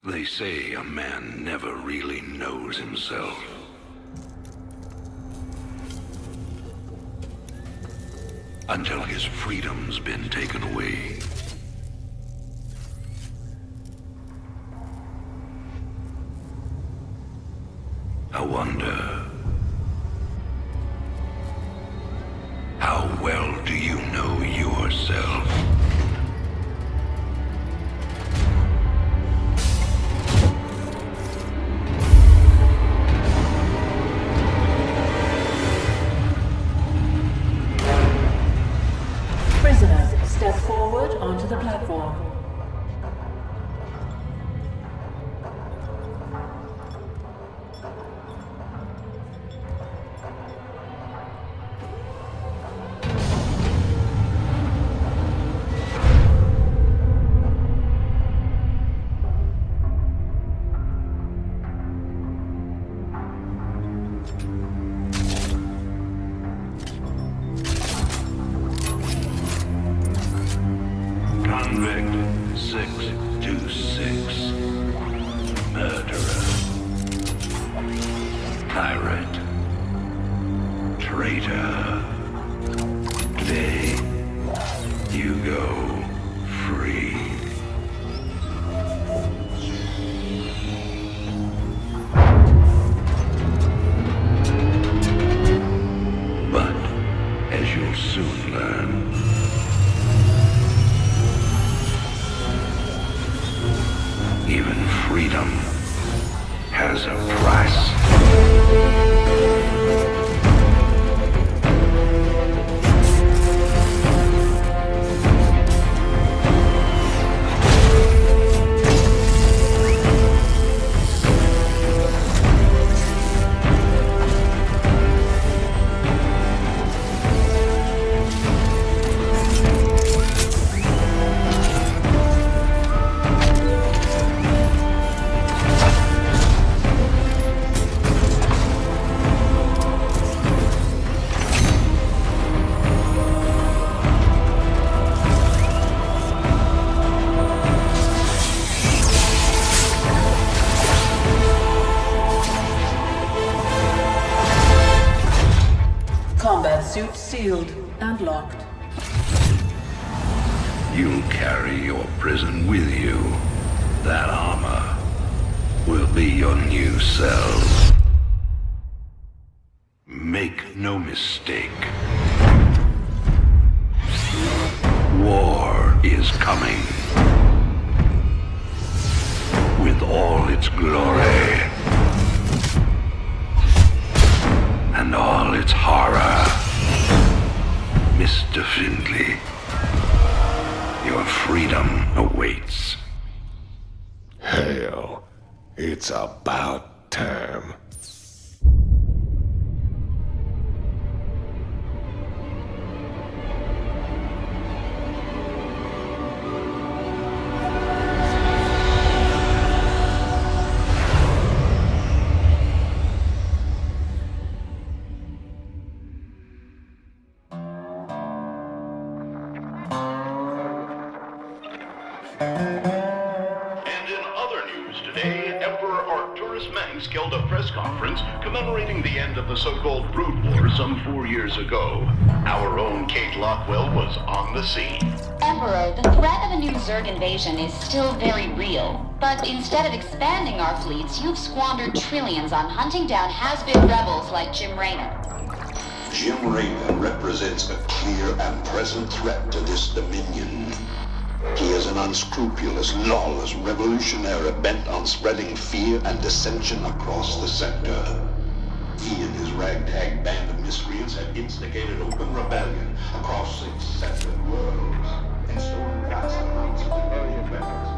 They say a man never really knows himself. Until his freedom's been taken away. I wonder, how well do you know yourself? Prisoners, step forward onto the platform. Convict 626. Murderer. Pirate. Traitor. Today, you go free. But, as you'll soon learn, even freedom has a price. Combat suit sealed and locked. You'll carry your prison with you. That armor will be your new cell. Make no mistake. War is coming. With all its glory. And all its horror. Mr. Findley, your freedom awaits. Hell, it's about time. And in other news today, Emperor Arcturus Mengsk held a press conference commemorating the end of the so-called Brood War some 4 years ago. Our own Kate Lockwell was on the scene. Emperor, the threat of a new Zerg invasion is still very real. But instead of expanding our fleets, you've squandered trillions on hunting down has-been rebels like Jim Raynor. Jim Raynor represents a clear and present threat to this dominion. He is an unscrupulous, lawless revolutionary bent on spreading fear and dissension across the sector. He and his ragtag band of miscreants have instigated open rebellion across 6 separate worlds and stolen vast amounts of civilian weapons.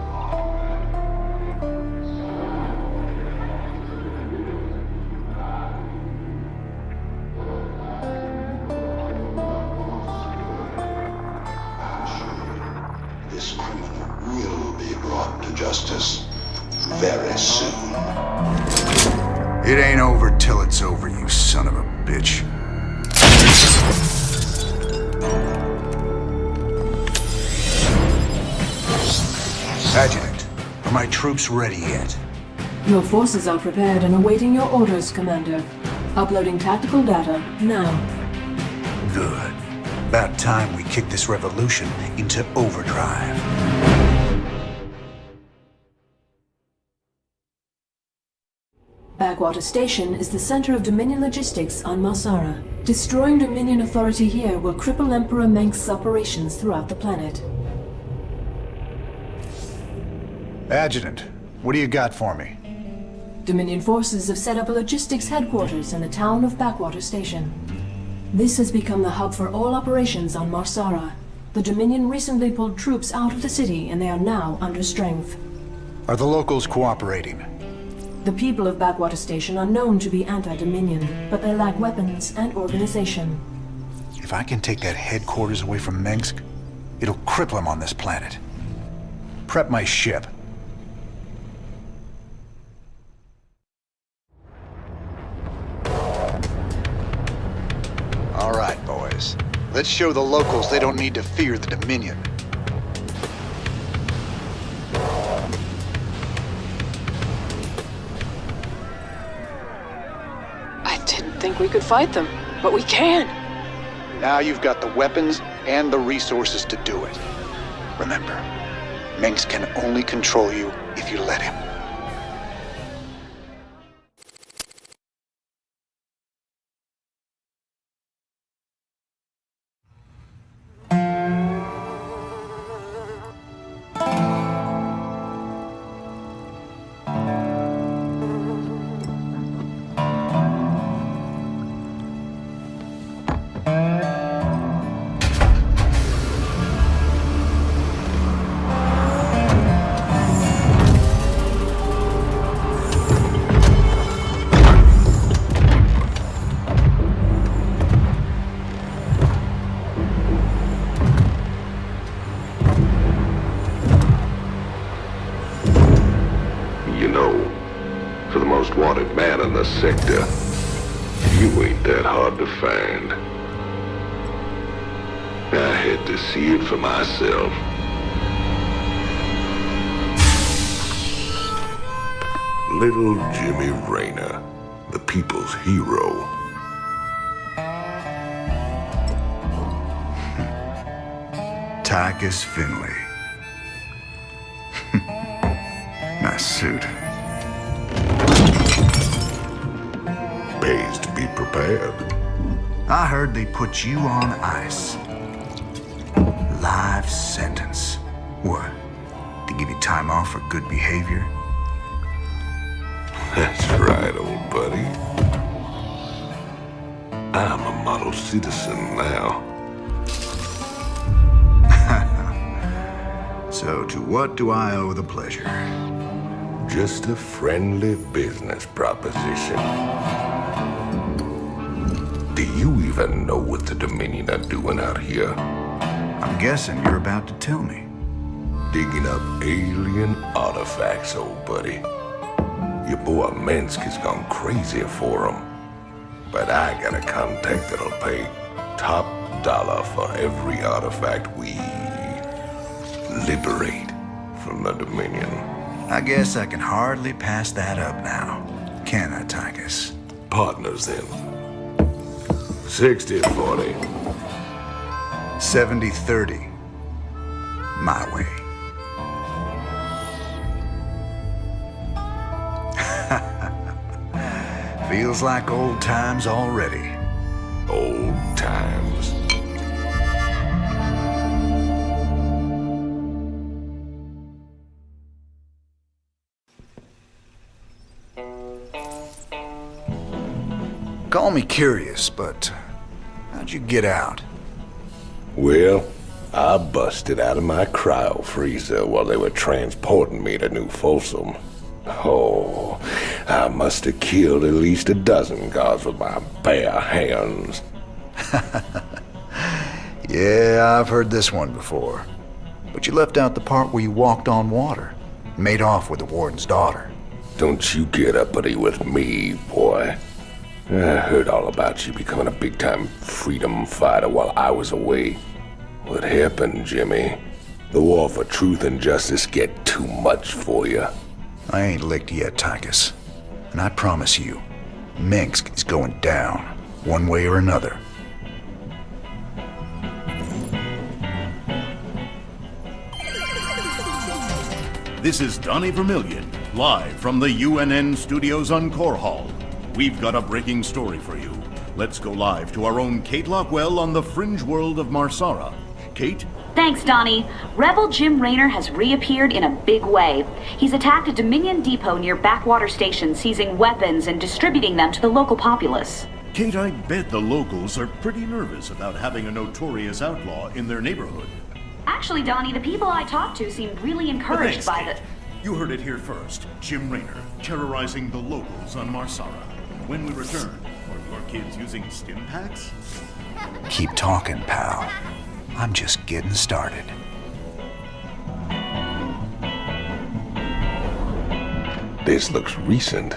This criminal will be brought to justice very soon. It ain't over till it's over, you son of a bitch. Adjutant, Are my troops ready yet? Your forces are prepared and awaiting your orders, Commander. Uploading tactical data now. Good. About time we kick this revolution into overdrive. Backwater Station is the center of Dominion logistics on Mar Sara. Destroying Dominion authority here will cripple Emperor Mengsk's operations throughout the planet. Adjutant, what do you got for me? Dominion forces have set up a logistics headquarters in the town of Backwater Station. This has become the hub for all operations on Mar Sara. The Dominion recently pulled troops out of the city and they are now under strength. Are the locals cooperating? The people of Backwater Station are known to be anti-Dominion, but they lack weapons and organization. If I can take that headquarters away from Mengsk, it'll cripple him on this planet. Prep my ship. All right, boys. Let's show the locals they don't need to fear the Dominion. I didn't think we could fight them, but we can. Now you've got the weapons and the resources to do it. Remember, Mengsk can only control you if you let him. Sector. You ain't that hard to find. I had to see it for myself. Little Jimmy Raynor, the people's hero. Tychus Finley. Nice suit. Pays to be prepared. I heard they put you on ice. Life sentence. What? To give you time off for good behavior? That's right, old buddy. I'm a model citizen now. So to what do I owe the pleasure? Just a friendly business proposition. Do you even know what the Dominion are doing out here? I'm guessing you're about to tell me. Digging up alien artifacts, old buddy. Your boy Mengsk has gone crazy for them. But I got a contact that'll pay top dollar for every artifact we liberate from the Dominion. I guess I can hardly pass that up now. Can I, Tychus? Partners then. 60-40. 70-30. My way. Feels like old times already. Old times. Call me curious, but how'd you get out? Well, I busted out of my cryo freezer while they were transporting me to New Folsom. Oh, I must have killed at least a dozen guards with my bare hands. Yeah, I've heard this one before. But you left out the part where you walked on water, made off with the warden's daughter. Don't you get uppity with me, boy. I heard all about you becoming a big-time freedom fighter while I was away. What happened, Jimmy? The war for truth and justice get too much for you. I ain't licked yet, Tychus. And I promise you, Mengsk is going down, one way or another. This is Donnie Vermillion, live from the UNN studios on Core Hall. We've got a breaking story for you. Let's go live to our own Kate Lockwell on the fringe world of Mar Sara. Kate? Thanks, Donnie. Rebel Jim Raynor has reappeared in a big way. He's attacked a Dominion depot near Backwater Station, seizing weapons and distributing them to the local populace. Kate, I bet the locals are pretty nervous about having a notorious outlaw in their neighborhood. Actually, Donnie, the people I talked to seemed really encouraged by the... You heard it here first. Jim Raynor, terrorizing the locals on Mar Sara. When we return, are your kids using stim packs? Keep talking, pal. I'm just getting started. This looks recent.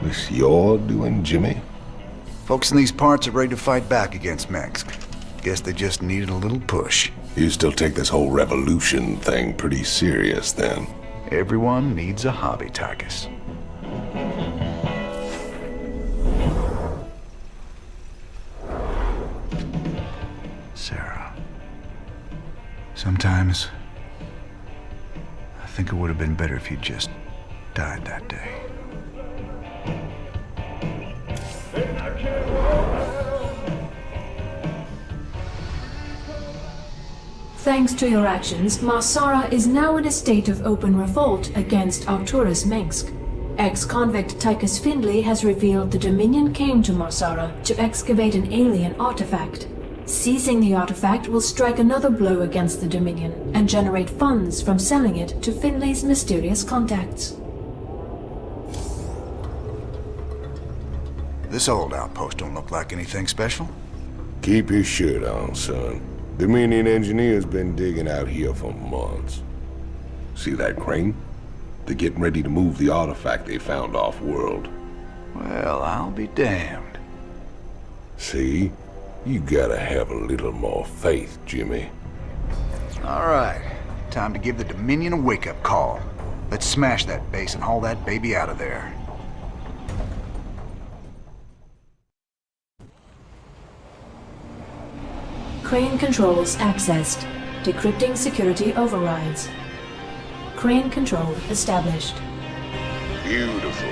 This you're doing, Jimmy? Folks in these parts are ready to fight back against Mengsk. Guess they just needed a little push. You still take this whole revolution thing pretty serious, then? Everyone needs a hobby, Tychus. Sarah. Sometimes, I think it would have been better if you just died that day. Thanks to your actions, Mar Sara is now in a state of open revolt against Arcturus Mengsk. Ex-convict Tychus Findlay has revealed the Dominion came to Mar Sara to excavate an alien artifact. Seizing the artifact will strike another blow against the Dominion and generate funds from selling it to Findlay's mysterious contacts. This old outpost don't look like anything special. Keep your shirt on, son. Dominion engineers been digging out here for months. See that crane? They're getting ready to move the artifact they found off-world. Well, I'll be damned. See? You gotta have a little more faith, Jimmy. All right. Time to give the Dominion a wake-up call. Let's smash that base and haul that baby out of there. Crane controls accessed. Decrypting security overrides. Crane control established. Beautiful.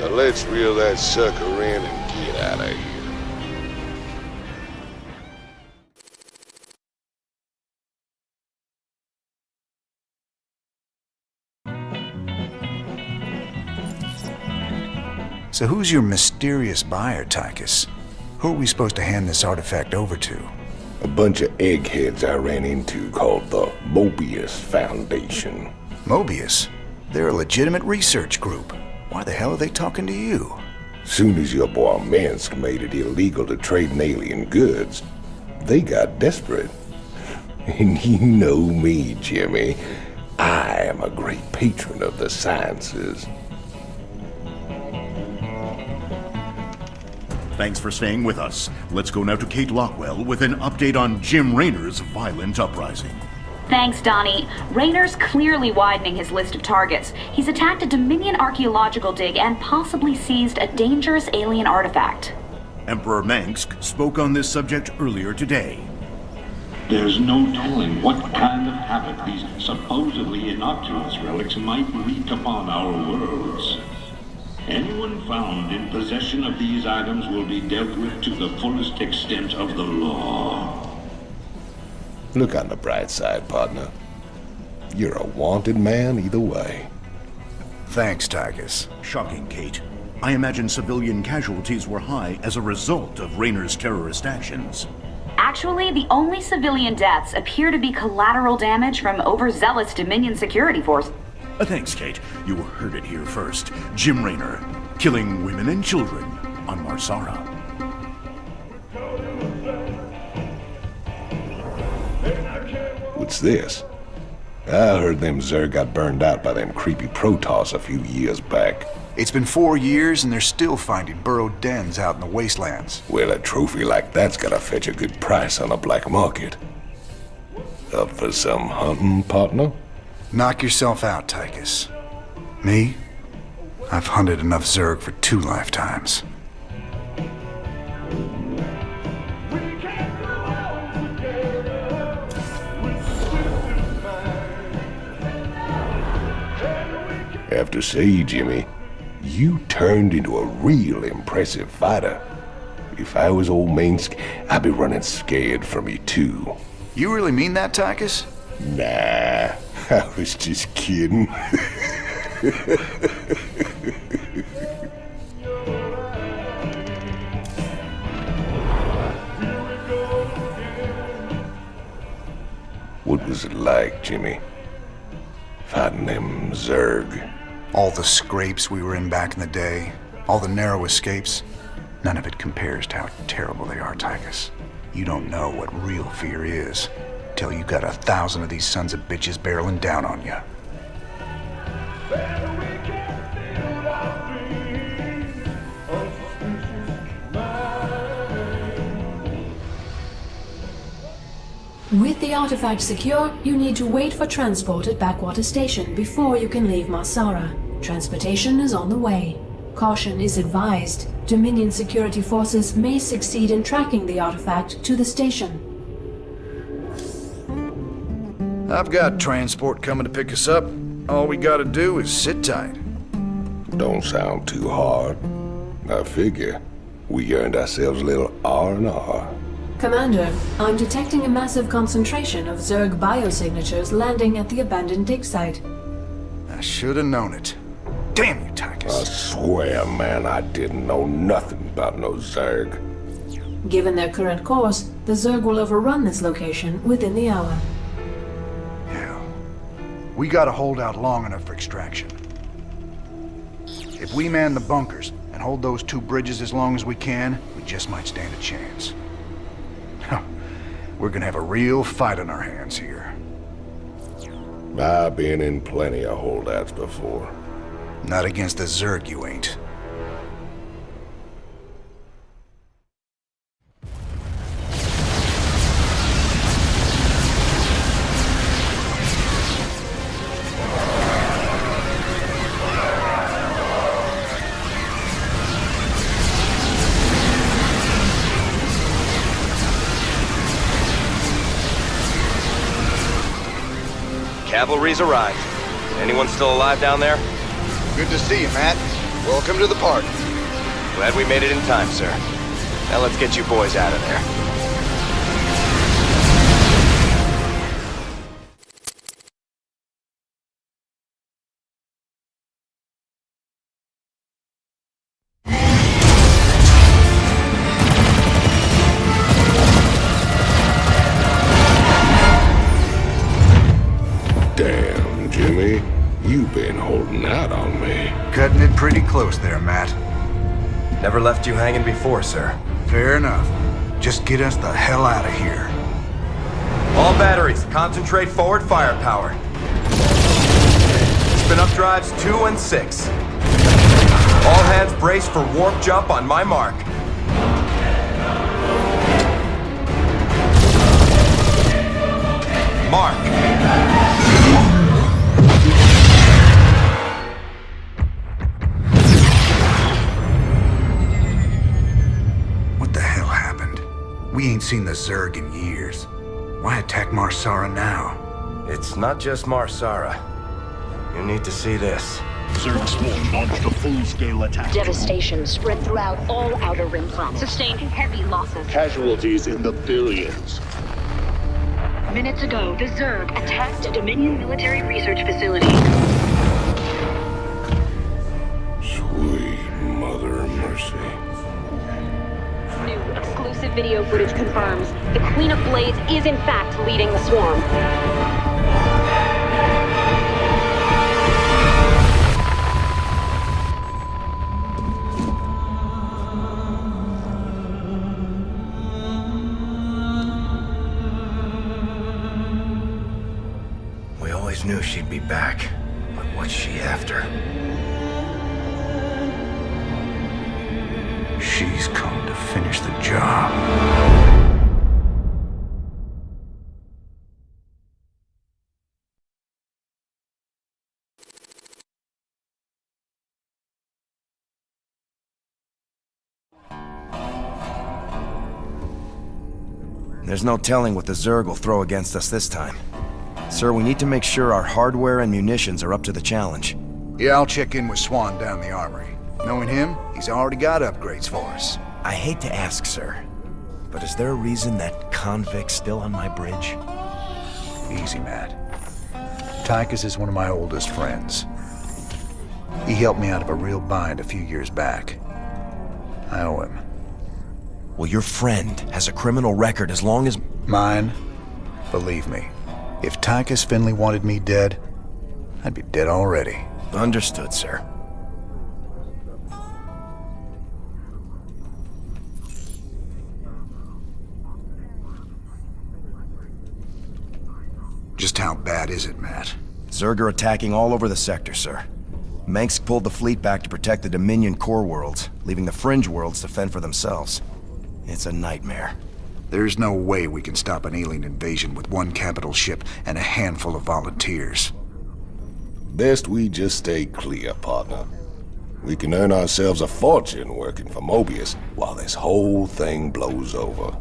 Now let's reel that sucker in and get out of here. So who's your mysterious buyer, Tychus? Who are we supposed to hand this artifact over to? A bunch of eggheads I ran into called the Moebius Foundation. Moebius? They're a legitimate research group. Why the hell are they talking to you? Soon as your boy Mengsk made it illegal to trade in alien goods, they got desperate. And you know me, Jimmy. I am a great patron of the sciences. Thanks for staying with us. Let's go now to Kate Lockwell with an update on Jim Raynor's violent uprising. Thanks, Donnie. Raynor's clearly widening his list of targets. He's attacked a Dominion archaeological dig and possibly seized a dangerous alien artifact. Emperor Mengsk spoke on this subject earlier today. There's no telling what kind of havoc these supposedly innocuous relics might wreak upon our worlds. Anyone found in possession of these items will be dealt with to the fullest extent of the law. Look on the bright side, partner. You're a wanted man either way. Thanks, Tychus. Shocking, Kate. I imagine civilian casualties were high as a result of Raynor's terrorist actions. Actually, the only civilian deaths appear to be collateral damage from overzealous Dominion security force. Thanks, Kate. You heard it here first. Jim Raynor, killing women and children on Mar Sara. What's this? I heard them Zerg got burned out by them creepy Protoss a few years back. It's been 4 years and they're still finding burrowed dens out in the wastelands. Well, a trophy like that's gotta fetch a good price on the black market. Up for some hunting, partner? Knock yourself out, Tychus. Me? I've hunted enough Zerg for 2 lifetimes. Have to say, Jimmy, you turned into a real impressive fighter. If I was old Mengsk, I'd be running scared from you too. You really mean that, Tychus? Nah, I was just kidding. What was it like, Jimmy? Fighting them Zerg? All the scrapes we were in back in the day, all the narrow escapes, none of it compares to how terrible they are, Tychus. You don't know what real fear is till you got 1,000 of these sons of bitches barreling down on you. With the artifact secure, you need to wait for transport at Backwater Station before you can leave Mar Sara. Transportation is on the way. Caution is advised. Dominion security forces may succeed in tracking the artifact to the station. I've got transport coming to pick us up. All we gotta do is sit tight. Don't sound too hard. I figure we earned ourselves a little R&R. Commander, I'm detecting a massive concentration of Zerg biosignatures landing at the abandoned dig site. I should have known it. Damn you, I Tychus. swear, man, I didn't know nothing about no Zerg. Given their current course, the Zerg will overrun this location within the hour. Hell. We gotta hold out long enough for extraction. If we man the bunkers and hold those 2 bridges as long as we can, we just might stand a chance. We're gonna have a real fight on our hands here. I've been in plenty of holdouts before. Not against the Zerg, you ain't. Cavalry's arrived. Anyone still alive down there? Good to see you, Matt. Welcome to the party. Glad we made it in time, sir. Now let's get you boys out of there. Damn, Jimmy. You've been holding out on me. Cutting it pretty close there, Matt. Never left you hanging before, sir. Fair enough. Just get us the hell out of here. All batteries, concentrate forward firepower. Spin up drives 2 and 6. All hands brace for warp jump on my mark. Mark. What the hell happened? We ain't seen the Zerg in years. Why attack Mar Sara now? It's not just Mar Sara. You need to see this. Zerg Swarm launched a full-scale attack. Devastation spread throughout all Outer Rim planets. Sustained heavy losses. Casualties in the billions. Minutes ago, the Zerg attacked a Dominion military research facility. Sweet mother of mercy. New exclusive video footage confirms the Queen of Blades is in fact leading the swarm. We always knew she'd be back, but what's she after? She's come to finish the job. There's no telling what the Zerg will throw against us this time. Sir, we need to make sure our hardware and munitions are up to the challenge. Yeah, I'll check in with Swan down the armory. Knowing him, he's already got upgrades for us. I hate to ask, sir, but is there a reason that convict's still on my bridge? Easy, Matt. Tychus is one of my oldest friends. He helped me out of a real bind a few years back. I owe him. Well, your friend has a criminal record as long as... Mine? Believe me, if Tychus Finley wanted me dead, I'd be dead already. Understood, sir. Just how bad is it, Matt? Zerg are attacking all over the sector, sir. Mengsk pulled the fleet back to protect the Dominion core worlds, leaving the fringe worlds to fend for themselves. It's a nightmare. There's no way we can stop an alien invasion with one capital ship and a handful of volunteers. Best we just stay clear, partner. We can earn ourselves a fortune working for Moebius while this whole thing blows over.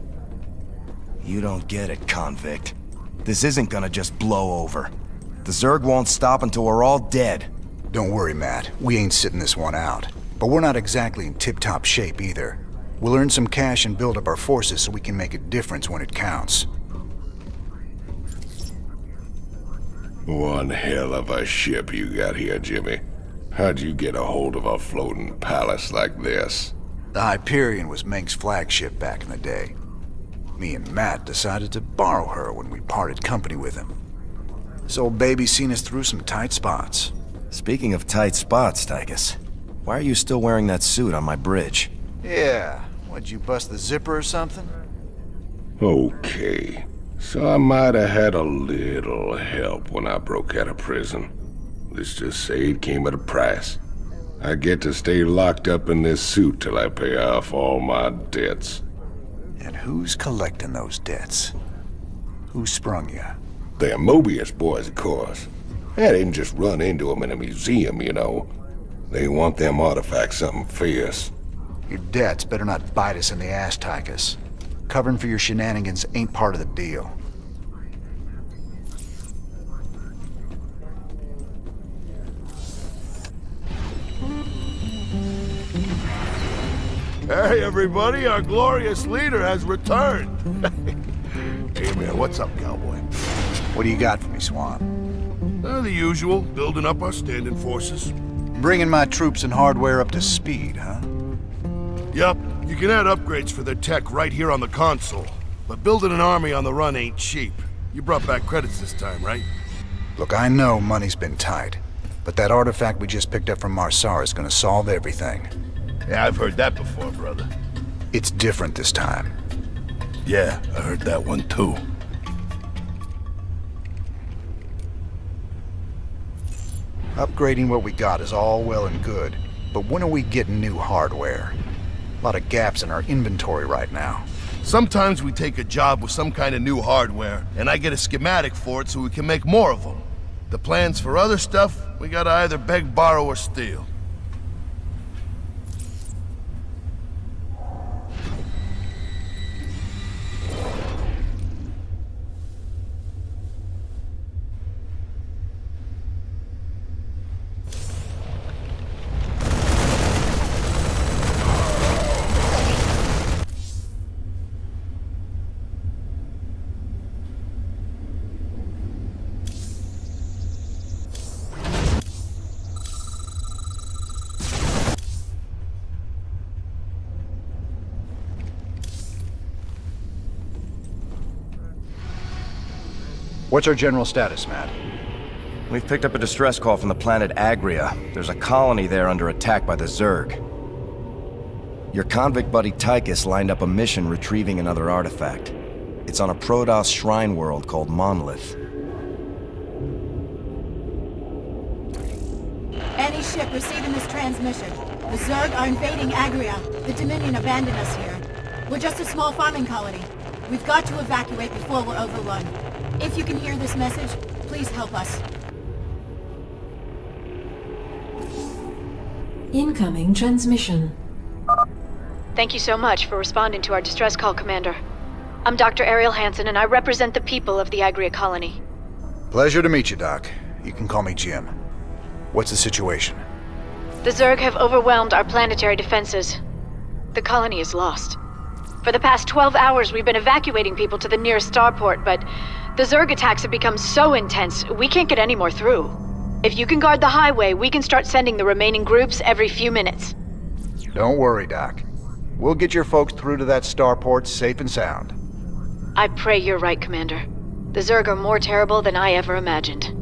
You don't get it, convict. This isn't gonna just blow over. The Zerg won't stop until we're all dead. Don't worry, Matt. We ain't sitting this one out. But we're not exactly in tip-top shape either. We'll earn some cash and build up our forces so we can make a difference when it counts. One hell of a ship you got here, Jimmy. How'd you get a hold of a floating palace like this? The Hyperion was Mengsk's flagship back in the day. Me and Matt decided to borrow her when we parted company with him. This old baby's seen us through some tight spots. Speaking of tight spots, Tychus, why are you still wearing that suit on my bridge? Yeah, what'd you bust the zipper or something? Okay, so I might have had a little help when I broke out of prison. Let's just say it came at a price. I get to stay locked up in this suit till I pay off all my debts. And who's collecting those debts? Who sprung you? They're Moebius boys, of course. I didn't just run into them in a museum, you know. They want them artifacts something fierce. Your debts better not bite us in the ass, Tychus. Covering for your shenanigans ain't part of the deal. Hey, everybody, our glorious leader has returned. Hey, man, what's up, cowboy? What do you got for me, Swan? The usual, building up our standing forces. Bringing my troops and hardware up to speed, huh? Yup, you can add upgrades for their tech right here on the console. But building an army on the run ain't cheap. You brought back credits this time, right? Look, I know money's been tight, but that artifact we just picked up from Mar Sara is gonna solve everything. Yeah, I've heard that before, brother. It's different this time. Yeah, I heard that one too. Upgrading what we got is all well and good, but when are we getting new hardware? A lot of gaps in our inventory right now. Sometimes we take a job with some kind of new hardware, and I get a schematic for it so we can make more of them. The plans for other stuff, we gotta either beg, borrow, or steal. What's our general status, Matt? We've picked up a distress call from the planet Agria. There's a colony there under attack by the Zerg. Your convict buddy Tychus lined up a mission retrieving another artifact. It's on a Protoss shrine world called Monolith. Any ship receiving this transmission. The Zerg are invading Agria. The Dominion abandoned us here. We're just a small farming colony. We've got to evacuate before we're overrun. If you can hear this message, please help us. Incoming transmission. Thank you so much for responding to our distress call, Commander. I'm Dr. Ariel Hansen, and I represent the people of the Agria colony. Pleasure to meet you, Doc. You can call me Jim. What's the situation? The Zerg have overwhelmed our planetary defenses. The colony is lost. For the past 12 hours, we've been evacuating people to the nearest starport, but the Zerg attacks have become so intense, we can't get any more through. If you can guard the highway, we can start sending the remaining groups every few minutes. Don't worry, Doc. We'll get your folks through to that starport safe and sound. I pray you're right, Commander. The Zerg are more terrible than I ever imagined.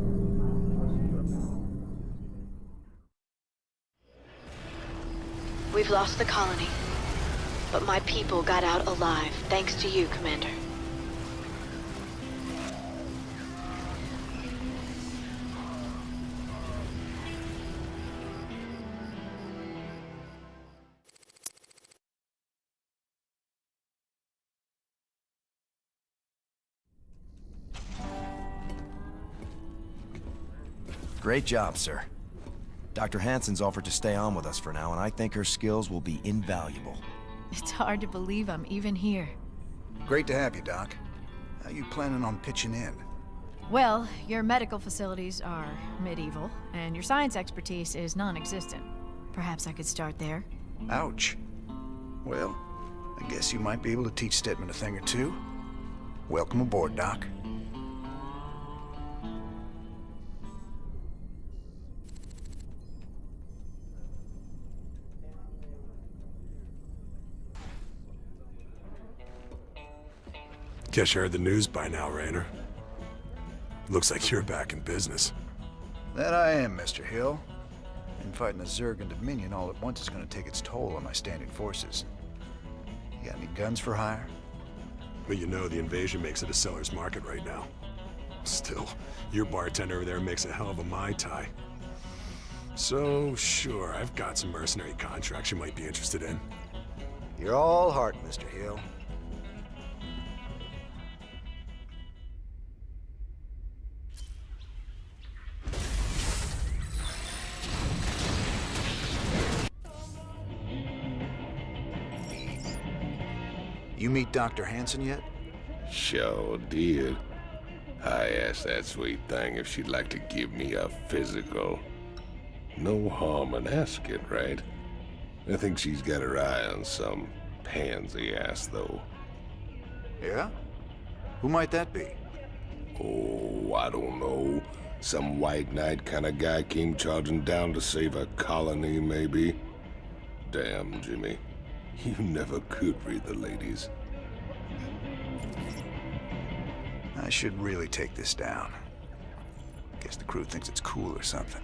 We've lost the colony, but my people got out alive, thanks to you, Commander. Great job, sir. Dr. Hansen's offered to stay on with us for now, and I think her skills will be invaluable. It's hard to believe I'm even here. Great to have you, Doc. How you planning on pitching in? Well, your medical facilities are medieval, and your science expertise is non-existent. Perhaps I could start there. Ouch. Well, I guess you might be able to teach Stedman a thing or two. Welcome aboard, Doc. Guess you heard the news by now, Raynor. Looks like you're back in business. That I am, Mr. Hill. And fighting the Zerg and Dominion all at once is going to take its toll on my standing forces. You got any guns for hire? But you know the invasion makes it a seller's market right now. Still, your bartender over there makes a hell of a Mai Tai. So, sure, I've got some mercenary contracts you might be interested in. You're all heart, Mr. Hill. You meet Dr. Hansen yet? Sure did. I asked that sweet thing if she'd like to give me a physical. No harm in asking, right? I think she's got her eye on some pansy ass, though. Yeah? Who might that be? Oh, I don't know. Some white knight kind of guy came charging down to save a colony, maybe? Damn, Jimmy. You never could read the ladies. I should really take this down. Guess the crew thinks it's cool or something.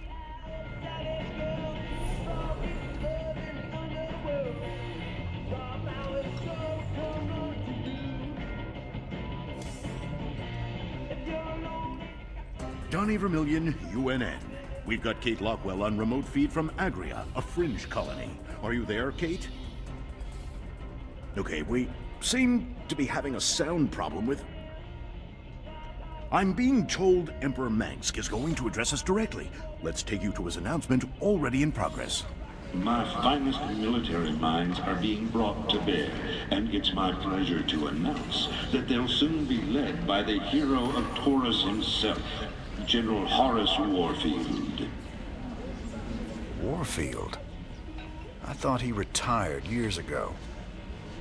Donnie Vermillion, UNN. We've got Kate Lockwell on remote feed from Agria, a fringe colony. Are you there, Kate? Okay, we seem to be having a sound problem with... I'm being told Emperor Mengsk is going to address us directly. Let's take you to his announcement, already in progress. My finest military minds are being brought to bear, and it's my pleasure to announce that they'll soon be led by the hero of Taurus himself, General Horace Warfield. Warfield? I thought he retired years ago.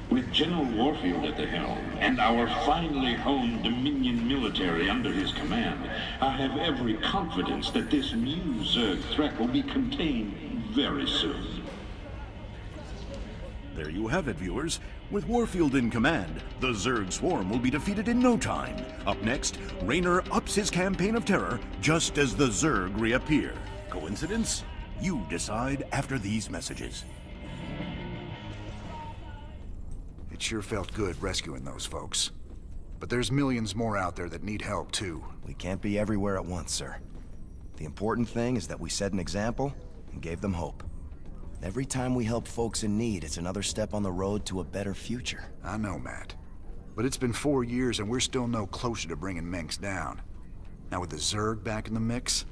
With General Warfield at the helm, and our finely honed Dominion military under his command, I have every confidence that this new Zerg threat will be contained very soon. There you have it, viewers. With Warfield in command, the Zerg swarm will be defeated in no time. Up next, Raynor ups his campaign of terror just as the Zerg reappear. Coincidence? You decide after these messages. It sure felt good rescuing those folks. But there's millions more out there that need help, too. We can't be everywhere at once, sir. The important thing is that we set an example and gave them hope. Every time we help folks in need, it's another step on the road to a better future. I know, Matt. But it's been 4 years and we're still no closer to bringing Mengsk down. Now with the Zerg back in the mix,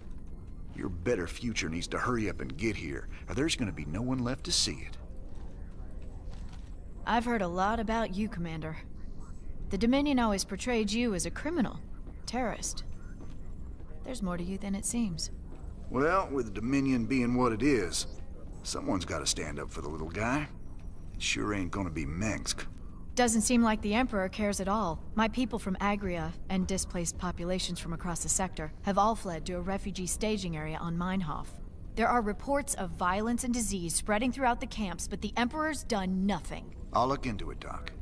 your better future needs to hurry up and get here, or there's gonna be no one left to see it. I've heard a lot about you, Commander. The Dominion always portrayed you as a criminal, terrorist. There's more to you than it seems. Well, with the Dominion being what it is, someone's got to stand up for the little guy. It sure ain't gonna be Mengsk. Doesn't seem like the Emperor cares at all. My people from Agria and displaced populations from across the sector have all fled to a refugee staging area on Meinhof. There are reports of violence and disease spreading throughout the camps, but the Emperor's done nothing. I'll look into it, Doc.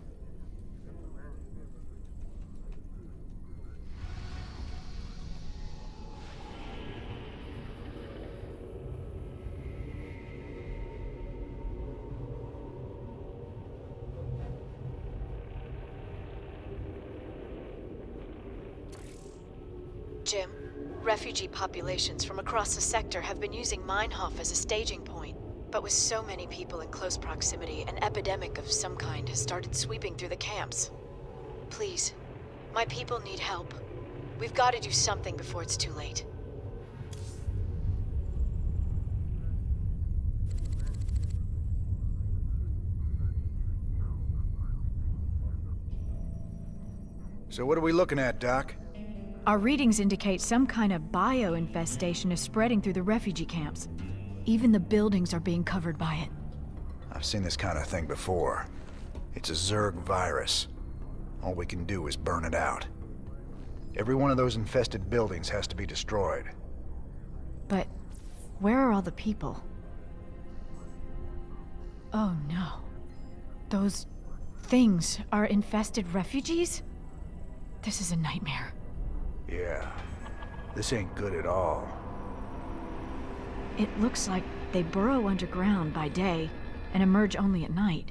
Jim, refugee populations from across the sector have been using Meinhof as a staging point. But with so many people in close proximity, an epidemic of some kind has started sweeping through the camps. Please, my people need help. We've got to do something before it's too late. So what are we looking at, Doc? Our readings indicate some kind of bio-infestation is spreading through the refugee camps. Even the buildings are being covered by it. I've seen this kind of thing before. It's a Zerg virus. All we can do is burn it out. Every one of those infested buildings has to be destroyed. But where are all the people? Oh no. Those things are infested refugees? This is a nightmare. Yeah. This ain't good at all. It looks like they burrow underground by day and emerge only at night.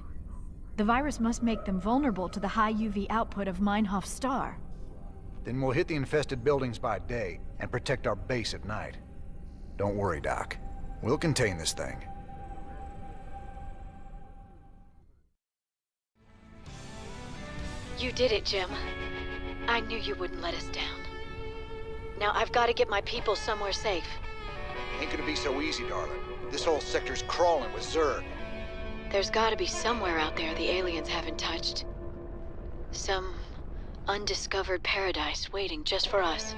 The virus must make them vulnerable to the high UV output of Meinhof's star. Then we'll hit the infested buildings by day and protect our base at night. Don't worry, Doc. We'll contain this thing. You did it, Jim. I knew you wouldn't let us down. Now I've got to get my people somewhere safe. Ain't gonna be so easy, darling. This whole sector's crawling with Zerg. There's got to be somewhere out there the aliens haven't touched. Some undiscovered paradise waiting just for us.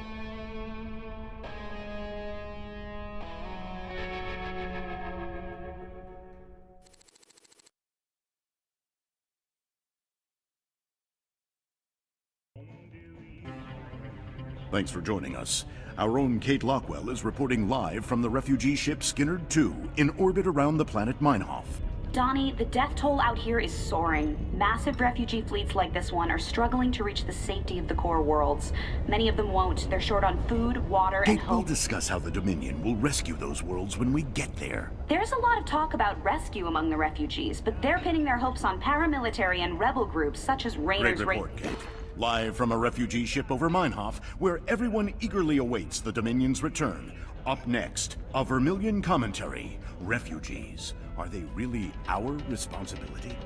Thanks for joining us. Our own Kate Lockwell is reporting live from the refugee ship Skinnerd 2 in orbit around the planet Meinhof. Donnie, the death toll out here is soaring. Massive refugee fleets like this one are struggling to reach the safety of the core worlds. Many of them won't. They're short on food, water, and Kate, we'll hope. discuss how the Dominion will rescue those worlds when we get there. There's a lot of talk about rescue among the refugees, but they're pinning their hopes on paramilitary and rebel groups such as Raynor's... Great report, Kate. Live from a refugee ship over Meinhof, where everyone eagerly awaits the Dominion's return. Up next, a Vermilion commentary. Refugees. Are they really our responsibility?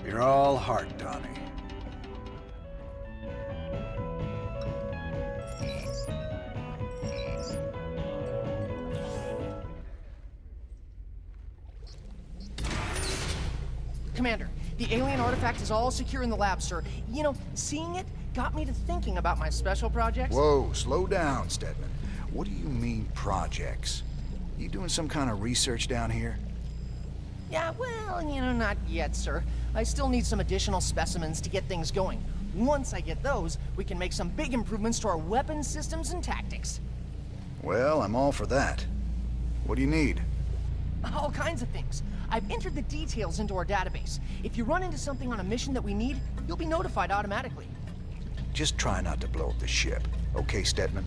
You're all heart, Donnie. Commander, the alien artifact is all secure in the lab, sir. You know, seeing it got me to thinking about my special projects. Whoa, slow down, Stedman. What do you mean, projects? You doing some kind of research down here? Yeah, well, you know, not yet, sir. I still need some additional specimens to get things going. Once I get those, we can make some big improvements to our weapon systems and tactics. Well, I'm all for that. What do you need? All kinds of things. I've entered the details into our database. If you run into something on a mission that we need, you'll be notified automatically. Just try not to blow up the ship. Okay, Stedman?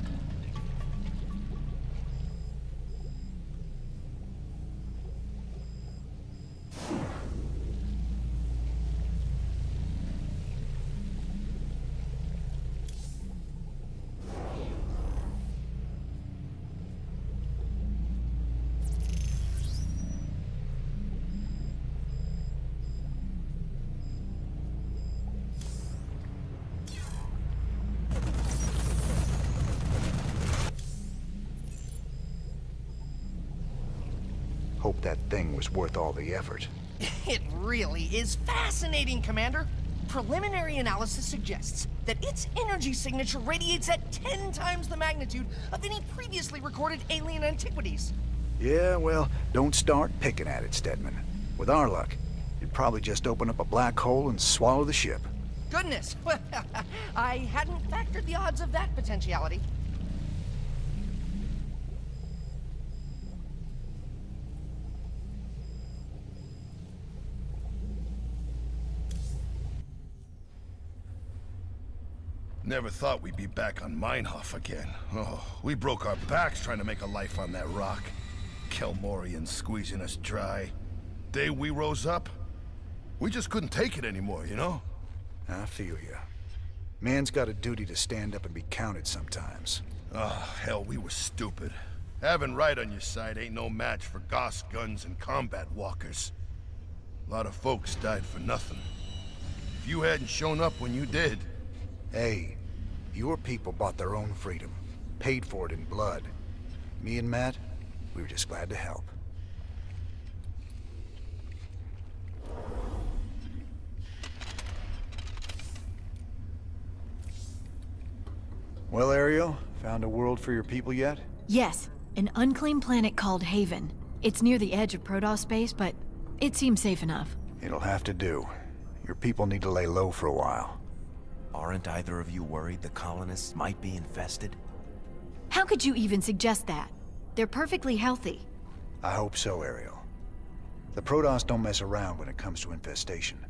Hope that thing was worth all the effort. It really is fascinating, Commander. Preliminary analysis suggests that its energy signature radiates at 10 times the magnitude of any previously recorded alien antiquities. Yeah, well, don't start picking at it, Stedman. With our luck, you'd probably just open up a black hole and swallow the ship. Goodness! I hadn't factored the odds of that potentiality. Never thought we'd be back on Meinhof again. Oh, we broke our backs trying to make a life on that rock. Kelmorians squeezing us dry. Day we rose up, we just couldn't take it anymore, you know? I feel you. Man's got a duty to stand up and be counted sometimes. Oh, hell, we were stupid. Having right on your side ain't no match for Gauss guns and combat walkers. A lot of folks died for nothing. If you hadn't shown up when you did... Hey, your people bought their own freedom. Paid for it in blood. Me and Matt, we were just glad to help. Well, Ariel, found a world for your people yet? Yes, an unclaimed planet called Haven. It's near the edge of Protoss space, but it seems safe enough. It'll have to do. Your people need to lay low for a while. Aren't either of you worried the colonists might be infested? How could you even suggest that? They're perfectly healthy. I hope so, Ariel. The Protoss don't mess around when it comes to infestation.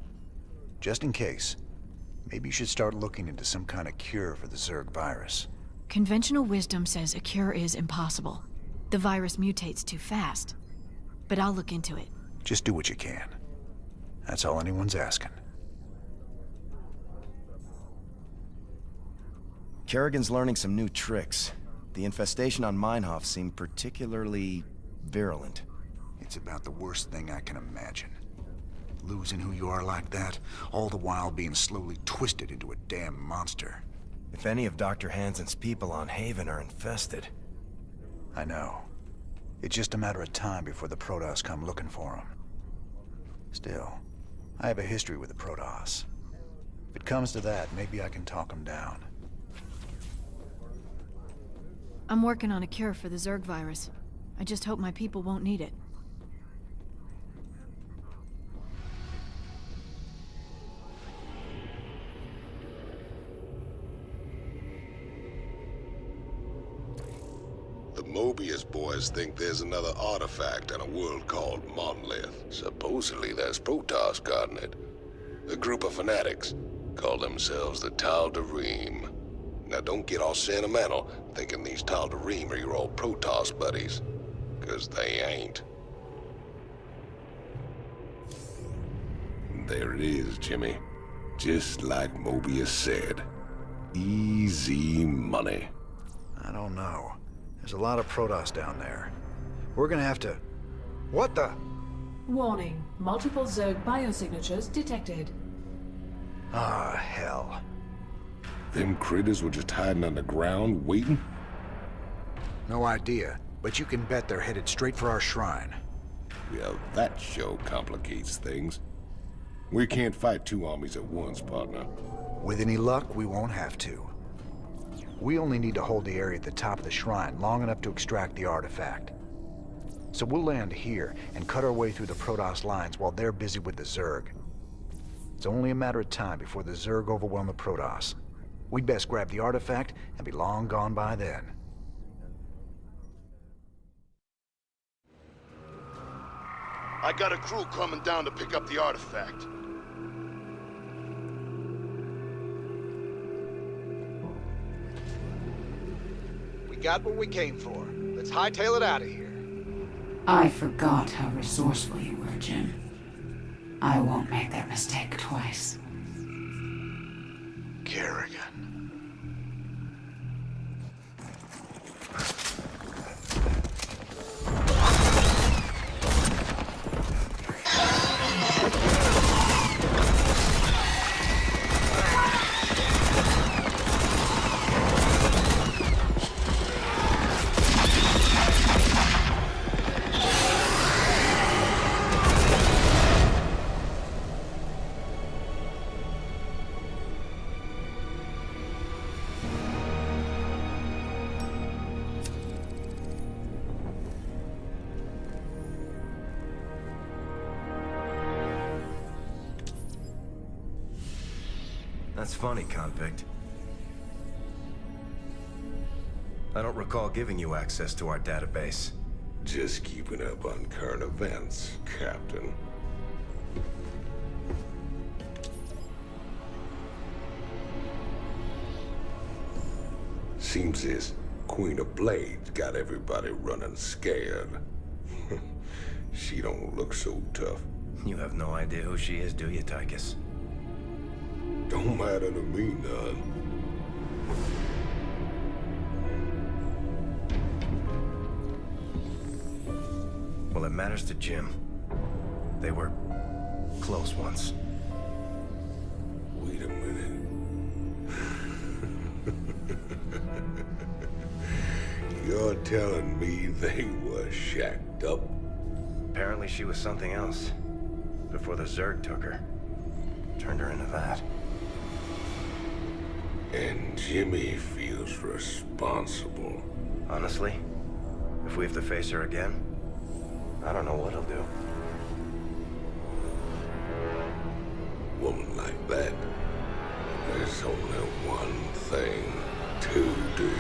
Just in case, maybe you should start looking into some kind of cure for the Zerg virus. Conventional wisdom says a cure is impossible. The virus mutates too fast. But I'll look into it. Just do what you can. That's all anyone's asking. Kerrigan's learning some new tricks. The infestation on Meinhof seemed particularly virulent. It's about the worst thing I can imagine. Losing who you are like that, all the while being slowly twisted into a damn monster. If any of Dr. Hansen's people on Haven are infested... I know. It's just a matter of time before the Protoss come looking for him. Still, I have a history with the Protoss. If it comes to that, maybe I can talk them down. I'm working on a cure for the Zerg virus. I just hope my people won't need it. The Moebius boys think there's another artifact on a world called Monolith. Supposedly there's Protoss guarding it. A group of fanatics call themselves the Tal'Darim. Now don't get all sentimental thinking these Tal'Darim are your old Protoss buddies, 'cause they ain't. There it is, Jimmy. Just like Moebius said. Easy money. I don't know. There's a lot of Protoss down there. We're gonna have to... What the? Warning. Multiple Zerg biosignatures detected. Ah, hell. Them critters were just hiding underground, waiting? No idea, but you can bet they're headed straight for our shrine. Well, that show complicates things. We can't fight two armies at once, partner. With any luck, we won't have to. We only need to hold the area at the top of the shrine long enough to extract the artifact. So we'll land here and cut our way through the Protoss lines while they're busy with the Zerg. It's only a matter of time before the Zerg overwhelm the Protoss. We'd best grab the artifact and be long gone by then. I got a crew coming down to pick up the artifact. We got what we came for. Let's hightail it out of here. I forgot how resourceful you were, Jim. I won't make that mistake twice. Kerrigan. That's funny, convict. I don't recall giving you access to our database. Just keeping up on current events, Captain. Seems this Queen of Blades got everybody running scared. She don't look so tough. You have no idea who she is, do you, Tychus? Don't matter to me none. Well, it matters to Jim. They were close once. Wait a minute. You're telling me they were shacked up? Apparently she was something else. Before the Zerg took her. Turned her into that. And Jimmy feels responsible. Honestly, if we have to face her again, I don't know what he'll do. Woman like that, there's only one thing to do.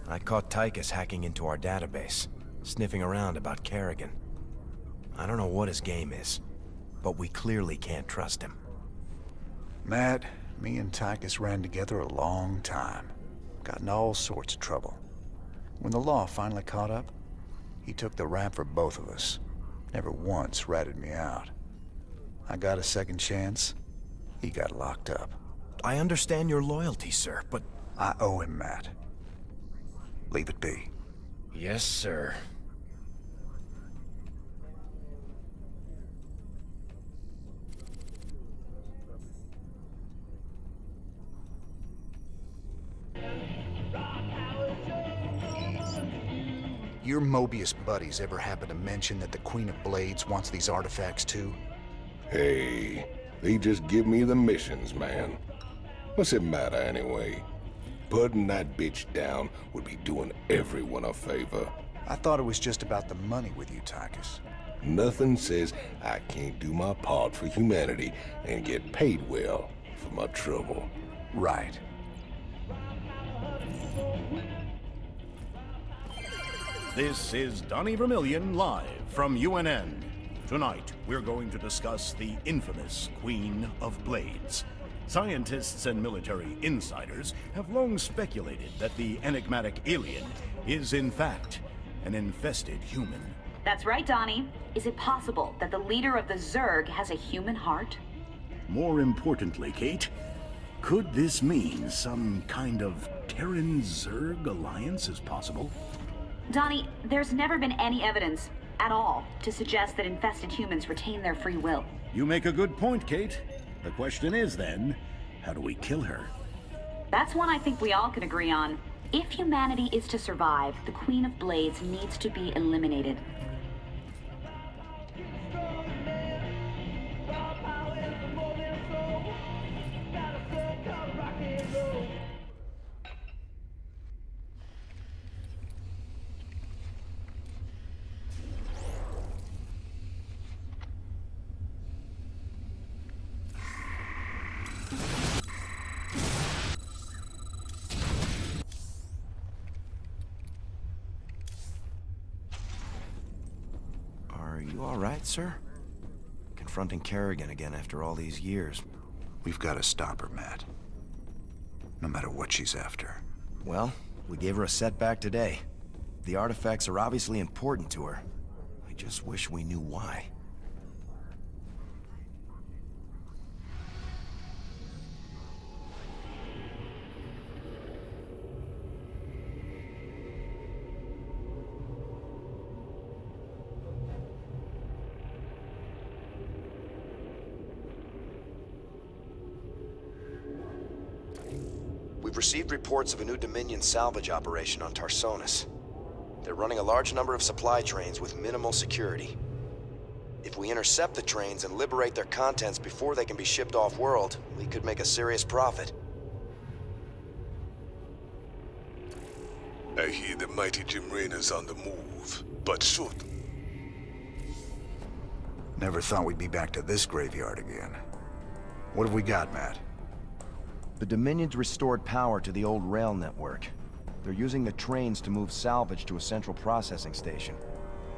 I caught Tychus hacking into our database, sniffing around about Kerrigan. I don't know what his game is, but we clearly can't trust him. Matt, me and Tychus ran together a long time. Got in all sorts of trouble. When the law finally caught up, he took the rap for both of us. Never once ratted me out. I got a second chance. He got locked up. I understand your loyalty, sir, but... I owe him, Matt. Leave it be. Yes, sir. Your Moebius buddies ever happen to mention that the Queen of Blades wants these artifacts too? Hey, they just give me the missions, man. What's it matter anyway? Putting that bitch down would be doing everyone a favor. I thought it was just about the money with you, Tychus. Nothing says I can't do my part for humanity and get paid well for my trouble. Right. This is Donnie Vermillion live from UNN. Tonight, we're going to discuss the infamous Queen of Blades. Scientists and military insiders have long speculated that the enigmatic alien is, in fact, an infested human. That's right, Donnie. Is it possible that the leader of the Zerg has a human heart? More importantly, Kate, could this mean some kind of Terran-Zerg alliance is possible? Donnie, there's never been any evidence at all to suggest that infested humans retain their free will. You make a good point, Kate. The question is then, how do we kill her? That's one I think we all can agree on. If humanity is to survive, the Queen of Blades needs to be eliminated. Are you all right, sir? Confronting Kerrigan again after all these years. We've got to stop her, Matt. No matter what she's after. Well, we gave her a setback today. The artifacts are obviously important to her. I just wish we knew why. We've received reports of a new Dominion salvage operation on Tarsonis. They're running a large number of supply trains with minimal security. If we intercept the trains and liberate their contents before they can be shipped off-world, we could make a serious profit. I hear the mighty Jim Raynor's on the move, but shoot. Never thought we'd be back to this graveyard again. What have we got, Matt? The Dominion's restored power to the old rail network. They're using the trains to move salvage to a central processing station.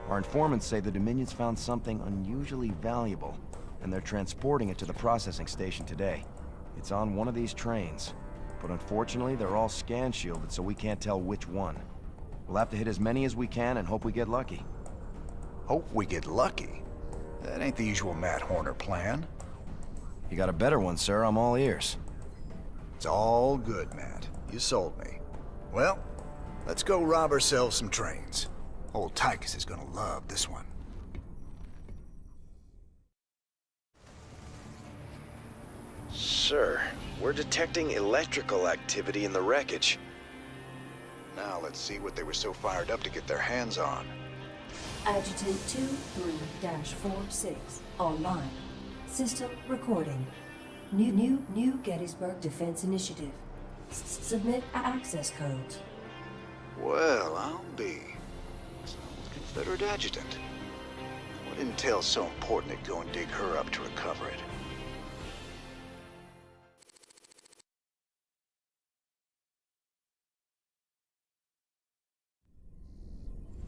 Our informants say the Dominion's found something unusually valuable, and they're transporting it to the processing station today. It's on one of these trains, but unfortunately they're all scan-shielded, so we can't tell which one. We'll have to hit as many as we can and hope we get lucky. Hope we get lucky? That ain't the usual Matt Horner plan. You got a better one, sir. I'm all ears. It's all good, Matt. You sold me. Well, let's go rob ourselves some trains. Old Tychus is gonna love this one. Sir, we're detecting electrical activity in the wreckage. Now let's see what they were so fired up to get their hands on. Adjutant 23-46 online. System recording. New Gettysburg Defense Initiative. Submit access codes. Well, I'll be. Confederate adjutant. What intel's so important to go and dig her up to recover it?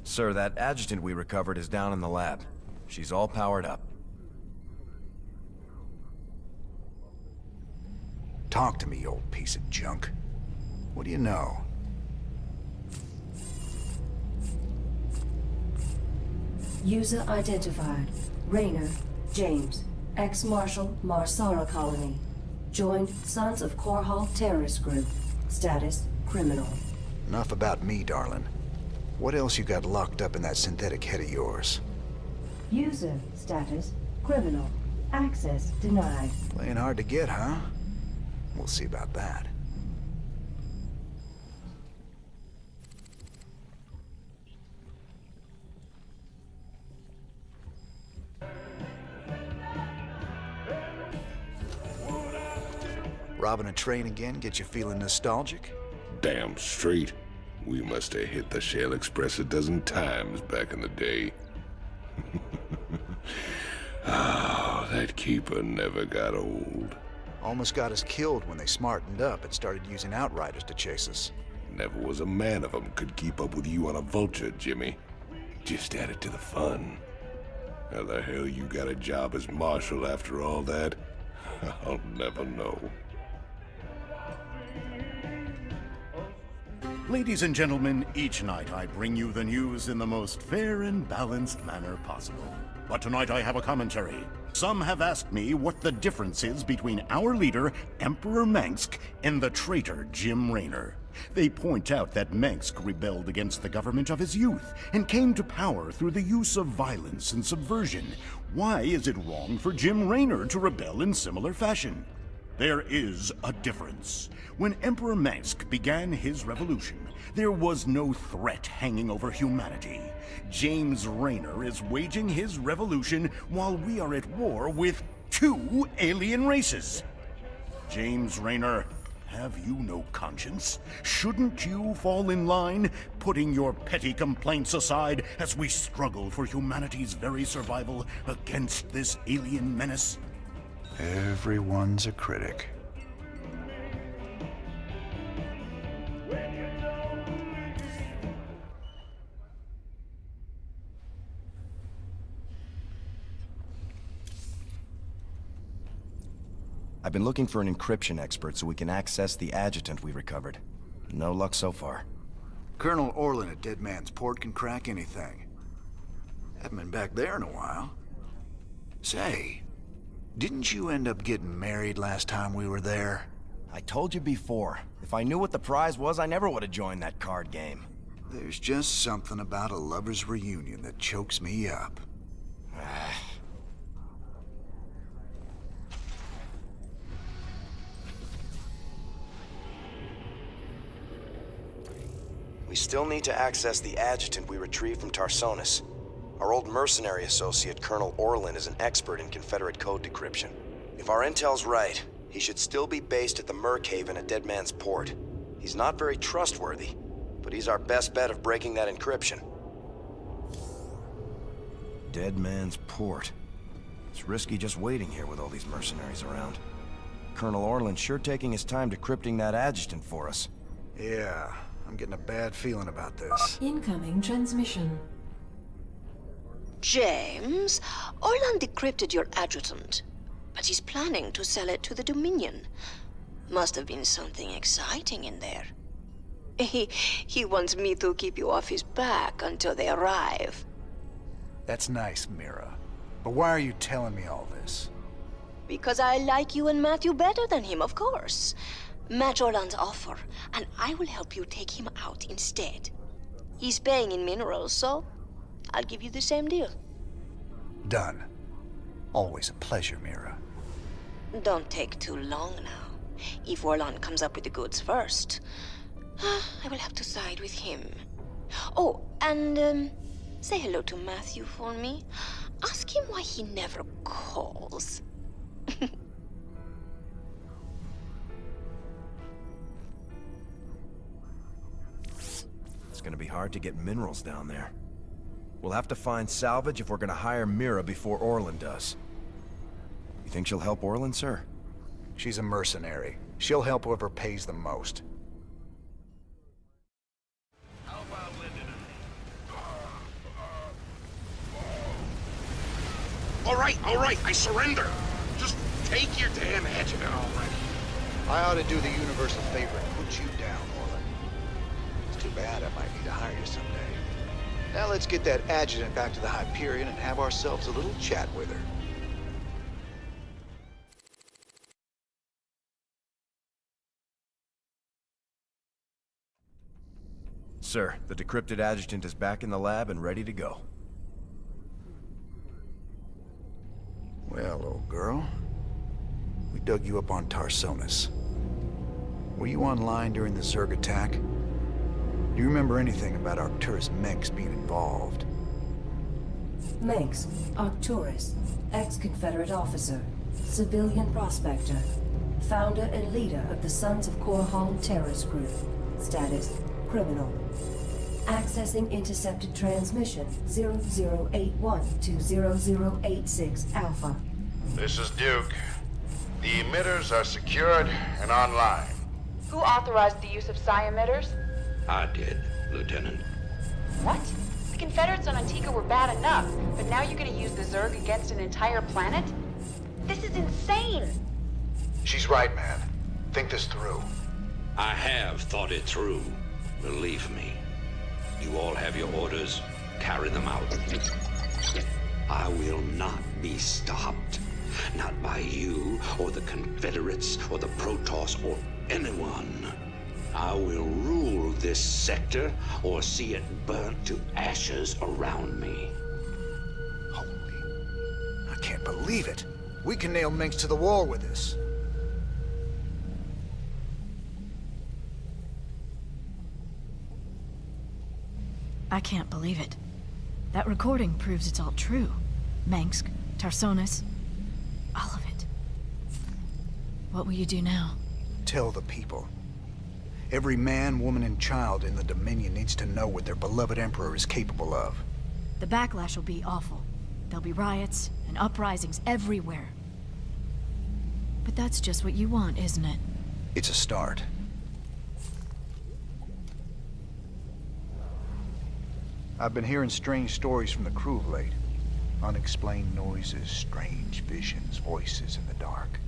Sir, that adjutant we recovered is down in the lab. She's all powered up. Talk to me, you old piece of junk. What do you know? User identified. Raynor, James. Ex-Marshal, Mar Sara Colony. Joined Sons of Korhal Terrorist Group. Status, criminal. Enough about me, darling. What else you got locked up in that synthetic head of yours? User status, criminal. Access denied. Playing hard to get, huh? We'll see about that. Robbing a train again get you feeling nostalgic? Damn straight. We must have hit the Shell Express a dozen times back in the day. Oh, that keeper never got old. Almost got us killed when they smartened up and started using outriders to chase us. Never was a man of them could keep up with you on a vulture, Jimmy. Just added to the fun. How the hell you got a job as marshal after all that? I'll never know. Ladies and gentlemen, each night I bring you the news in the most fair and balanced manner possible. But tonight I have a commentary. Some have asked me what the difference is between our leader, Emperor Mengsk, and the traitor Jim Raynor. They point out that Mengsk rebelled against the government of his youth and came to power through the use of violence and subversion. Why is it wrong for Jim Raynor to rebel in similar fashion? There is a difference. When Emperor Mengsk began his revolution, there was no threat hanging over humanity. James Raynor is waging his revolution while we are at war with 2 alien races. James Raynor, have you no conscience? Shouldn't you fall in line, putting your petty complaints aside as we struggle for humanity's very survival against this alien menace? Everyone's a critic. I've been looking for an encryption expert so we can access the adjutant we recovered. No luck so far. Colonel Orlin at Dead Man's Port can crack anything. Haven't been back there in a while. Say, didn't you end up getting married last time we were there? I told you before. If I knew what the prize was, I never would have joined that card game. There's just something about a lover's reunion that chokes me up. We still need to access the adjutant we retrieved from Tarsonis. Our old mercenary associate, Colonel Orlin, is an expert in Confederate code decryption. If our intel's right, he should still be based at the Merc Haven at Dead Man's Port. He's not very trustworthy, but he's our best bet of breaking that encryption. Dead Man's Port. It's risky just waiting here with all these mercenaries around. Colonel Orlin's sure taking his time decrypting that adjutant for us. Yeah, I'm getting a bad feeling about this. Incoming transmission. James, Orlan decrypted your adjutant, but he's planning to sell it to the Dominion. Must have been something exciting in there. He wants me to keep you off his back until they arrive. That's nice, Mira. But why are you telling me all this? Because I like you and Matthew better than him, of course. Match Orlan's offer, and I will help you take him out instead. He's paying in minerals, so I'll give you the same deal. Done. Always a pleasure, Mira. Don't take too long now. If Orlan comes up with the goods first, I will have to side with him. Oh, and say hello to Matthew for me. Ask him why he never calls. It's gonna be hard to get minerals down there. We'll have to find salvage if we're gonna hire Mira before Orlan does. You think she'll help Orlan, sir? She's a mercenary. She'll help whoever pays the most. All right, I surrender. Just take your damn adjutant already. I ought to do the universe a favor and put you down, Orlan. It's too bad I might need to hire you someday. Now let's get that adjutant back to the Hyperion and have ourselves a little chat with her. Sir, the decrypted adjutant is back in the lab and ready to go. Well, old girl, we dug you up on Tarsonis. Were you online during the Zerg attack? Do you remember anything about Arcturus Mengsk being involved? Mengsk, Arcturus, ex-Confederate officer, civilian prospector, founder and leader of the Sons of Korhal terrorist group. Status, criminal. Accessing intercepted transmission 0081 to 0086 Alpha. This is Duke. The emitters are secured and online. Who authorized the use of psi emitters? I did, Lieutenant. What? The Confederates on Antigua were bad enough, but now you're gonna use the Zerg against an entire planet? This is insane! She's right, man. Think this through. I have thought it through. Believe me. You all have your orders. Carry them out. I will not be stopped. Not by you, or the Confederates, or the Protoss, or anyone. I will rule this sector, or see it burnt to ashes around me. I can't believe it. We can nail Mengsk to the wall with this. I can't believe it. That recording proves it's all true. Mengsk, Tarsonis, all of it. What will you do now? Tell the people. Every man, woman, and child in the Dominion needs to know what their beloved Emperor is capable of. The backlash will be awful. There'll be riots and uprisings everywhere. But that's just what you want, isn't it? It's a start. I've been hearing strange stories from the crew of late. Unexplained noises, strange visions, voices in the dark.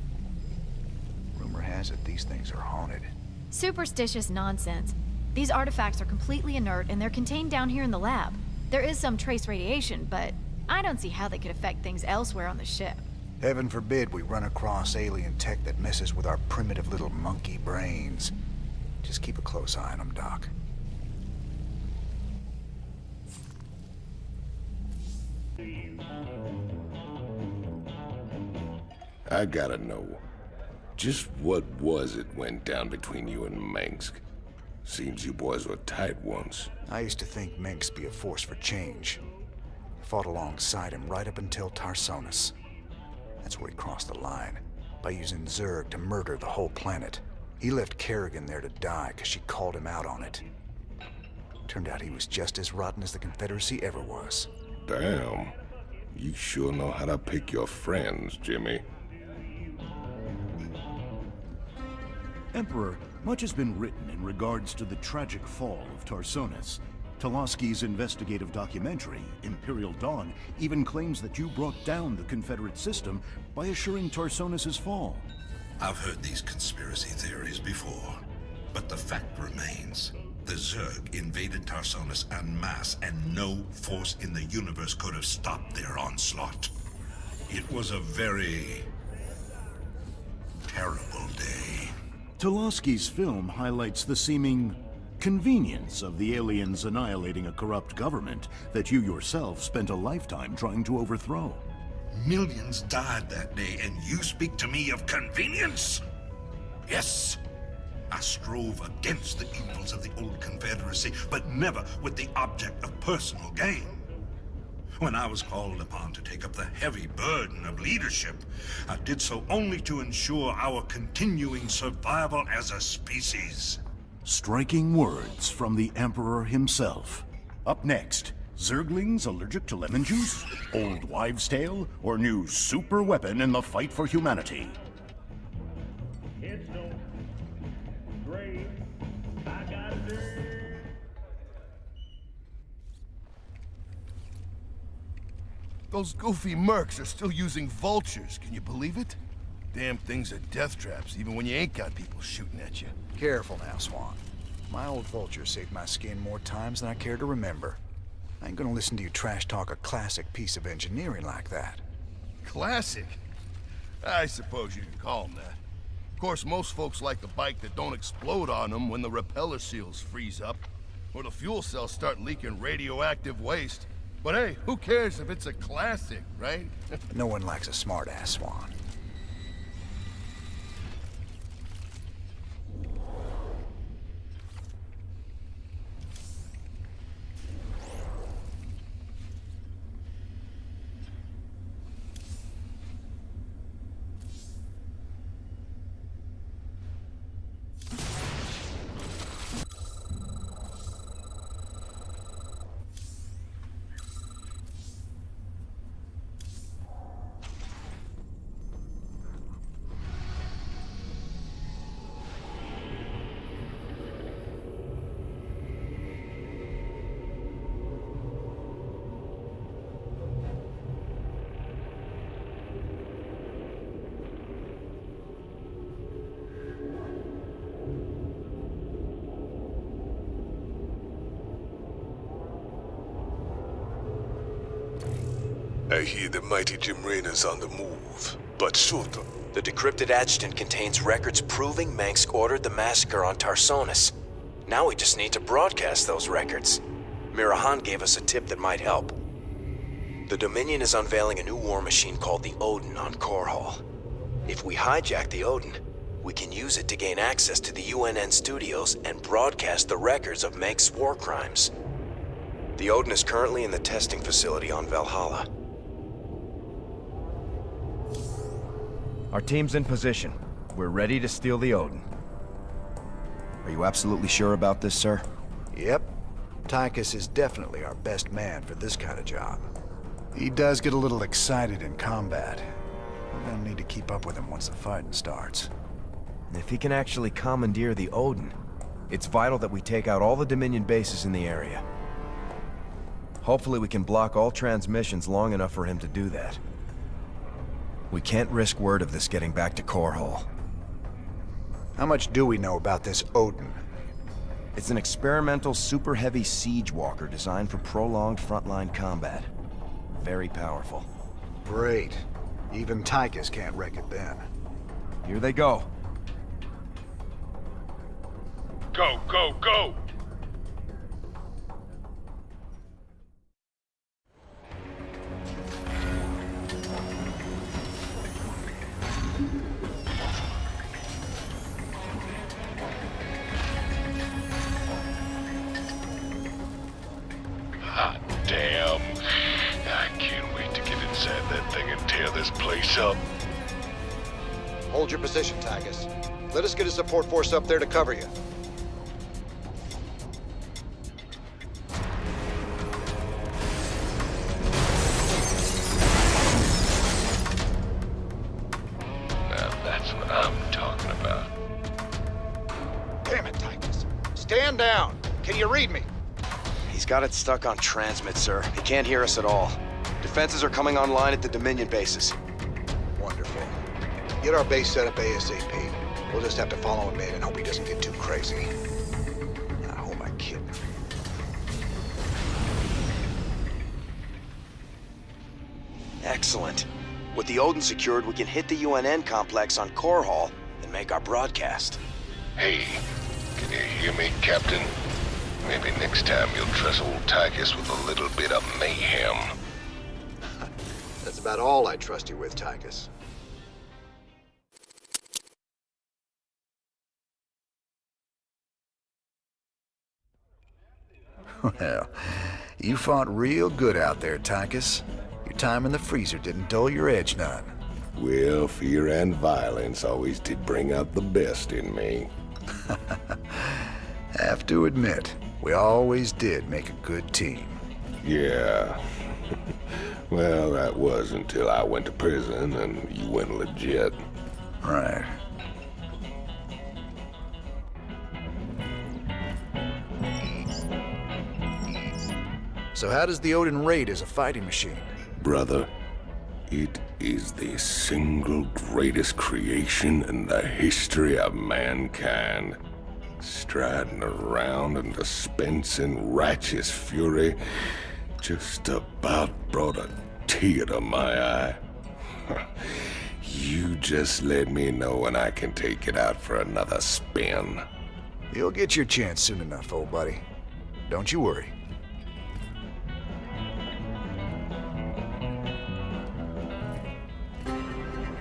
Rumor has it these things are haunted. Superstitious nonsense. These artifacts are completely inert and they're contained down here in the lab. There is some trace radiation, but I don't see how they could affect things elsewhere on the ship. Heaven forbid we run across alien tech that messes with our primitive little monkey brains. Just keep a close eye on them, Doc. I gotta know, just what was it went down between you and Mengsk? Seems you boys were tight once. I used to think Mengsk be a force for change. fought alongside him right up until Tarsonis. That's where he crossed the line, by using Zerg to murder the whole planet. He left Kerrigan there to die because she called him out on it. Turned out he was just as rotten as the Confederacy ever was. Damn. You sure know how to pick your friends, Jimmy. Emperor, much has been written in regards to the tragic fall of Tarsonis. Toloski's investigative documentary, Imperial Dawn, even claims that you brought down the Confederate system by assuring Tarsonis' fall. I've heard these conspiracy theories before, but the fact remains. The Zerg invaded Tarsonis en masse, and no force in the universe could have stopped their onslaught. It was a very terrible day. Toloski's film highlights the seeming convenience of the aliens annihilating a corrupt government that you yourself spent a lifetime trying to overthrow. Millions died that day, and you speak to me of convenience? Yes. I strove against the evils of the old Confederacy, but never with the object of personal gain. When I was called upon to take up the heavy burden of leadership, I did so only to ensure our continuing survival as a species. Striking words from the Emperor himself. Up next, Zerglings allergic to lemon juice, old wives' tale, or new super weapon in the fight for humanity. Those goofy mercs are still using vultures, can you believe it? Damn things are death traps, even when you ain't got people shooting at you. Careful now, Swan. My old vulture saved my skin more times than I care to remember. I ain't gonna listen to you trash talk a classic piece of engineering like that. Classic? I suppose you could call them that. Of course, most folks like the bike that don't explode on them when the repeller seals freeze up, or the fuel cells start leaking radioactive waste. But hey, who cares if it's a classic, right? No one likes a smart-ass, Swan. I hear the mighty Jim Raynor's on the move, but shoot 'em. The decrypted adjutant contains records proving Mengsk ordered the massacre on Tarsonis. Now we just need to broadcast those records. Mirahan gave us a tip that might help. The Dominion is unveiling a new war machine called the Odin on Korhal. If we hijack the Odin, we can use it to gain access to the UNN studios and broadcast the records of Mengsk's war crimes. The Odin is currently in the testing facility on Valhalla. Our team's in position. We're ready to steal the Odin. Are you absolutely sure about this, sir? Yep. Tychus is definitely our best man for this kind of job. He does get a little excited in combat. We're gonna need to keep up with him once the fighting starts. If he can actually commandeer the Odin, it's vital that we take out all the Dominion bases in the area. Hopefully we can block all transmissions long enough for him to do that. We can't risk word of this getting back to Korhal. How much do we know about this Odin? It's an experimental super heavy siege walker designed for prolonged frontline combat. Very powerful. Great. Even Tychus can't wreck it then. Here they go. Go, go, go! Hot damn. this place up? Hold your position, Tychus. Let us get a support force up there to cover you. Now that's what I'm talking about. Damn it, Tychus. Stand down. Can you read me? He's got it stuck on transmit, sir. He can't hear us at all. Defenses are coming online at the Dominion bases. Wonderful. Get our base set up ASAP. We'll just have to follow him in and hope he doesn't get too crazy. Now, who am I kidding? Excellent. With the Odin secured, we can hit the UNN complex on Core Hall and make our broadcast. Hey, can you hear me, Captain? Maybe next time you'll trust old Tychus with a little bit of mayhem. That's about all I trust you with, Tychus. Well, you fought real good out there, Tychus. Your time in the freezer didn't dull your edge none. Well, fear and violence always did bring out the best in me. Have to admit, we always did make a good team. Yeah. Well, that was until I went to prison and you went legit. Right. So how does the Odin rate as a fighting machine? Brother, it is the single greatest creation in the history of mankind. Striding around and dispensing righteous fury just about brought a tear to my eye. You just let me know when I can take it out for another spin. You'll get your chance soon enough, old buddy. Don't you worry.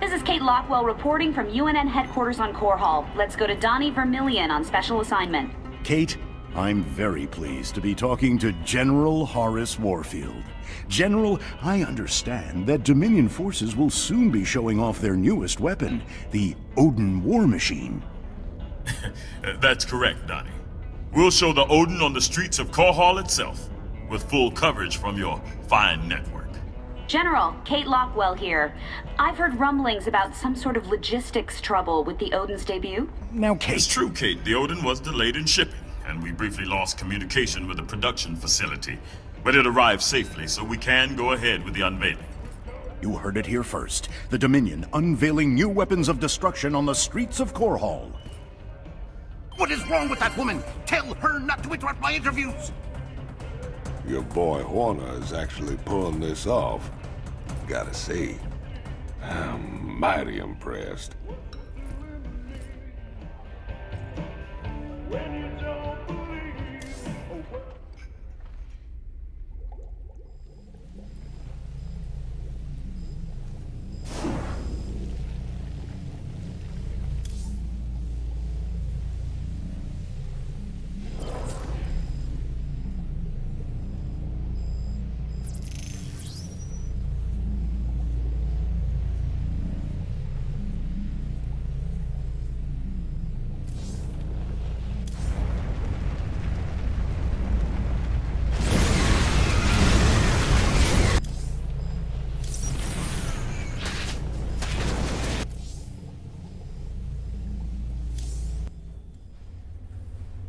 This is Kate Lockwell reporting from UNN headquarters on Core Hall. Let's go to Donnie Vermillion on special assignment. Kate, I'm very pleased to be talking to General Horace Warfield. General, I understand that Dominion forces will soon be showing off their newest weapon, the Odin War Machine. That's correct, Donnie. We'll show the Odin on the streets of Core Hall itself, with full coverage from your fine network. General, Kate Lockwell here. I've heard rumblings about some sort of logistics trouble with the Odin's debut. Now, Kate... It's true, Kate. The Odin was delayed in shipping, and we briefly lost communication with the production facility. But it arrived safely, so we can go ahead with the unveiling. You heard it here first. The Dominion unveiling new weapons of destruction on the streets of Core Hall. What is wrong with that woman? Tell her not to interrupt my interviews! Your boy Horner is actually pulling this off. Gotta say, I'm mighty impressed.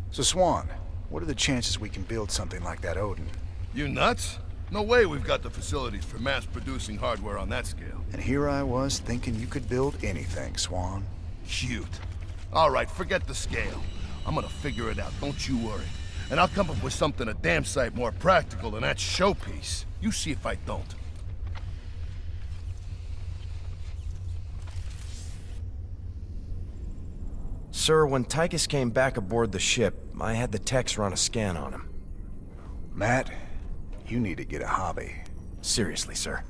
So, Swan, what are the chances we can build something like that Odin? You nuts? No way we've got the facilities for mass-producing hardware on that scale. And here I was thinking you could build anything, Swan. Cute. All right, forget the scale. I'm gonna figure it out, don't you worry. And I'll come up with something a damn sight more practical than that showpiece. You see if I don't. Sir, when Tychus came back aboard the ship, I had the techs run a scan on him. Matt, you need to get a hobby. Seriously, sir.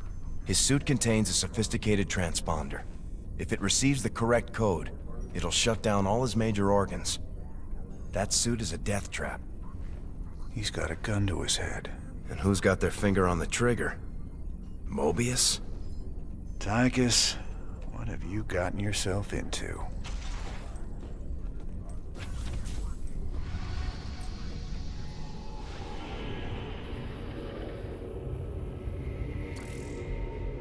His suit contains a sophisticated transponder. If it receives the correct code, it'll shut down all his major organs. That suit is a death trap. He's got a gun to his head. And who's got their finger on the trigger? Moebius? Tychus, what have you gotten yourself into?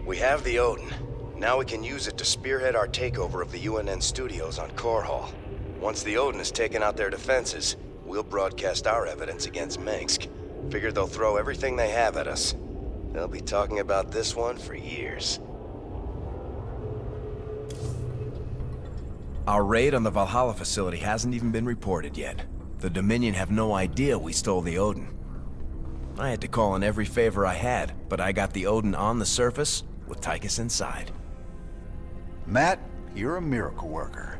We have the Odin. Now we can use it to spearhead our takeover of the UNN studios on Core Hall. Once the Odin has taken out their defenses, we'll broadcast our evidence against Mengsk. Figure they'll throw everything they have at us. They'll be talking about this one for years. Our raid on the Valhalla facility hasn't even been reported yet. The Dominion have no idea we stole the Odin. I had to call in every favor I had, but I got the Odin on the surface with Tychus inside. Matt, you're a miracle worker.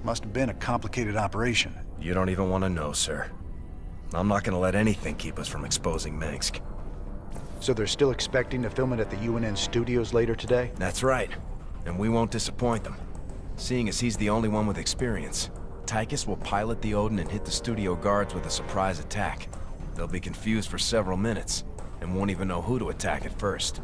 Must have been a complicated operation. You don't even want to know, sir. I'm not gonna let anything keep us from exposing Mengsk. So they're still expecting to film it at the UNN studios later today? That's right. And we won't disappoint them. Seeing as he's the only one with experience, Tychus will pilot the Odin and hit the studio guards with a surprise attack. They'll be confused for several minutes, and won't even know who to attack at first.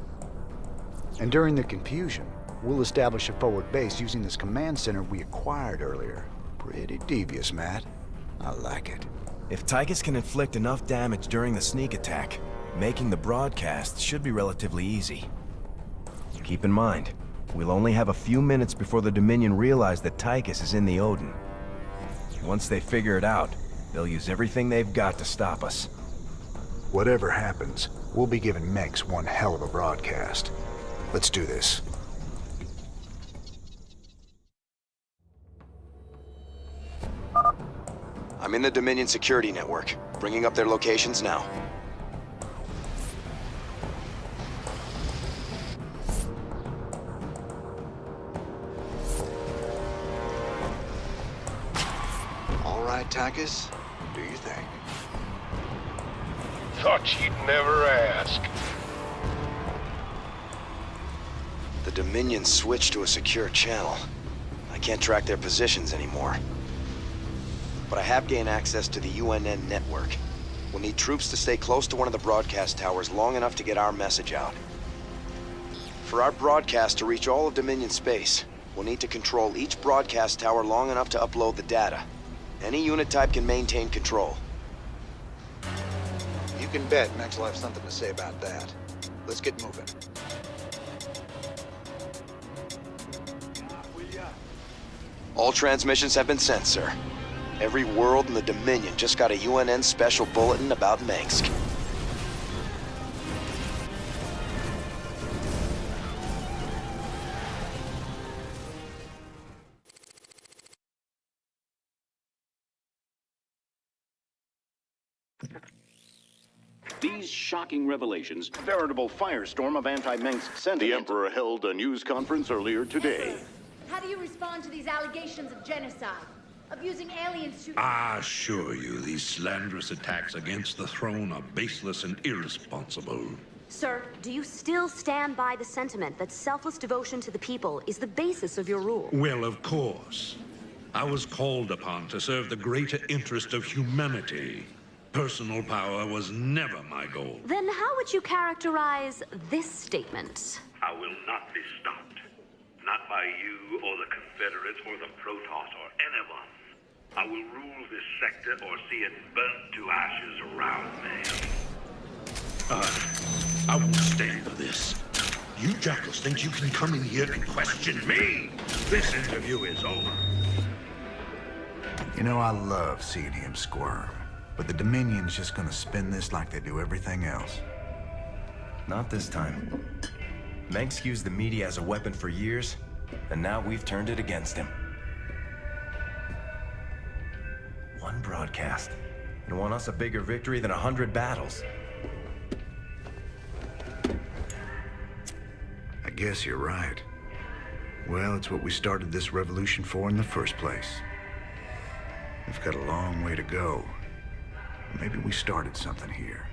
And during the confusion, we'll establish a forward base using this command center we acquired earlier. Pretty devious, Matt. I like it. If Tychus can inflict enough damage during the sneak attack, making the broadcast should be relatively easy. Keep in mind, we'll only have a few minutes before the Dominion realize that Tychus is in the Odin. Once they figure it out, they'll use everything they've got to stop us. Whatever happens, we'll be giving Mengsk one hell of a broadcast. Let's do this. I'm in the Dominion security network, bringing up their locations now. All right, Tychus. Do you think? Thought you'd never ask. The Dominion switched to a secure channel. I can't track their positions anymore. But I have gained access to the UNN network. We'll need troops to stay close to one of the broadcast towers long enough to get our message out. For our broadcast to reach all of Dominion space, we'll need to control each broadcast tower long enough to upload the data. Any unit type can maintain control. You can bet Max will have something to say about that. Let's get moving. All transmissions have been sent, sir. Every world in the Dominion just got a UNN special bulletin about Mengsk. These shocking revelations, a veritable firestorm of anti-Mengsk sentiment. The Emperor held a news conference earlier today. How do you respond to these allegations of genocide? Of using aliens to... I assure you, these slanderous attacks against the throne are baseless and irresponsible. Sir, do you still stand by the sentiment that selfless devotion to the people is the basis of your rule? Well, of course. I was called upon to serve the greater interest of humanity. Personal power was never my goal. Then how would you characterize this statement? I will not be stopped. Not by you or the Confederates or the Protoss or anyone. I will rule this sector or see it burnt to ashes around me. I won't stand for this. You jackals think you can come in here and question me? This interview is over. You know, I love seeing him squirm. But the Dominion's just gonna spin this like they do everything else. Not this time. Mengsk used the media as a weapon for years, and now we've turned it against him. One broadcast, and won us a bigger victory than 100 battles. I guess you're right. Well, it's what we started this revolution for in the first place. We've got a long way to go. Maybe we started something here.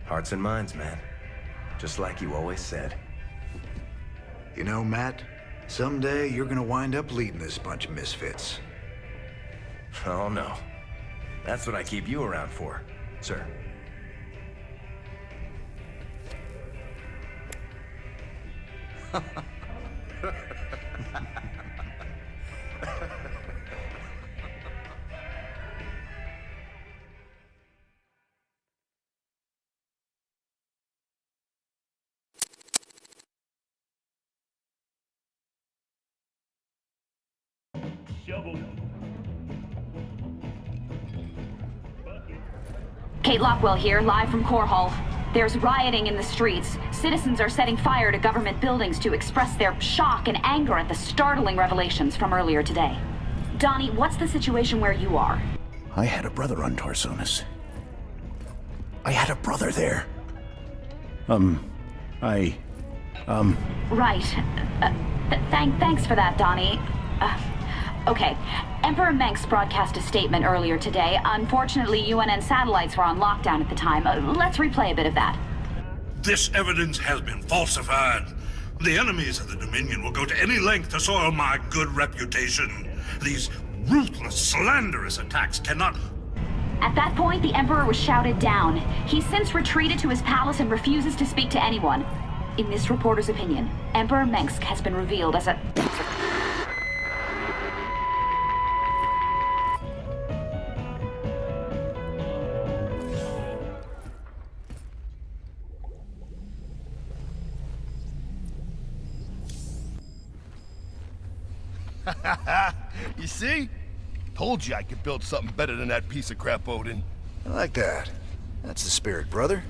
Hearts and minds, man. Just like you always said. You know, Matt, someday you're gonna wind up leading this bunch of misfits. Oh, no. That's what I keep you around for, sir. Kate Lockwell here, live from Core Hall. There's rioting in the streets. Citizens are setting fire to government buildings to express their shock and anger at the startling revelations from earlier today. Donnie, what's the situation where you are? I had a brother on Tarsonis. I had a brother there. Right. Thanks for that, Donnie. Okay. Emperor Mengsk broadcast a statement earlier today. Unfortunately, UNN satellites were on lockdown at the time. Let's replay a bit of that. This evidence has been falsified. The enemies of the Dominion will go to any length to soil my good reputation. These ruthless, slanderous attacks cannot... At that point, the Emperor was shouted down. He's since retreated to his palace and refuses to speak to anyone. In this reporter's opinion, Emperor Mengsk has been revealed as a... You see? Told you I could build something better than that piece of crap, Odin. I like that. That's the spirit, brother.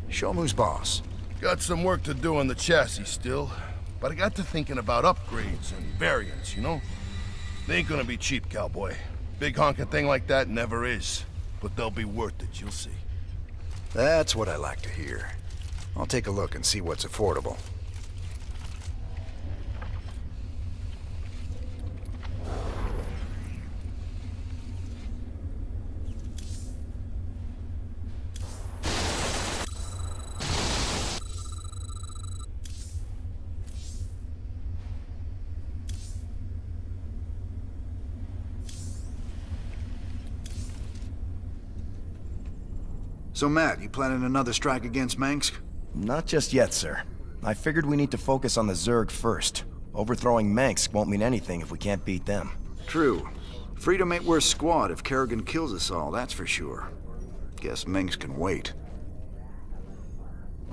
Show 'em who's boss. Got some work to do on the chassis still, but I got to thinking about upgrades and variants, you know? They ain't gonna be cheap, cowboy. Big honking thing like that never is. But they'll be worth it, you'll see. That's what I like to hear. I'll take a look and see what's affordable. So, Matt, you planning another strike against Mengsk? Not just yet, sir. I figured we need to focus on the Zerg first. Overthrowing Mengsk won't mean anything if we can't beat them. True. Freedom ain't worth squat if Kerrigan kills us all, that's for sure. Guess Mengsk can wait.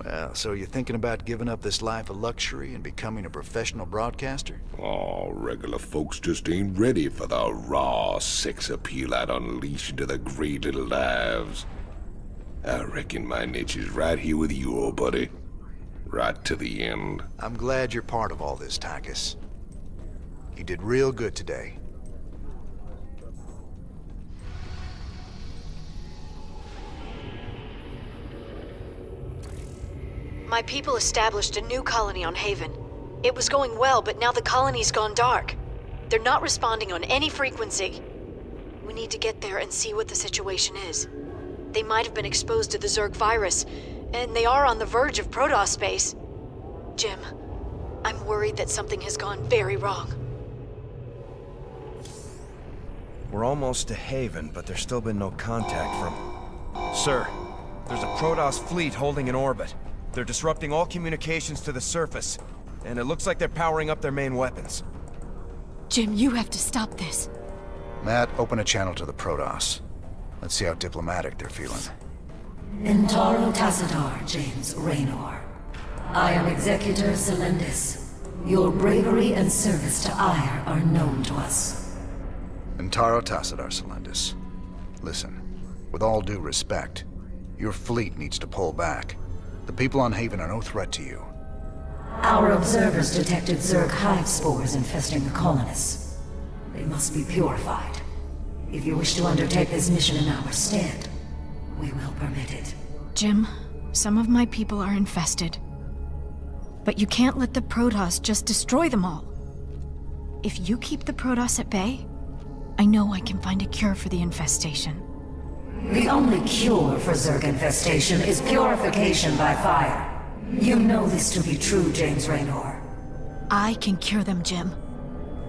Well, so you're thinking about giving up this life of luxury and becoming a professional broadcaster? Oh, regular folks just ain't ready for the raw sex appeal I'd unleash into the great little lives. I reckon my niche is right here with you, old buddy. Right to the end. I'm glad you're part of all this, Tychus. You did real good today. My people established a new colony on Haven. It was going well, but now the colony's gone dark. They're not responding on any frequency. We need to get there and see what the situation is. They might have been exposed to the Zerg virus, and they are on the verge of Protoss space. Jim, I'm worried that something has gone very wrong. We're almost to Haven, but there's still been no contact from... Sir, there's a Protoss fleet holding in orbit. They're disrupting all communications to the surface, and it looks like they're powering up their main weapons. Jim, you have to stop this. Matt, open a channel to the Protoss. Let's see how diplomatic they're feeling. Intaro Tassadar, James Raynor. I am Executor Celendis. Your bravery and service to Ire are known to us. Intaro Tassadar, Celendis. Listen, with all due respect, your fleet needs to pull back. The people on Haven are no threat to you. Our observers detected Zerg hive spores infesting the colonists. They must be purified. If you wish to undertake this mission in our stead, we will permit it. Jim, some of my people are infested. But you can't let the Protoss just destroy them all. If you keep the Protoss at bay, I know I can find a cure for the infestation. The only cure for Zerg infestation is purification by fire. You know this to be true, James Raynor. I can cure them, Jim.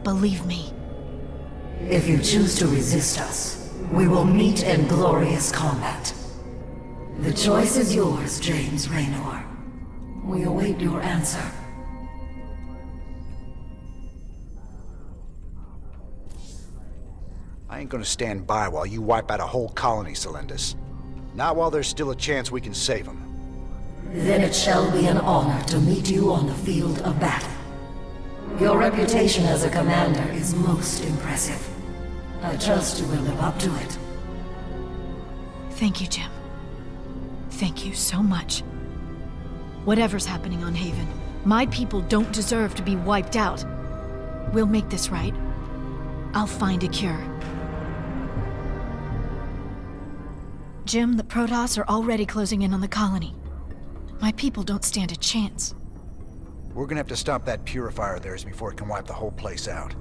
Believe me. If you choose to resist us, we will meet in glorious combat. The choice is yours, James Raynor. We await your answer. I ain't gonna stand by while you wipe out a whole colony, Celendis. Not while there's still a chance we can save them. Then it shall be an honor to meet you on the field of battle. Your reputation as a commander is most impressive. I trust you will live up to it. Thank you, Jim. Thank you so much. Whatever's happening on Haven, my people don't deserve to be wiped out. We'll make this right. I'll find a cure. Jim, the Protoss are already closing in on the colony. My people don't stand a chance. We're gonna have to stop that purifier of theirs before it can wipe the whole place out.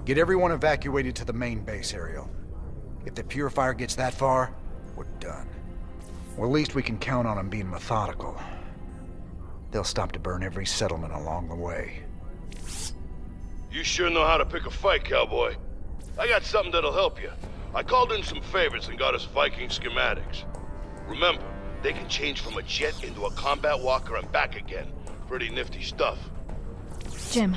Get everyone evacuated to the main base, Ariel. If the purifier gets that far, we're done. Well, at least we can count on them being methodical. They'll stop to burn every settlement along the way. You sure know how to pick a fight, cowboy. I got something that'll help you. I called in some favors and got us Viking schematics. Remember, they can change from a jet into a combat walker and back again. Pretty nifty stuff. Jim,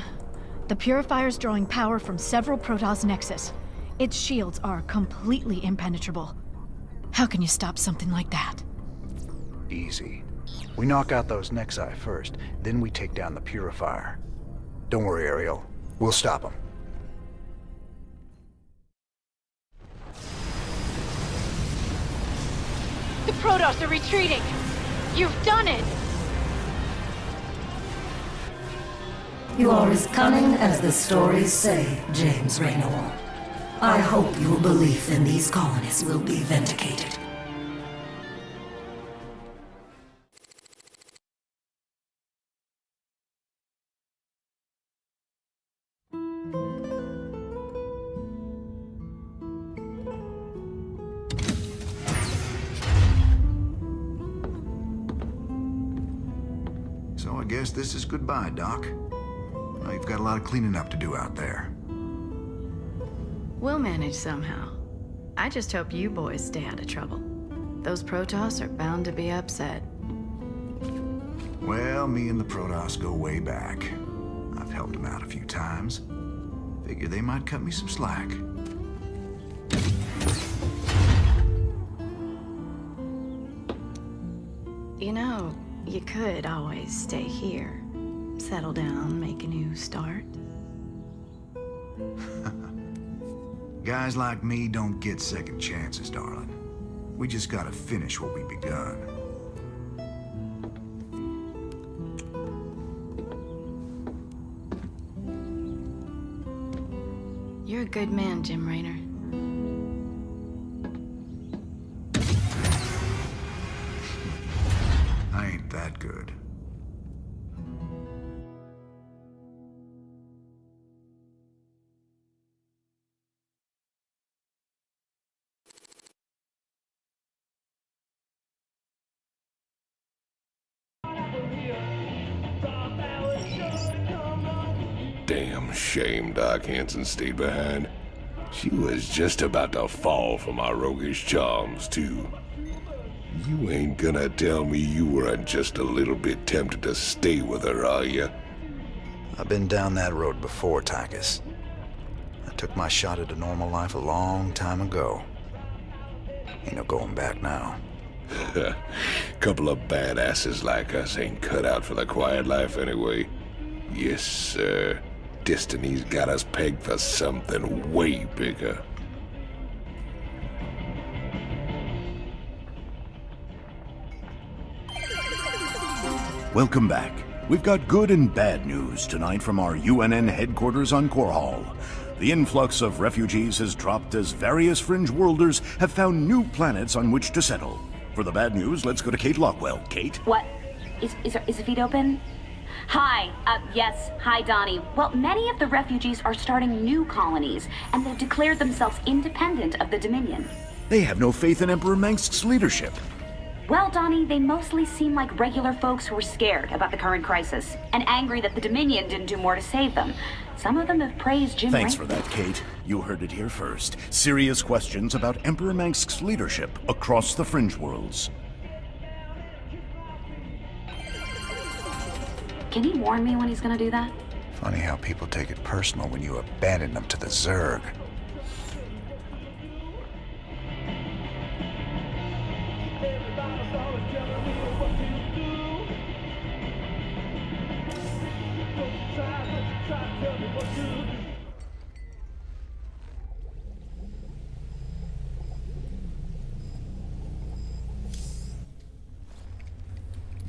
the Purifier's drawing power from several Protoss nexus. Its shields are completely impenetrable. How can you stop something like that? Easy. We knock out those Nexi first, then we take down the Purifier. Don't worry, Ariel. We'll stop them. The Protoss are retreating! You've done it! You are as cunning as the stories say, James Raynor. I hope your belief in these colonists will be vindicated. So I guess this is goodbye, Doc. Well, you've got a lot of cleaning up to do out there. We'll manage somehow. I just hope you boys stay out of trouble. Those Protoss are bound to be upset. Well, me and the Protoss go way back. I've helped them out a few times. Figure they might cut me some slack. You know, you could always stay here. Settle down, make a new start. Guys like me don't get second chances, darling. We just gotta finish what we've begun. You're a good man, Jim Raynor. I ain't that good. Damn shame Doc Hanson stayed behind. She was just about to fall for my roguish charms, too. You ain't gonna tell me you weren't just a little bit tempted to stay with her, are you? I've been down that road before, Tychus. I took my shot at a normal life a long time ago. Ain't no going back now. Couple of badasses like us ain't cut out for the quiet life anyway. Yes, sir. Destiny's got us pegged for something way bigger. Welcome back. We've got good and bad news tonight from our UNN headquarters on Korhal. The influx of refugees has dropped as various fringe worlders have found new planets on which to settle. For the bad news, let's go to Kate Lockwell. Kate? What? Is the feed open? Hi, yes, hi Donnie. Well, many of the refugees are starting new colonies, and they've declared themselves independent of the Dominion. They have no faith in Emperor Mengsk's leadership. Well, Donnie, they mostly seem like regular folks who are scared about the current crisis, and angry that the Dominion didn't do more to save them. Some of them have praised Jim Thanks Raynor. for that, Kate. You heard it here first. Serious questions about Emperor Mengsk's leadership across the fringe worlds. Can he warn me when he's gonna do that? Funny how people take it personal when you abandon them to the Zerg.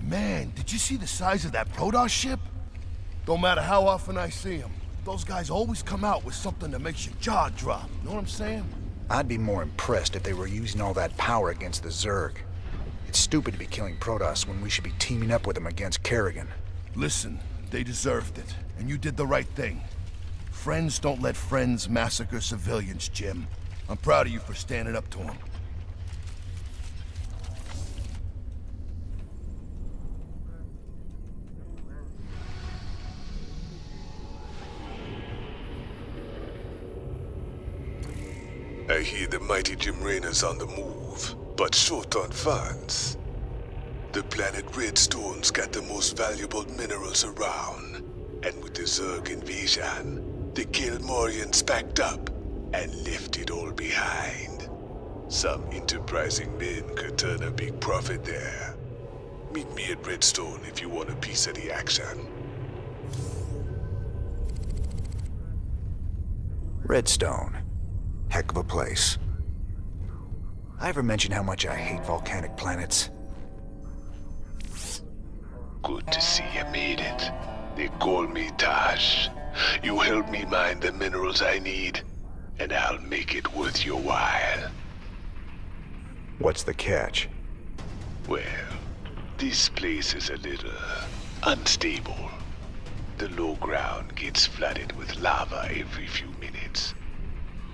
Man, did you see the size of that Protoss ship? Don't matter how often I see them, those guys always come out with something that makes your jaw drop. Know what I'm saying? I'd be more impressed if they were using all that power against the Zerg. It's stupid to be killing Protoss when we should be teaming up with them against Kerrigan. Listen, they deserved it, and you did the right thing. Friends don't let friends massacre civilians, Jim. I'm proud of you for standing up to them. I hear the mighty Jim Raynor's on the move, but short on funds. The planet Redstone's got the most valuable minerals around, and with the Zerg invasion, the Gilmorians packed up and left it all behind. Some enterprising men could turn a big profit there. Meet me at Redstone if you want a piece of the action. Redstone. Heck of a place. I ever mention how much I hate volcanic planets? Good to see you made it. They call me Tosh. You help me mine the minerals I need, and I'll make it worth your while. What's the catch? Well, this place is a little unstable. The low ground gets flooded with lava every few minutes.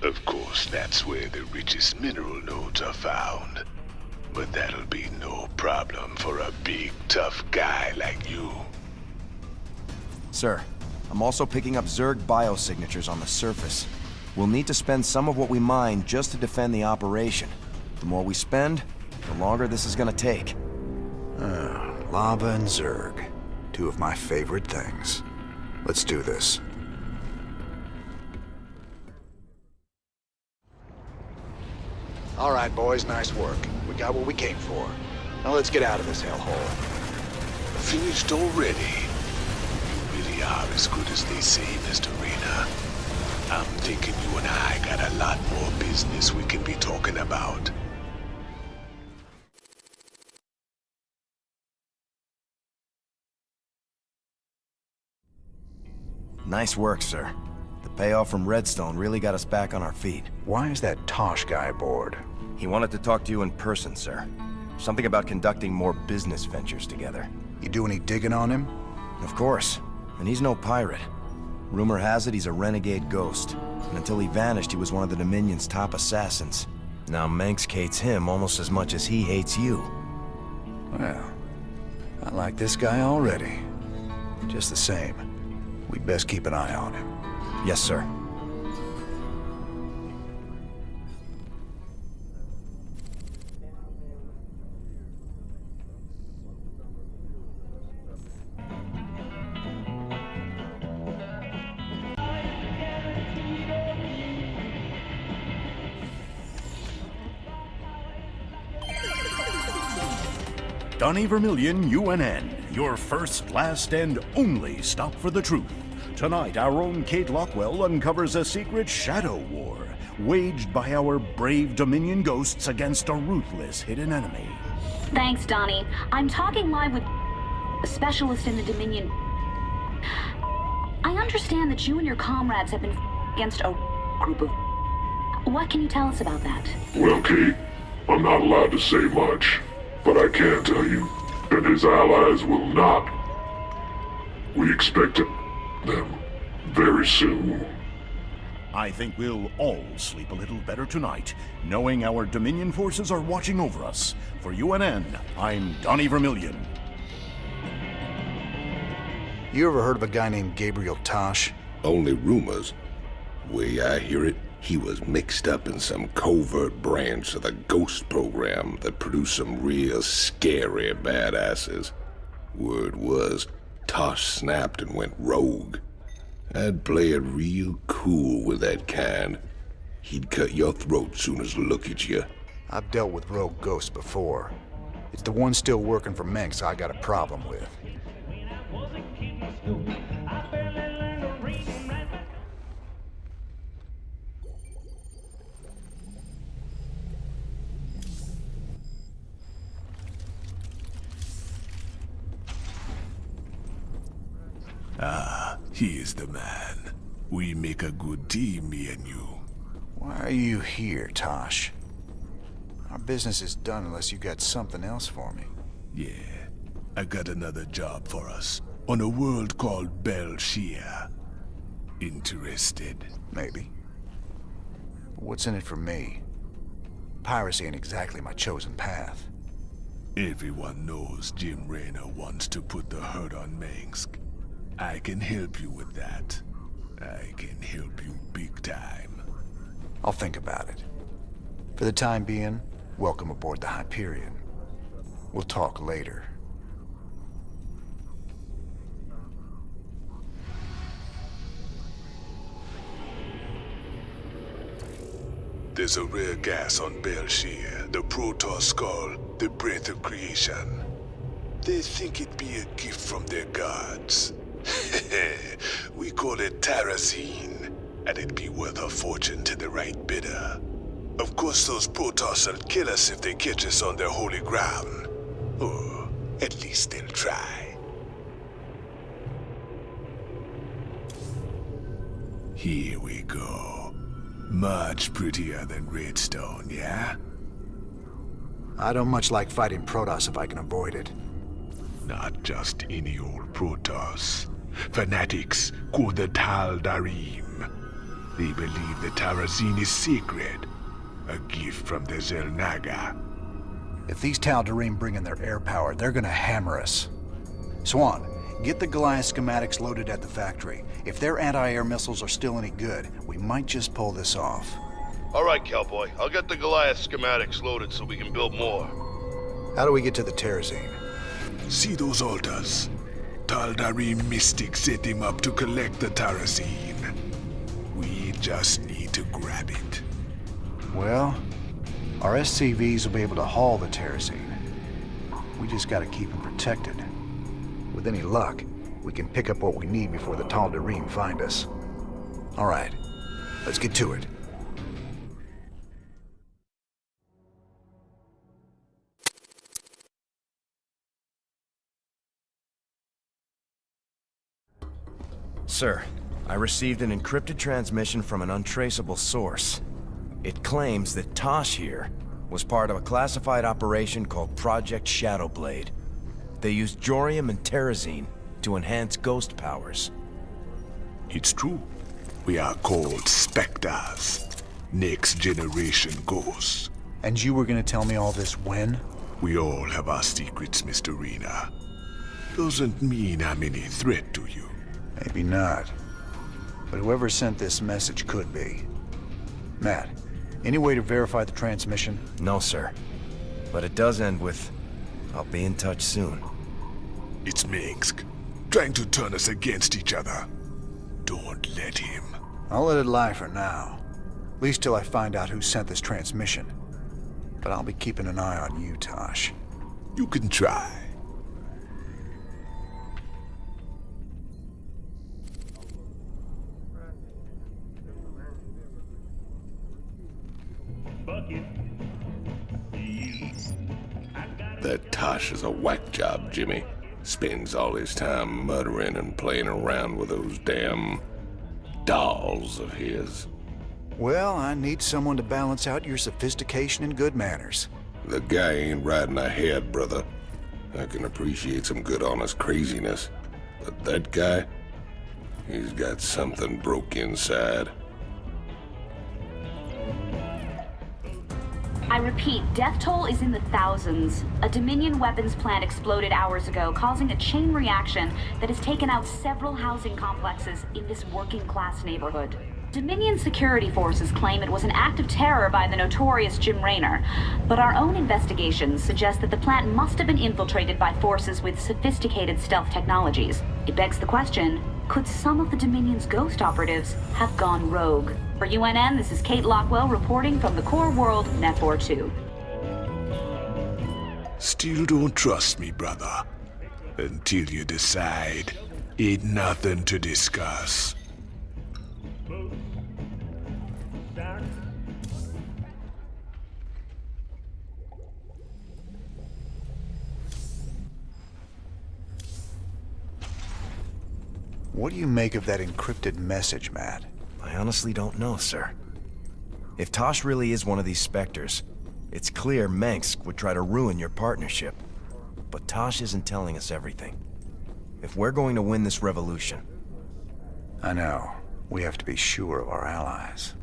Of course, that's where the richest mineral nodes are found. But that'll be no problem for a big, tough guy like you. Sir, I'm also picking up Zerg biosignatures on the surface. We'll need to spend some of what we mine just to defend the operation. The more we spend, the longer this is gonna take. Lava and Zerg. Two of my favorite things. Let's do this. All right, boys, nice work. We got what we came for. Now let's get out of this hellhole. Finished already? You really are as good as they say, Mr. Raynor. I'm thinking you and I got a lot more business we can be talking about. Nice work, sir. The payoff from Redstone really got us back on our feet. Why is that Tosh guy aboard? He wanted to talk to you in person, sir. Something about conducting more business ventures together. You do any digging on him? Of course. And he's no pirate. Rumor has it he's a renegade ghost. And until he vanished, he was one of the Dominion's top assassins. Now Mengsk hates him almost as much as he hates you. Well, I like this guy already. Just the same, we'd best keep an eye on him. Yes, sir. Donnie Vermillion, UNN, your first, last, and only stop for the truth. Tonight, our own Kate Lockwell uncovers a secret shadow war waged by our brave Dominion ghosts against a ruthless hidden enemy. Thanks, Donnie. I'm talking live with a specialist in the Dominion. I understand that you and your comrades have been against a group of... What can you tell us about that? Well, Kate, I'm not allowed to say much, but I can tell you that his allies will not. We expect them very soon. I think we'll all sleep a little better tonight, knowing our Dominion forces are watching over us. For UNN, I'm Donnie Vermillion. You ever heard of a guy named Gabriel Tosh? Only rumors. Way I hear it, he was mixed up in some covert branch of the Ghost program that produced some real scary badasses. Word was, Tosh snapped and went rogue. I'd play it real cool with that kind. He'd cut your throat soon as look at you. I've dealt with rogue ghosts before. It's the one still working for Mengsk I got a problem with. Ah, he is the man. We make a good team, me and you. Why are you here, Tosh? Our business is done unless you got something else for me. Yeah, I got another job for us on a world called Belshia. Interested? Maybe. But what's in it for me? Piracy ain't exactly my chosen path. Everyone knows Jim Raynor wants to put the hurt on Mengsk. I can help you with that. I can help you big time. I'll think about it. For the time being, welcome aboard the Hyperion. We'll talk later. There's a rare gas on Belshia, the Protoss call the Breath of Creation. They think it be a gift from their gods. We call it Terrazine, and it'd be worth a fortune to the right bidder. Of course those Protoss will kill us if they catch us on their holy ground. Or at least they'll try. Here we go. Much prettier than redstone, yeah? I don't much like fighting Protoss if I can avoid it. Not just any old Protoss. Fanatics called the Tal Darim. They believe the Terrazine is sacred. A gift from the Xel'Naga. If these Tal Darim bring in their air power, they're gonna hammer us. Swan, get the Goliath schematics loaded at the factory. If their anti-air missiles are still any good, we might just pull this off. All right, cowboy. I'll get the Goliath schematics loaded so we can build more. How do we get to the Terrazine? See those altars? Tal Darim mystics set them up to collect the Terrazine. We just need to grab it. Well, our SCVs will be able to haul the Terrazine. We just gotta keep them protected. With any luck, we can pick up what we need before the Tal Darim find us. All right, let's get to it. Sir, I received an encrypted transmission from an untraceable source. It claims that Tosh here was part of a classified operation called Project Shadowblade. They used Jorium and Terrazine to enhance ghost powers. It's true. We are called Spectres. Next generation ghosts. And you were gonna tell me all this when? We all have our secrets, Mr. Raynor. Doesn't mean I'm any threat to you. Maybe not. But whoever sent this message could be. Matt, any way to verify the transmission? No, sir. But it does end with, I'll be in touch soon. It's Mengsk, trying to turn us against each other. Don't let him. I'll let it lie for now. At least till I find out who sent this transmission. But I'll be keeping an eye on you, Tosh. You can try. That Tosh is a whack job, Jimmy. Spends all his time muttering and playing around with those damn dolls of his. Well, I need someone to balance out your sophistication and good manners. The guy ain't riding ahead, brother. I can appreciate some good honest craziness. But that guy, he's got something broke inside. I repeat, death toll is in the thousands. A Dominion weapons plant exploded hours ago, causing a chain reaction that has taken out several housing complexes in this working-class neighborhood. Dominion security forces claim it was an act of terror by the notorious Jim Raynor, but our own investigations suggest that the plant must have been infiltrated by forces with sophisticated stealth technologies. It begs the question, could some of the Dominion's ghost operatives have gone rogue? For UNN, this is Kate Lockwell reporting from the core world, Netvor 2. Still don't trust me, brother. Until you decide, ain't nothing to discuss. What do you make of that encrypted message, Matt? I honestly don't know, sir. If Tosh really is one of these Spectres, it's clear Mengsk would try to ruin your partnership. But Tosh isn't telling us everything. If we're going to win this revolution... I know. We have to be sure of our allies.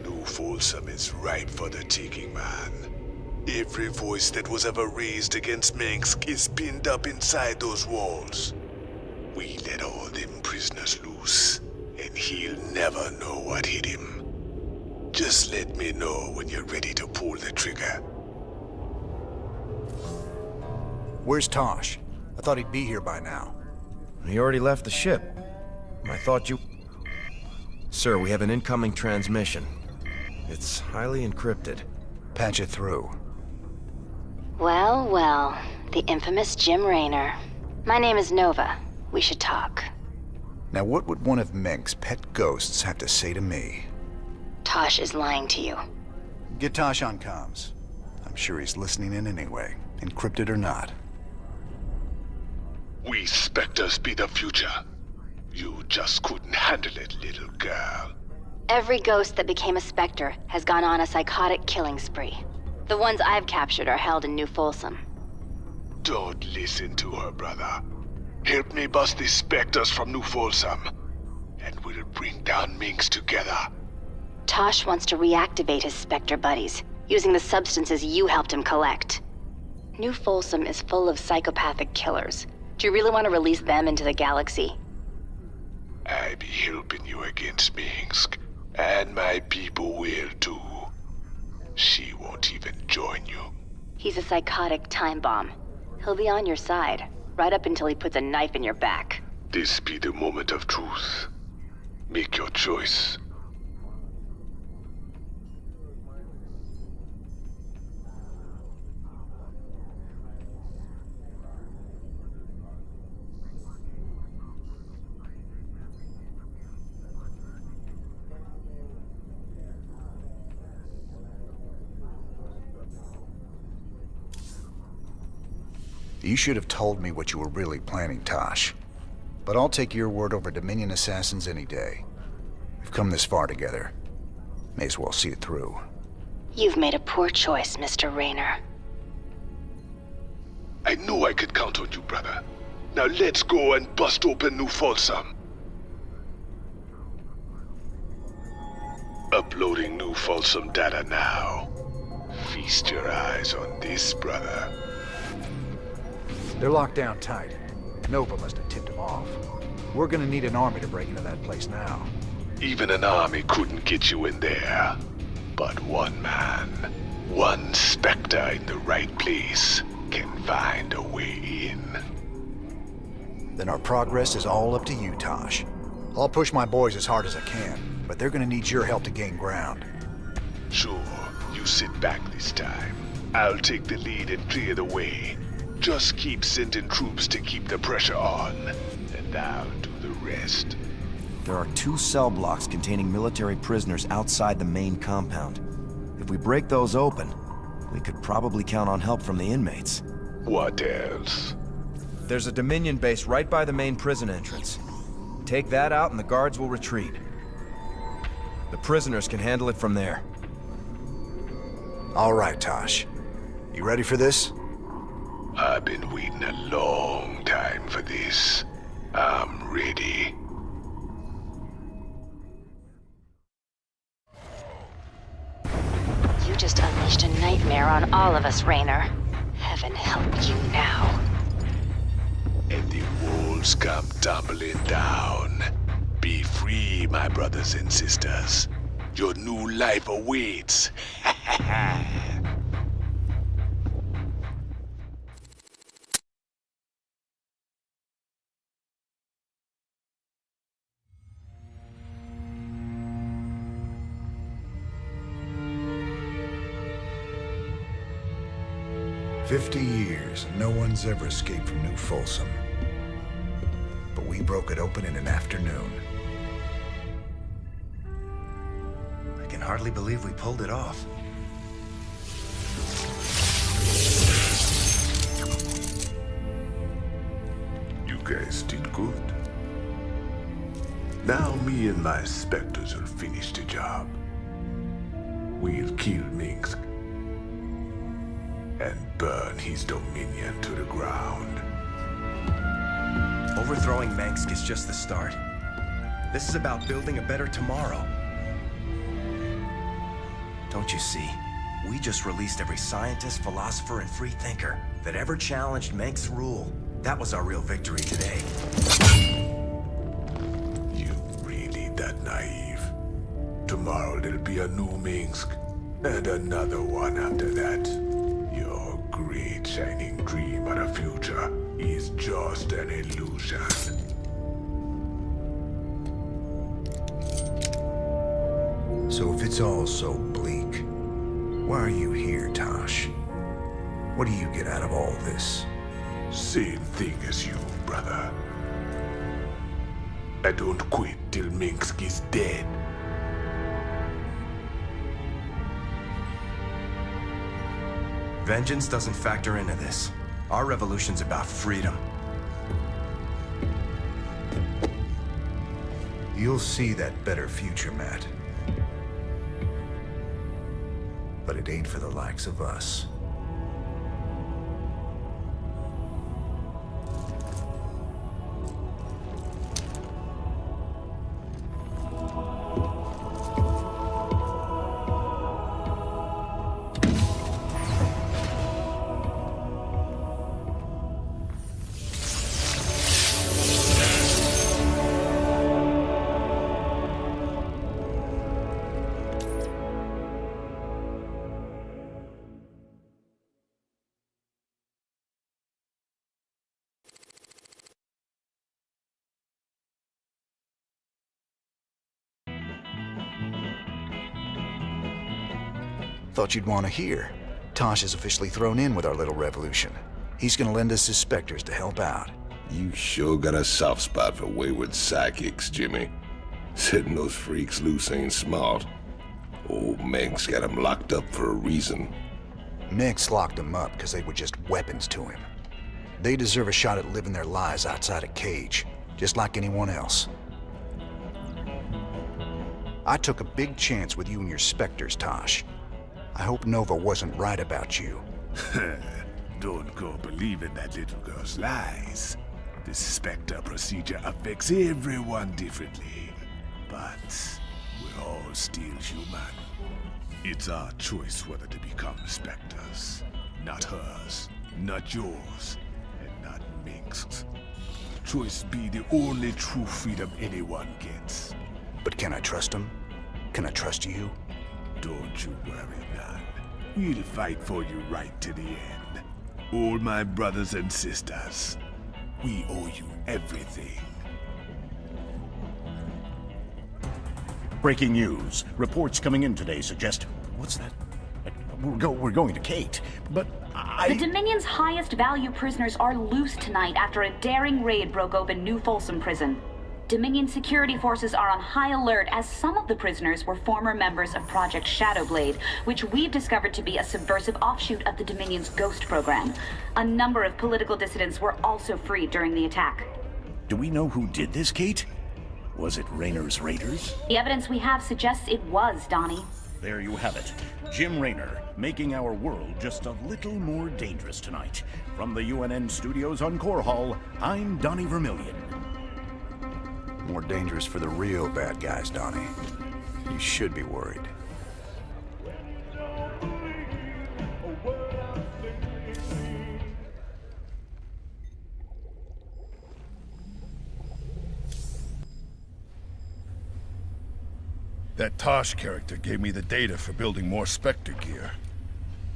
New Folsom is ripe for the taking, man. Every voice that was ever raised against Mengsk is pinned up inside those walls. We let all them prisoners loose, and he'll never know what hit him. Just let me know when you're ready to pull the trigger. Where's Tosh? I thought he'd be here by now. He already left the ship. I thought you... Sir, we have an incoming transmission. It's highly encrypted. Patch it through. Well, well. The infamous Jim Raynor. My name is Nova. We should talk. Now what would one of Mengsk's pet ghosts have to say to me? Tosh is lying to you. Get Tosh on comms. I'm sure he's listening in anyway, encrypted or not. We Spectres be the future. You just couldn't handle it, little girl. Every ghost that became a Spectre has gone on a psychotic killing spree. The ones I've captured are held in New Folsom. Don't listen to her, brother. Help me bust these Spectres from New Folsom, and we'll bring down Mengsk together. Tosh wants to reactivate his Spectre buddies, using the substances you helped him collect. New Folsom is full of psychopathic killers. Do you really want to release them into the galaxy? I be helping you against Mengsk, and my people will too. She won't even join you. He's a psychotic time bomb. He'll be on your side, right up until he puts a knife in your back. This be the moment of truth. Make your choice. You should have told me what you were really planning, Tosh. But I'll take your word over Dominion assassins any day. We've come this far together. May as well see it through. You've made a poor choice, Mr. Raynor. I knew I could count on you, brother. Now let's go and bust open New Folsom. Uploading New Folsom data now. Feast your eyes on this, brother. They're locked down tight. Nova must have tipped them off. We're gonna need an army to break into that place now. Even an army couldn't get you in there. But one man, one Spectre in the right place, can find a way in. Then our progress is all up to you, Tosh. I'll push my boys as hard as I can, but they're gonna need your help to gain ground. Sure, you sit back this time. I'll take the lead and clear the way. Just keep sending troops to keep the pressure on, and I'll do the rest. There are 2 cell blocks containing military prisoners outside the main compound. If we break those open, we could probably count on help from the inmates. What else? There's a Dominion base right by the main prison entrance. Take that out and the guards will retreat. The prisoners can handle it from there. All right, Tosh. You ready for this? I've been waiting a long time for this. I'm ready. You just unleashed a nightmare on all of us, Raynor. Heaven help you now. And the walls come tumbling down. Be free, my brothers and sisters. Your new life awaits. 50 years, and no one's ever escaped from New Folsom. But we broke it open in an afternoon. I can hardly believe we pulled it off. Good. Now me and my Spectres will finish the job. We'll kill Mengsk and burn his dominion to the ground. Overthrowing Mengsk is just the start. This is about building a better tomorrow. Don't you see? We just released every scientist, philosopher, and free thinker that ever challenged Mengsk's rule. That was our real victory today. You really that naive? Tomorrow there'll be a new Mengsk, and another one after that. Your great shining dream of the future is just an illusion. So if it's all so bleak, why are you here, Tosh? What do you get out of all this? Same thing as you, brother. I don't quit till Mengsk is dead. Vengeance doesn't factor into this. Our revolution's about freedom. You'll see that better future, Matt. But it ain't for the likes of us. Thought you'd want to hear. Tosh is officially thrown in with our little revolution. He's gonna lend us his Spectres to help out. You sure got a soft spot for wayward psychics, Jimmy. Setting those freaks loose ain't smart. Old Mengsk got them locked up for a reason. Mengsk locked them up because they were just weapons to him. They deserve a shot at living their lives outside a cage, just like anyone else. I took a big chance with you and your Spectres, Tosh. I hope Nova wasn't right about you. Don't go believing that little girl's lies. The Spectre procedure affects everyone differently. But we're all still human. It's our choice whether to become Spectres. Not hers, not yours, and not Mengsk's. Choice be the only true freedom anyone gets. But can I trust him? Can I trust you? Don't you worry, none. We'll fight for you right to the end. All my brothers and sisters, we owe you everything. Breaking news. Reports coming in today suggest... What's that? We're going to Kate, but The Dominion's highest value prisoners are loose tonight after a daring raid broke open New Folsom Prison. Dominion security forces are on high alert as some of the prisoners were former members of Project Shadowblade, which we've discovered to be a subversive offshoot of the Dominion's Ghost program. A number of political dissidents were also freed during the attack. do we know who did this, Kate? Was it Raynor's Raiders? The evidence we have suggests it was, Donnie. There you have it. Jim Raynor, making our world just a little more dangerous tonight. From the UNN studios on Core Hall, I'm Donnie Vermillion. More dangerous for the real bad guys, Donnie. You should be worried. That Tosh character gave me the data for building more Spectre gear.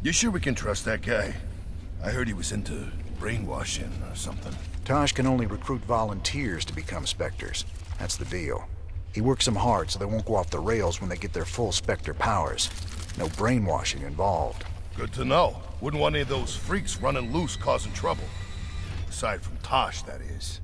You sure we can trust that guy? I heard he was into brainwashing or something. Tosh can only recruit volunteers to become Spectres. That's the deal. He works them hard so they won't go off the rails when they get their full Spectre powers. No brainwashing involved. Good to know. Wouldn't want any of those freaks running loose causing trouble. Aside from Tosh, that is.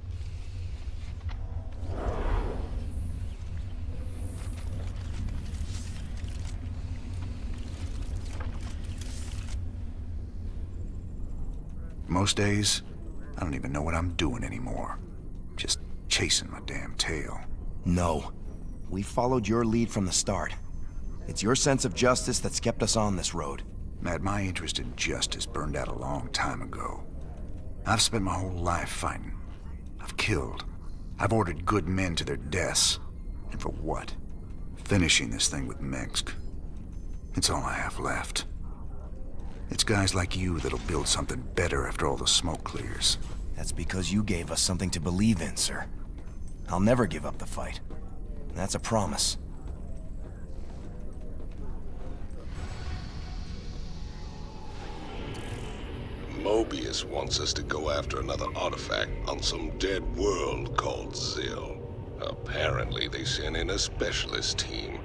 Most days, I don't even know what I'm doing anymore. Just chasing my damn tail. No. We followed your lead from the start. It's your sense of justice that's kept us on this road. Matt, my interest in justice burned out a long time ago. I've spent my whole life fighting. I've killed. I've ordered good men to their deaths. And for what? Finishing this thing with Mengsk. It's all I have left. It's guys like you that'll build something better after all the smoke clears. That's because you gave us something to believe in, sir. I'll never give up the fight. That's a promise. Moebius wants us to go after another artifact on some dead world called Zil. Apparently they sent in a specialist team,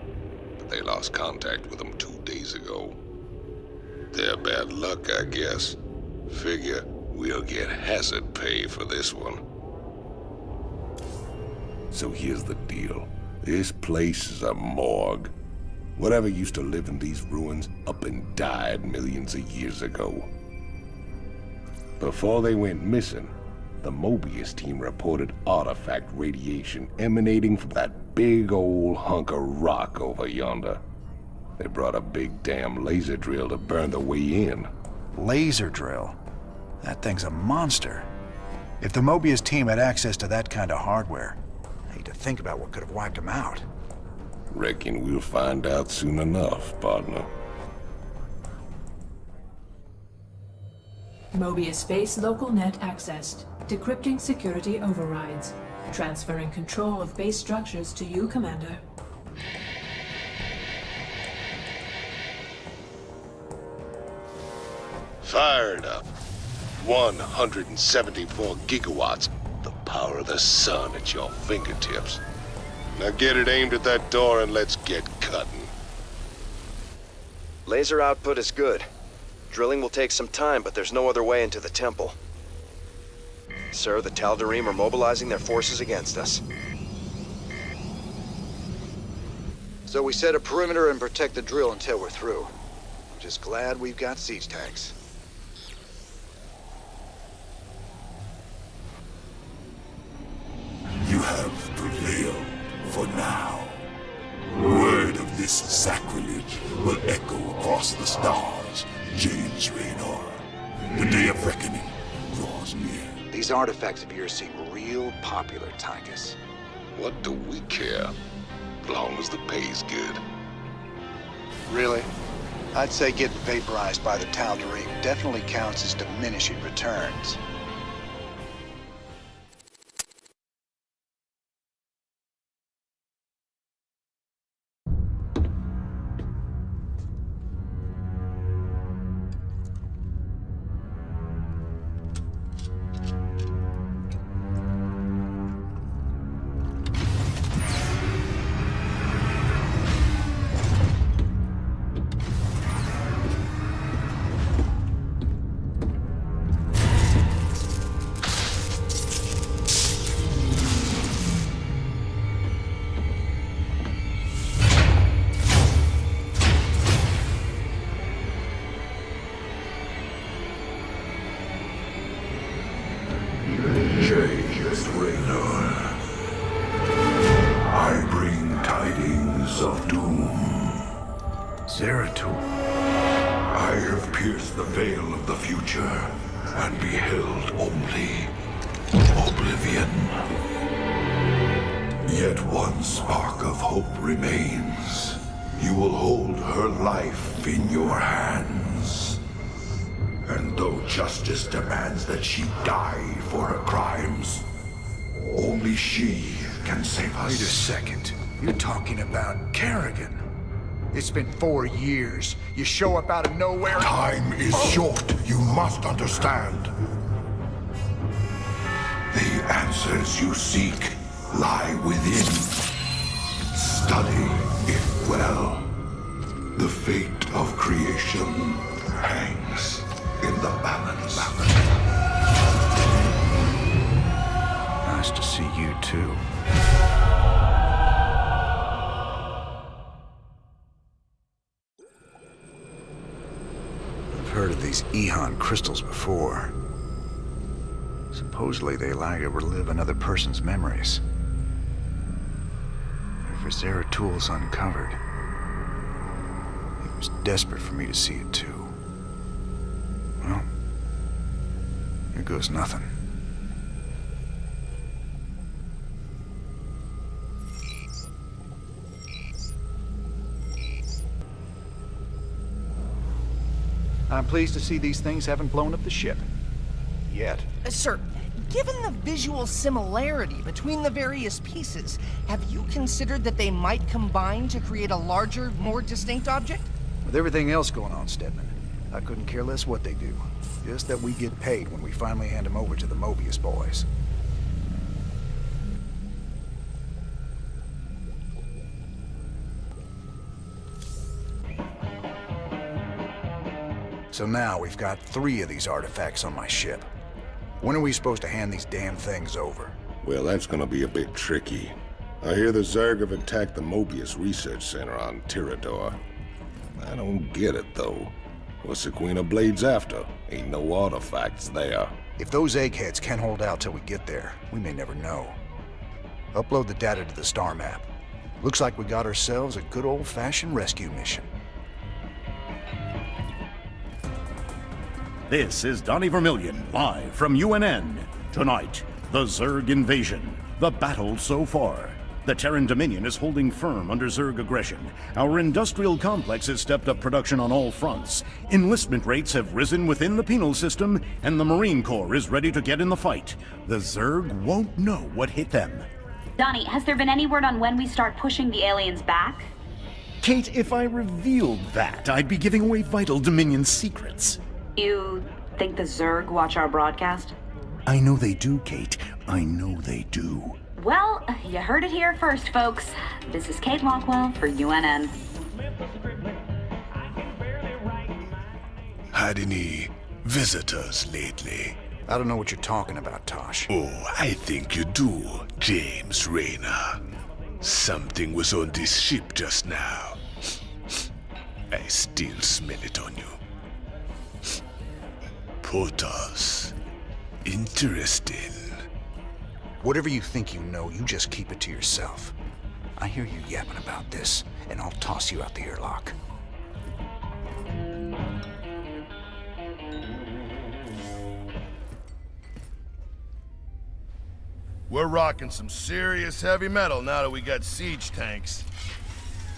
but they lost contact with them 2 days ago. Their bad luck, I guess. Figure we'll get hazard pay for this one. So here's the deal. This place is a morgue. Whatever used to live in these ruins up and died millions of years ago. Before they went missing, the Moebius team reported artifact radiation emanating from that big old hunk of rock over yonder. They brought a big damn laser drill to burn the way in. Laser drill? That thing's a monster. If the Moebius team had access to that kind of hardware, I hate to think about what could have wiped them out. Reckon we'll find out soon enough, partner. Moebius base local net accessed. Decrypting security overrides. Transferring control of base structures to you, Commander. Fired up. 174 gigawatts. The power of the sun at your fingertips. Now get it aimed at that door and let's get cutting. Laser output is good. Drilling will take some time, but there's no other way into the temple. Sir, the Tal'Darim are mobilizing their forces against us. So we set a perimeter and protect the drill until we're through. I'm just glad we've got siege tanks. You have prevailed for now. Word of this sacrilege will echo across the stars, James Raynor. The day of reckoning draws near. These artifacts of yours seem real popular, Tychus. What do we care? As long as the pay's good. Really? I'd say getting vaporized by the Tal'Darim definitely counts as diminishing returns. Zeratul. I have pierced the veil of the future and beheld only oblivion. Yet one spark of hope remains. You will hold her life in your hands. And though justice demands that she die for her crimes, only she can save us. Wait a second. You're talking about Kerrigan. It's been 4 years. You show up out of nowhere. Time is short. You must understand. The answers you seek lie within. Study it well. The fate of creation hangs in the balance. Nice to see you too. I've heard of these Ehon crystals before. Supposedly they allow you to relive another person's memories. If Zeratul's uncovered, he was desperate for me to see it too. Well, here goes nothing. I'm pleased to see these things haven't blown up the ship. Yet. Sir, given the visual similarity between the various pieces, have you considered that they might combine to create a larger, more distinct object? With everything else going on, Stedman, I couldn't care less what they do. Just that we get paid when we finally hand them over to the Moebius boys. So now we've got 3 of these artifacts on my ship. When are we supposed to hand these damn things over? Well, that's gonna be a bit tricky. I hear the Zerg have attacked the Moebius Research Center on Tirador. I don't get it, though. What's the Queen of Blades after? Ain't no artifacts there. If those eggheads can't hold out till we get there, we may never know. Upload the data to the star map. Looks like we got ourselves a good old-fashioned rescue mission. This is Donnie Vermillion, live from UNN. Tonight, the Zerg invasion. The battle so far. The Terran Dominion is holding firm under Zerg aggression. Our industrial complex has stepped up production on all fronts. Enlistment rates have risen within the penal system, and the Marine Corps is ready to get in the fight. The Zerg won't know what hit them. Donnie, has there been any word on when we start pushing the aliens back? Kate, if I revealed that, I'd be giving away vital Dominion secrets. You think the Zerg watch our broadcast? I know they do, Kate. I know they do. Well, you heard it here first, folks. This is Kate Lockwell for UNN. Had any visitors lately? I don't know what you're talking about, Tosh. Oh, I think you do, James Raynor. Something was on this ship just now. I still smell it on you. Protoss. Interesting. Whatever you think you know, you just keep it to yourself. I hear you yapping about this, and I'll toss you out the airlock. We're rocking some serious heavy metal now that we got siege tanks.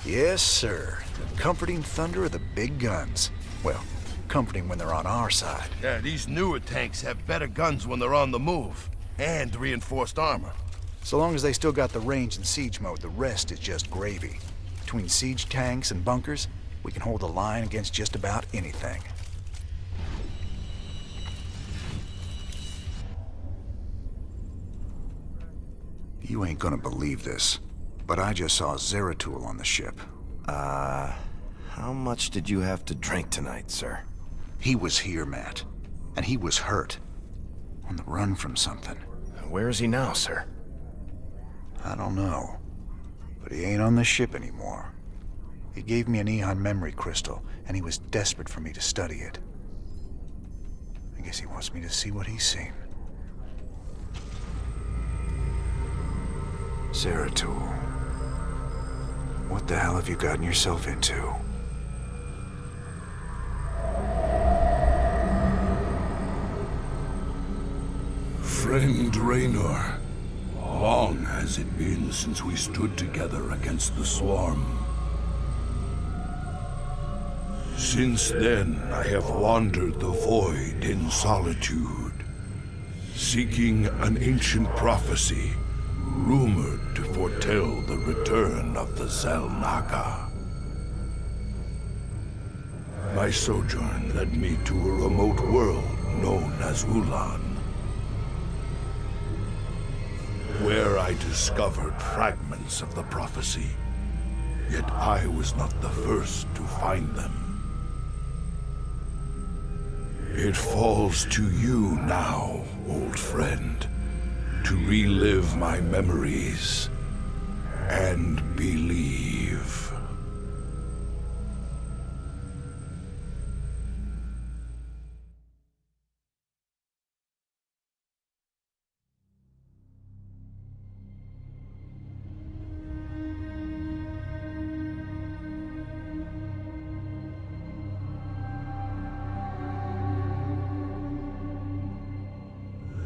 Yes, sir. The comforting thunder of the big guns. Well, comforting when they're on our side. Yeah, these newer tanks have better guns when they're on the move. And reinforced armor. So long as they still got the range in siege mode, the rest is just gravy. Between siege tanks and bunkers, we can hold the line against just about anything. You ain't gonna believe this, but I just saw Zeratul on the ship. How much did you have to drink tonight, sir? He was here, Matt. And he was hurt. On the run from something. Where is he now, sir? I don't know. But he ain't on the ship anymore. He gave me an Eon memory crystal, and he was desperate for me to study it. I guess he wants me to see what he's seen. Zeratul. What the hell have you gotten yourself into? Friend Raynor, long has it been since we stood together against the Swarm. Since then, I have wandered the void in solitude, seeking an ancient prophecy, rumored to foretell the return of the Xel'Naga. My sojourn led me to a remote world known as Ulan, where I discovered fragments of the prophecy. Yet I was not the first to find them. It falls to you now, old friend, to relive my memories and believe.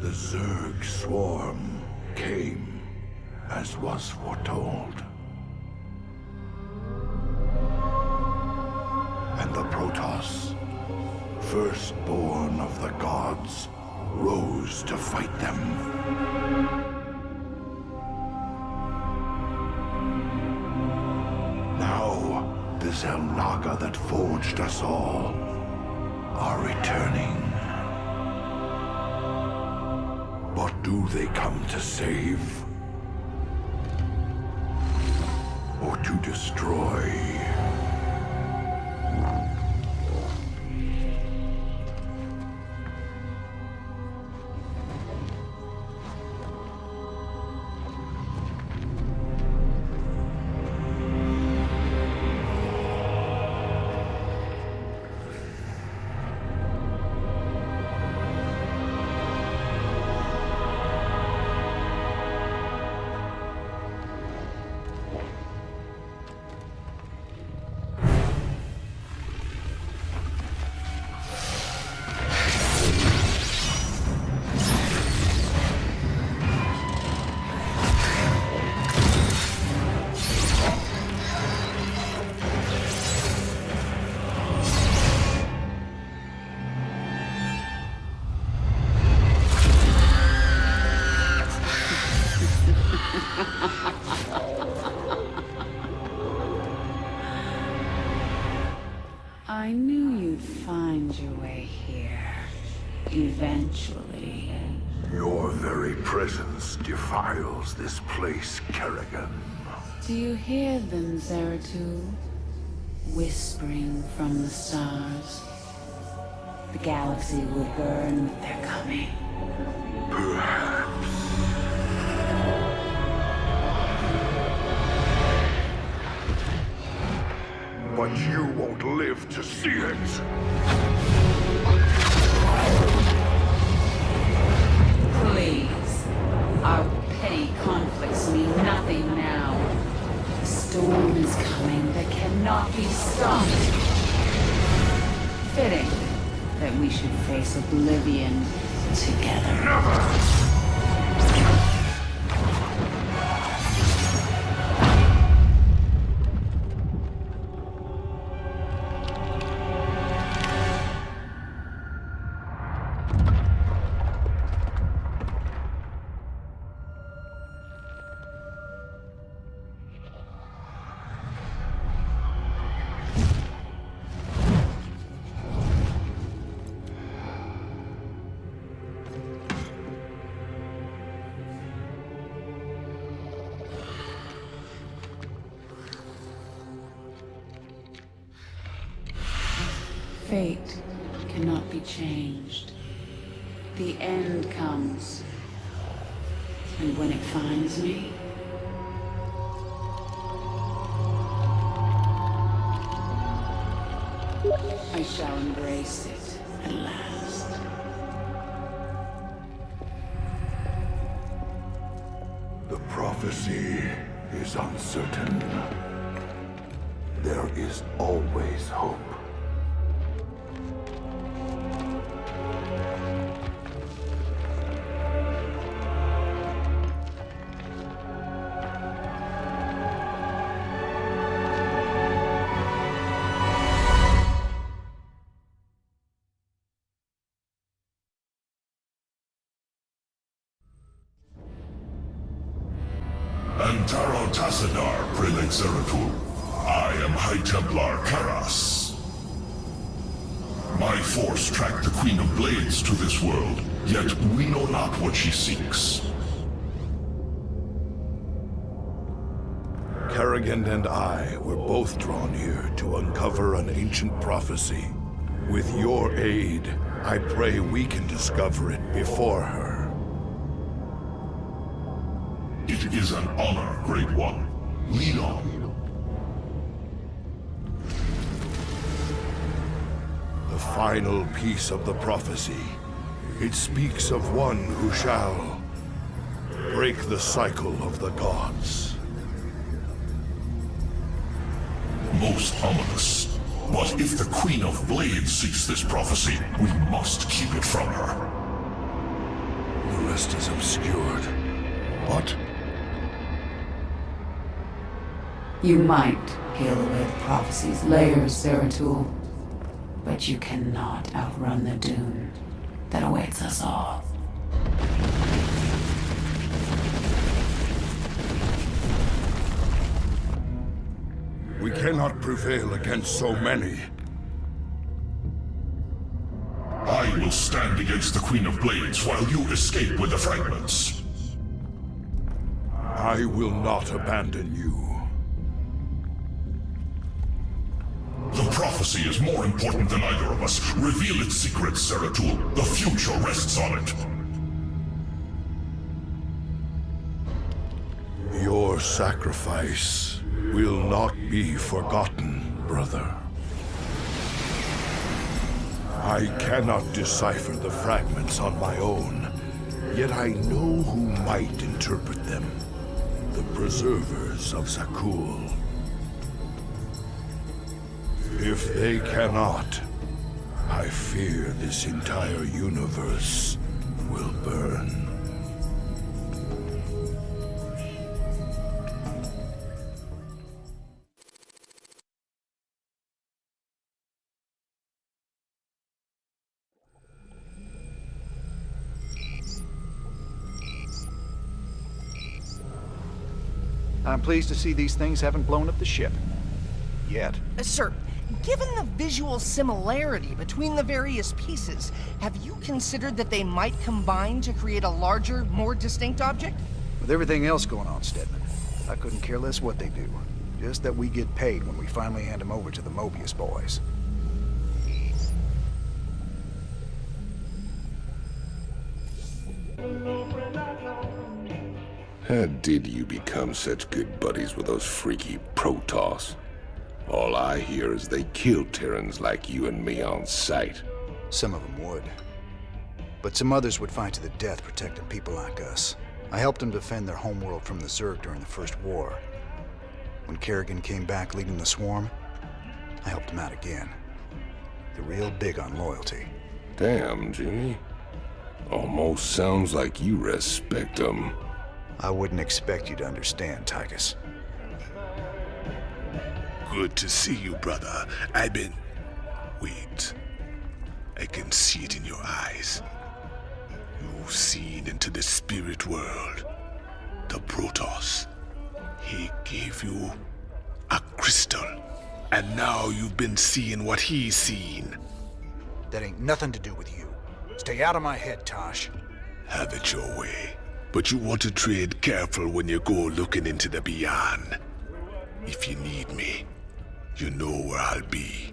The Zerg swarm came, as was foretold. And the Protoss, firstborn of the gods, rose to fight them. Now, the Xel'Naga that forged us all are returning. What do they come to save? Or to destroy? I knew you'd find your way here. Eventually. Your very presence defiles this place, Kerrigan. Do you hear them, Zeratul? Whispering from the stars. The galaxy will burn with their coming. Perhaps. But you won't live to see it. Please. Our petty conflicts mean nothing now. The storm is coming that cannot be stopped. Fitting that we should face oblivion together. Never! Fate cannot be changed. The end comes. And when it finds me, I shall embrace it at last. The prophecy is uncertain. There is always hope. Prelate Zeratul. I am High Templar Karas. My force tracked the Queen of Blades to this world, yet we know not what she seeks. Kerrigan and I were both drawn here to uncover an ancient prophecy. With your aid, I pray we can discover it before her. It is an honor, Great One. Lead on. The final piece of the prophecy. It speaks of one who shall break the cycle of the gods. Most ominous. But if the Queen of Blades seeks this prophecy, we must keep it from her. rest is obscured. What? You might peel away the prophecy's layers, Zeratul, but you cannot outrun the doom that awaits us all. We cannot prevail against so many. I will stand against the Queen of Blades while you escape with the fragments. I will not abandon you. The prophecy is more important than either of us. Reveal its secrets, Zeratul. The future rests on it. Your sacrifice will not be forgotten, brother. I cannot decipher the fragments on my own, yet I know who might interpret them. The preservers of Zer'Tul. If they cannot, I fear this entire universe will burn. I'm pleased to see these things haven't blown up the ship. Yet. Sir, given the visual similarity between the various pieces, have you considered that they might combine to create a larger, more distinct object? With everything else going on, Stedman, I couldn't care less what they do. Just that we get paid when we finally hand them over to the Moebius boys. How did you become such good buddies with those freaky Protoss? All I hear is they kill Terrans like you and me on sight. Some of them would. But some others would fight to the death protecting people like us. I helped them defend their homeworld from the Zerg during the First War. When Kerrigan came back leading the swarm, I helped him out again. They're real big on loyalty. Damn, Jimmy. Almost sounds like you respect them. I wouldn't expect you to understand, Tychus. Good to see you, brother. Wait. I can see it in your eyes. You've seen into the spirit world. The Protoss. He gave you a crystal. And now you've been seeing what he's seen. That ain't nothing to do with you. Stay out of my head, Tosh. Have it your way. But you want to trade careful when you go looking into the beyond. If you need me, you know where I'll be.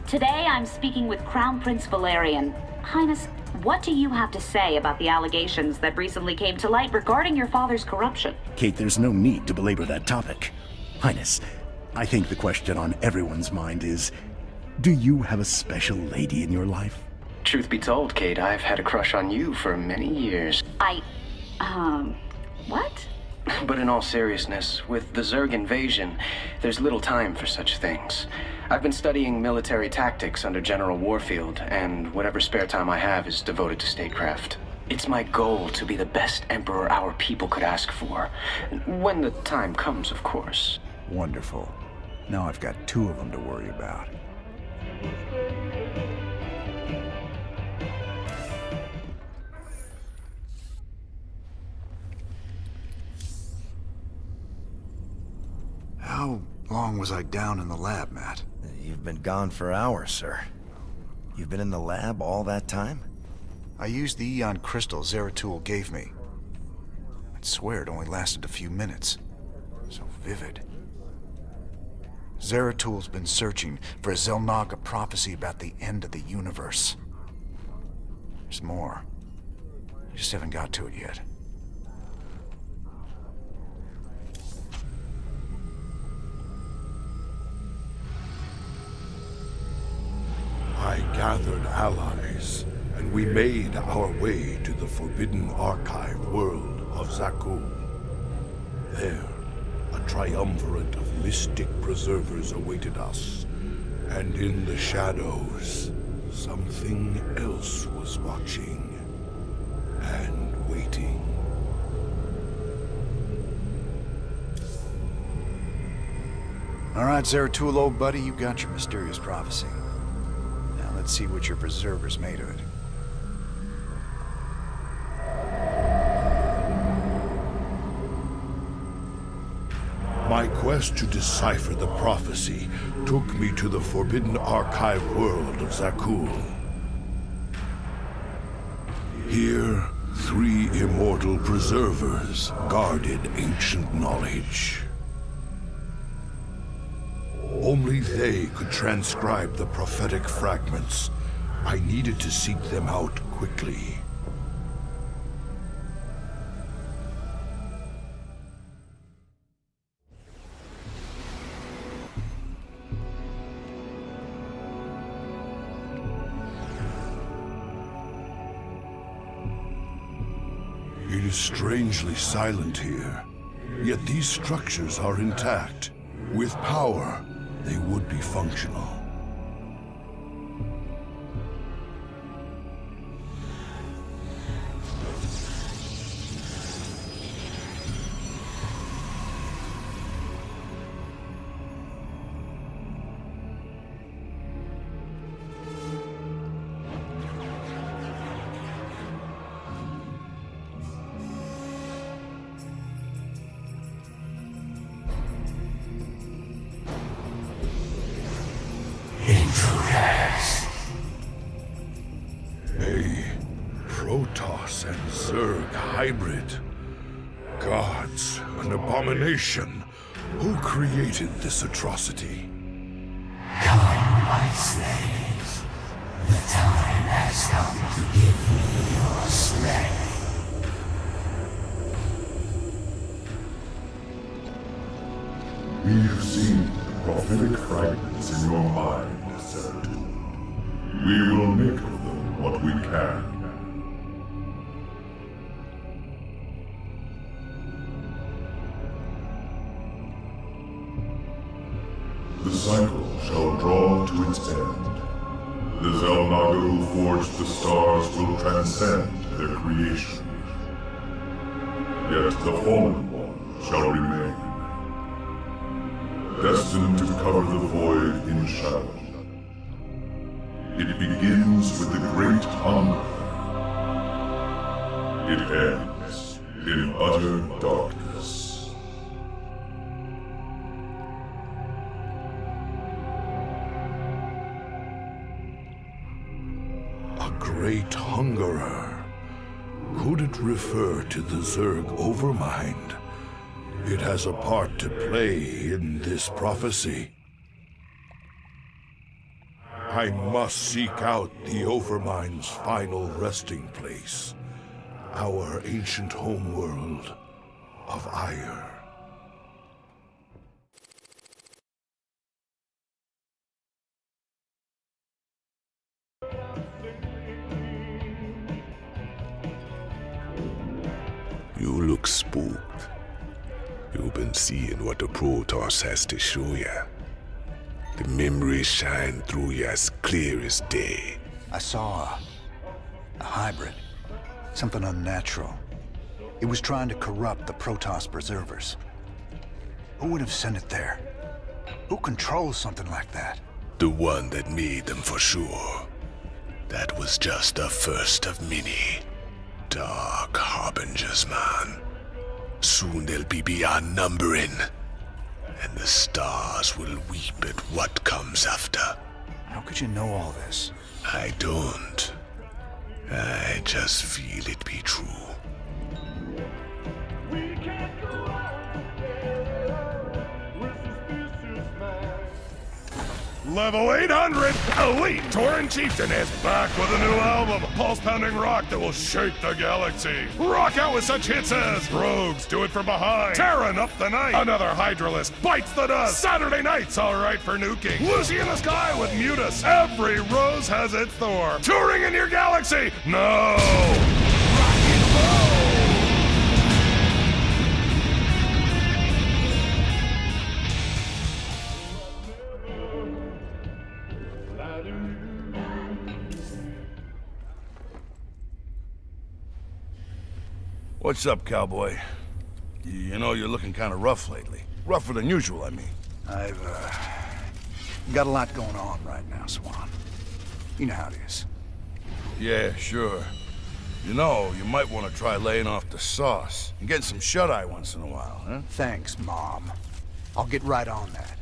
Today I'm speaking with Crown Prince Valerian. Highness, what do you have to say about the allegations that recently came to light regarding your father's corruption? Kate, there's no need to belabor that topic. Highness, I think the question on everyone's mind is, do you have a special lady in your life? Truth be told, Kate, I've had a crush on you for many years. What? But in all seriousness, with the Zerg invasion, there's little time for such things. I've been studying military tactics under General Warfield, and whatever spare time I have is devoted to statecraft. It's my goal to be the best emperor our people could ask for. When the time comes, of course. Wonderful. Now I've got two of them to worry about. How long was I down in the lab, Matt? You've been gone for hours, sir. You've been in the lab all that time? I used the Eon crystal Zeratul gave me. I'd swear it only lasted a few minutes. So vivid. Zeratul's been searching for a Xel'Naga prophecy about the end of the universe. There's more. I just haven't got to it yet. I gathered allies, and we made our way to the forbidden archive world of Zer'Tul. There, a triumvirate of mystic preservers awaited us, And in the shadows, something else was watching and waiting. All right, Zeratul, old buddy, you got your mysterious prophecy. Now let's see what your preserver's made of it. My quest to decipher the prophecy took me to the forbidden archive world of Zer'Naga. Here, 3 immortal preservers guarded ancient knowledge. Only they could transcribe the prophetic fragments. I needed to seek them out quickly. It is strangely silent here, yet these structures are intact. With power, they would be functional. Protoss and Zerg hybrid. Gods, an abomination. Who created this atrocity? Come, my slaves. The time has come to give me your strength. We have seen prophetic fragments in your mind, Zeratul. We will make of them what we can. The cycle shall draw to its end. The Xel'Naga who forged the stars will transcend their creation. Yet the Fallen One shall remain, destined to cover the void in shadow. It begins with the Great Hunger. It ends in utter darkness. Great Hungerer. Could it refer to the Zerg Overmind? It has a part to play in this prophecy. I must seek out the Overmind's final resting place. Our ancient homeworld of ire. You look spooked. You've been seeing what the Protoss has to show ya. The memories shine through you as clear as day. I saw a hybrid. Something unnatural. It was trying to corrupt the Protoss preservers. Who would have sent it there? Who controls something like that? The one that made them for sure. That was just the first of many. Dark harbingers, man. Soon they'll be beyond numbering. And the stars will weep at what comes after. How could you know all this? I don't. I just feel it be true. Level 800, Elite Tauren Chieftain is back with a new album, pulse-pounding rock that will shake the galaxy. Rock out with such hits as Rogues Do It From Behind, Terran Up the Night, Another Hydralist Bites the Dust, Saturday Night's Alright for Nuking, Lucy in the Sky with Mutus, Every Rose Has Its Thorn, Touring in Your Galaxy, no! Rock and roll! What's up, cowboy? You know, you're looking kind of rough lately. Rougher than usual, I mean. I've, got a lot going on right now, Swan. You know how it is. Yeah, sure. You know, you might want to try laying off the sauce and getting some shut-eye once in a while, huh? Thanks, Mom. I'll get right on that.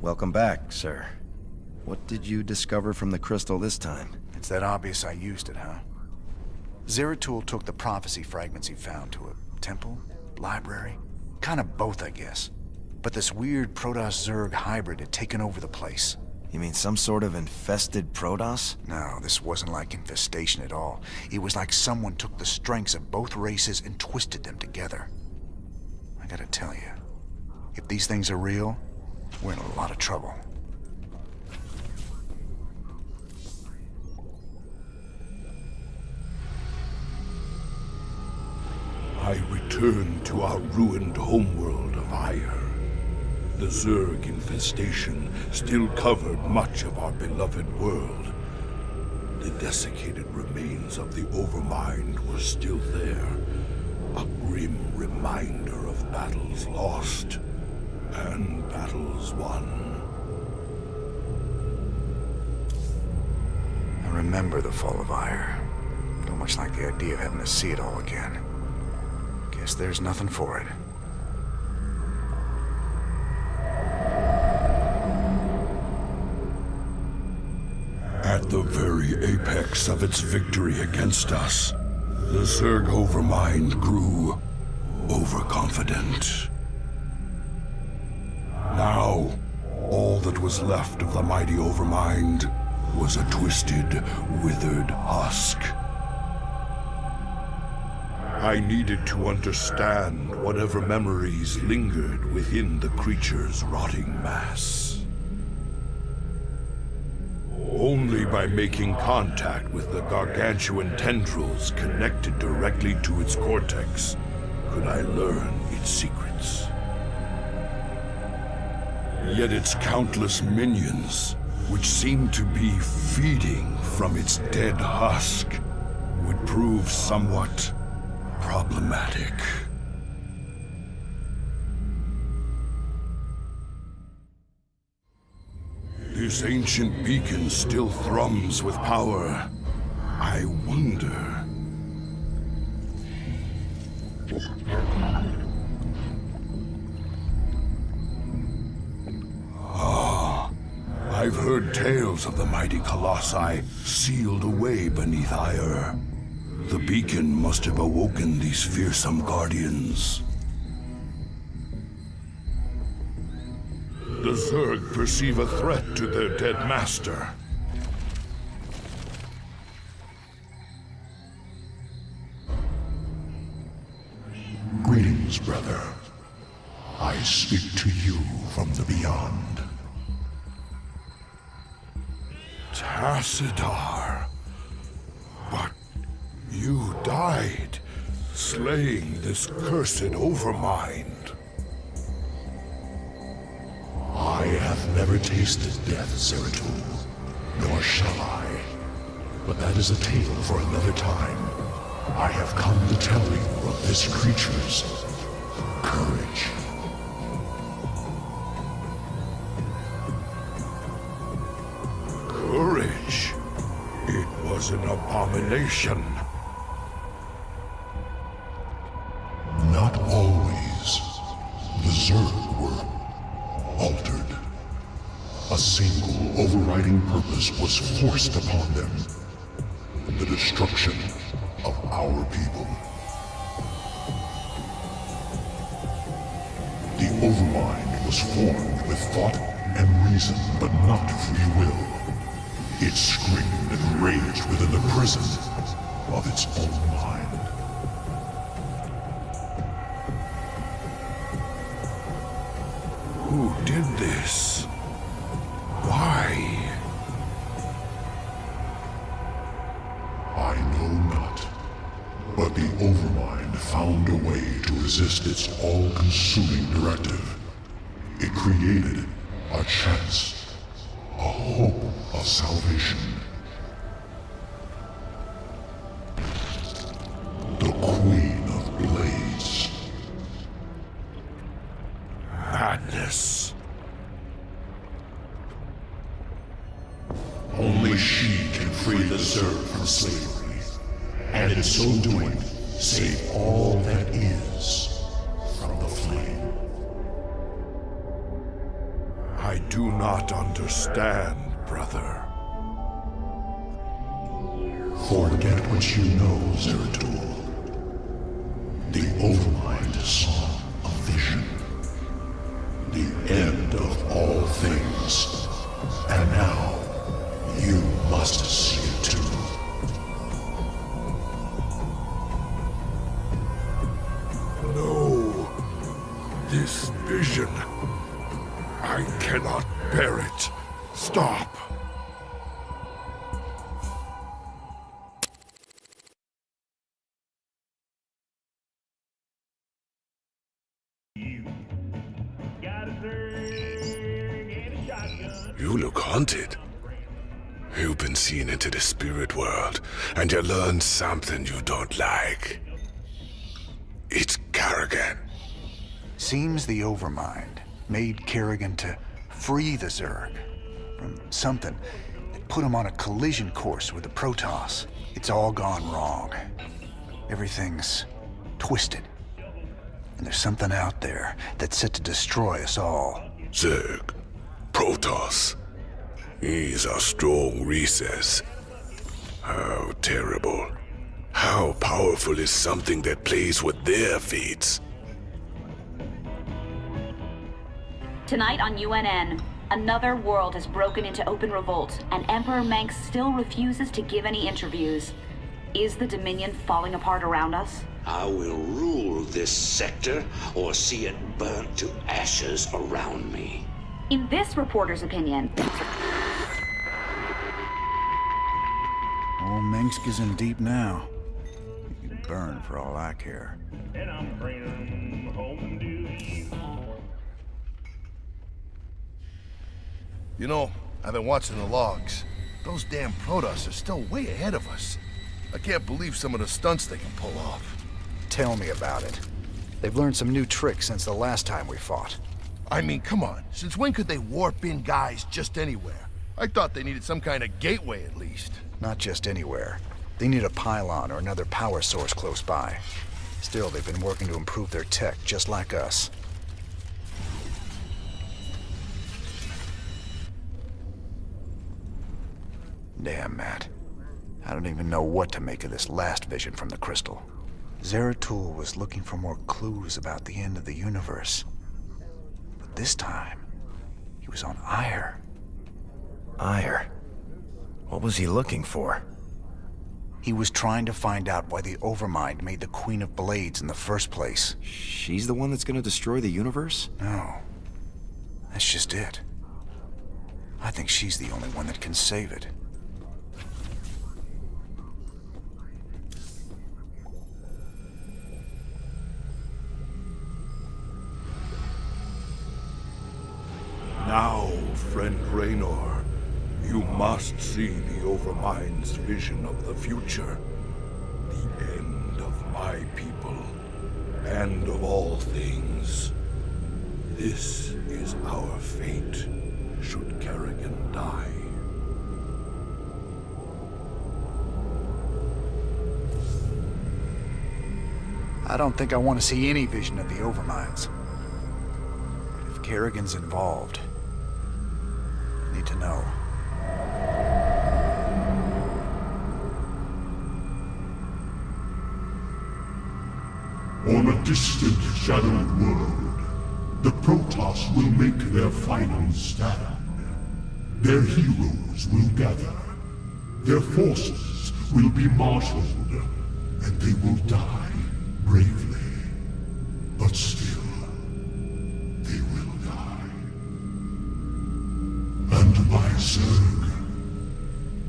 Welcome back, sir. What did you discover from the crystal this time? It's that obvious I used it, huh? Zeratul took the prophecy fragments he found to a temple, library, kind of both, I guess. But this weird Protoss-Zerg hybrid had taken over the place. You mean some sort of infested Protoss? No, this wasn't like infestation at all. It was like someone took the strengths of both races and twisted them together. I gotta tell you, if these things are real, we're in a lot of trouble. I return to our ruined homeworld of Ire. The Zerg infestation still covered much of our beloved world. The desiccated remains of the Overmind were still there, a grim reminder of battles lost and battles won. I remember the fall of Ire. Don't much like the idea of having to see it all again. Guess there's nothing for it. At the very apex of its victory against us, the Zerg Overmind grew overconfident. Now, all that was left of the mighty Overmind was a twisted, withered husk. I needed to understand whatever memories lingered within the creature's rotting mass. Only by making contact with the gargantuan tendrils connected directly to its cortex could I learn its secrets. Yet its countless minions, which seemed to be feeding from its dead husk, would prove somewhat problematic. This ancient beacon still thrums with power. I wonder... I've heard tales of the mighty colossi sealed away beneath Ire. The beacon must have awoken these fearsome guardians. The Zerg perceive a threat to their dead master. Greetings, brother. I speak to you from the beyond. Tassadar. But you died, slaying this cursed Overmind. I have never tasted death, Zeratul, nor shall I. But that is a tale for another time. I have come to tell you of this creature's courage. Courage? It was an abomination. Not always. The Zerg were altered. A single overriding purpose was forced upon them. The destruction of our people. The Overmind was formed with thought and reason, but not free will. It screamed and raged within the prison of its own mind. Who did this? Why? I know not. But the Overmind found a way to resist its all-consuming directive. It created A chance. A hope of salvation. The Queen of Blades. Madness. Only she can free the Zerg from slavery, and in so doing, save all that is from the flame. I do not understand, brother. Forget what you know, Zeratul. The Overmind saw a vision. The end of all things. And now, you must see it too. No. This vision. I cannot bear it. Stop. You look haunted. You've been seen into the spirit world, and you learned something you don't like. It's Kerrigan. Seems the Overmind made Kerrigan to free the Zerg from something that put him on a collision course with the Protoss. It's all gone wrong. Everything's twisted. And there's something out there that's set to destroy us all. Zerg-Protoss. He's a strong recess. How terrible. How powerful is something that plays with their fates? Tonight on UNN, another world has broken into open revolt, and Emperor Mengsk still refuses to give any interviews. Is the Dominion falling apart around us? I will rule this sector or see it burnt to ashes around me. In this reporter's opinion... Old Mengsk is in deep now. He can burn for all I care. And I'm bringing him home to you. You know, I've been watching the logs. Those damn Protoss are still way ahead of us. I can't believe some of the stunts they can pull off. Tell me about it. They've learned some new tricks since the last time we fought. I mean, come on. Since when could they warp in guys just anywhere? I thought they needed some kind of gateway at least. Not just anywhere. They need a pylon or another power source close by. Still, they've been working to improve their tech, just like us. Damn, Matt. I don't even know what to make of this last vision from the crystal. Zeratul was looking for more clues about the end of the universe. But this time, he was on Ire. Ire? What was he looking for? He was trying to find out why the Overmind made the Queen of Blades in the first place. She's the one that's gonna destroy the universe? No. That's just it. I think she's the only one that can save it. Now, friend Raynor, you must see the Overmind's vision of the future. The end of my people, and of all things. This is our fate, should Kerrigan die. I don't think I want to see any vision of the Overminds. But if Kerrigan's involved, I need to know. On a distant, shadowed world, the Protoss will make their final stand. Their heroes will gather. Their forces will be marshaled, and they will die bravely. But still, they will die. And my Zerg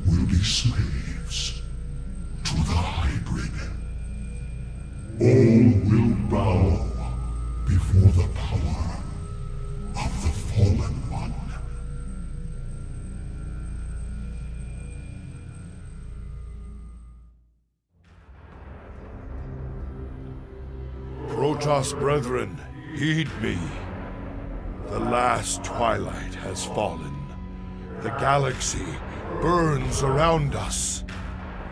will be slaves to the hybrid. All will bow before the power of the Fallen One. Protoss brethren, heed me. The last twilight has fallen. The galaxy burns around us.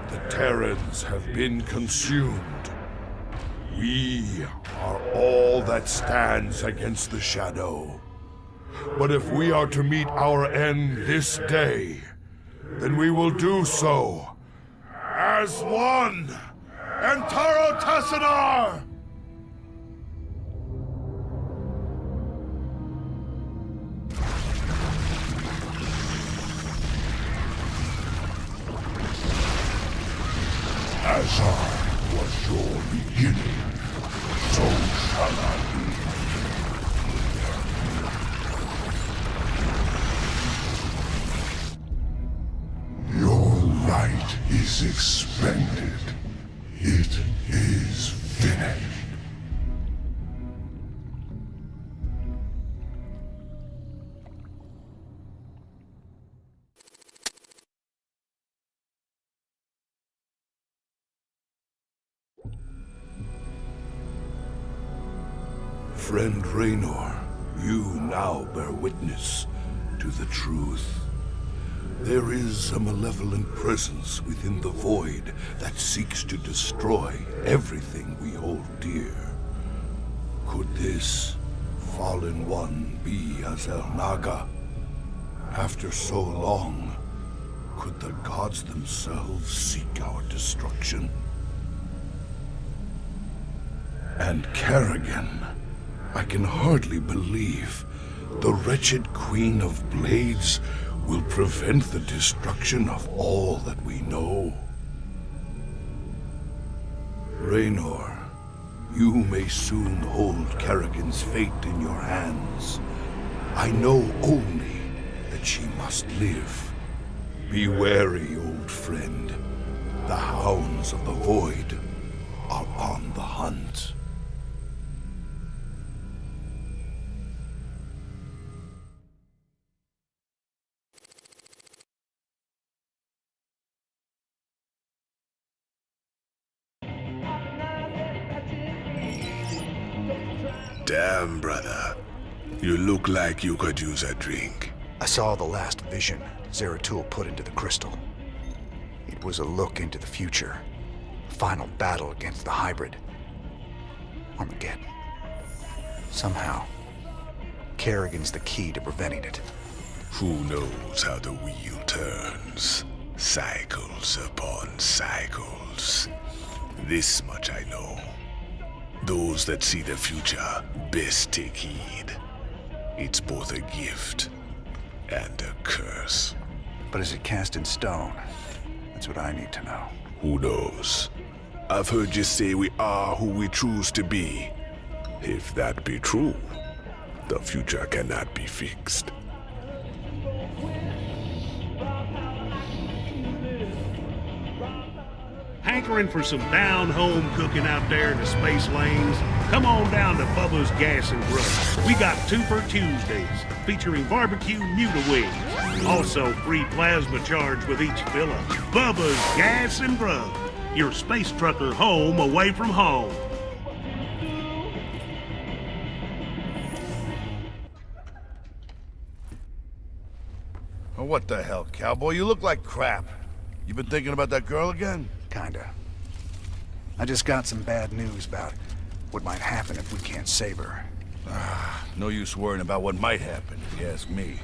The Terrans have been consumed. We are all that stands against the shadow. But if we are to meet our end this day, then we will do so as one. Antaro Tassadar! As I was your beginning, so shall I be. Your light is expended. It is finished. Friend Raynor, you now bear witness to the truth. There is a malevolent presence within the void that seeks to destroy everything we hold dear. Could this fallen one be a Xel'Naga? After so long, could the gods themselves seek our destruction? And Kerrigan, I can hardly believe the wretched Queen of Blades will prevent the destruction of all that we know. Raynor, you may soon hold Kerrigan's fate in your hands. I know only that she must live. Be wary, old friend. The hounds of the void are on the hunt. Damn, brother. You look like you could use a drink. I saw the last vision Zeratul put into the crystal. It was a look into the future. A final battle against the hybrid. Armageddon. Somehow, Kerrigan's the key to preventing it. Who knows how the wheel turns? Cycles upon cycles. This much I know. Those that see the future best take heed. It's both a gift and a curse. But is it cast in stone? That's what I need to know. Who knows? I've heard you say we are who we choose to be. If that be true, the future cannot be fixed. Hankering for some down-home cooking out there in the space lanes? Come on down to Bubba's Gas and Grub. We got 2 for Tuesdays, featuring barbecue Muta wings. Also, free plasma charge with each fill-up. Bubba's Gas and Grub. Your space trucker home away from home. Oh, what the hell, cowboy? You look like crap. You been thinking about that girl again? Kinda. I just got some bad news about what might happen if we can't save her. No use worrying about what might happen, if you ask me.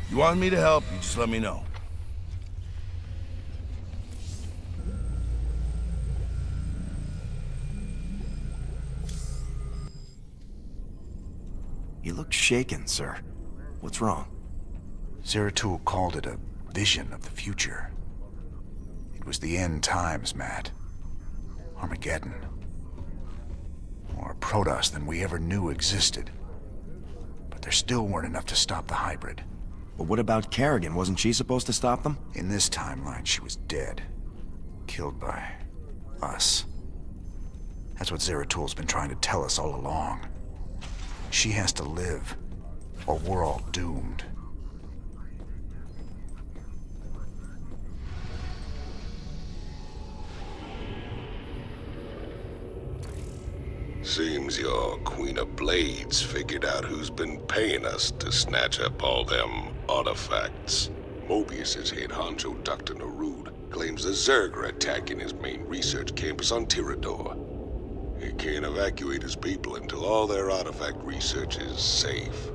You want me to help, you just let me know. You look shaken, sir. What's wrong? Zeratul called it a vision of the future. It was the end times, Matt. Armageddon. More Protoss than we ever knew existed. But there still weren't enough to stop the hybrid. But what about Kerrigan? Wasn't she supposed to stop them? In this timeline, she was dead. Killed by us. That's what Zeratul's been trying to tell us all along. She has to live, or we're all doomed. Seems your Queen of Blades figured out who's been paying us to snatch up all them artifacts. Moebius's head honcho, Dr. Narud, claims the Zerg are attacking his main research campus on Tirador. He can't evacuate his people until all their artifact research is safe.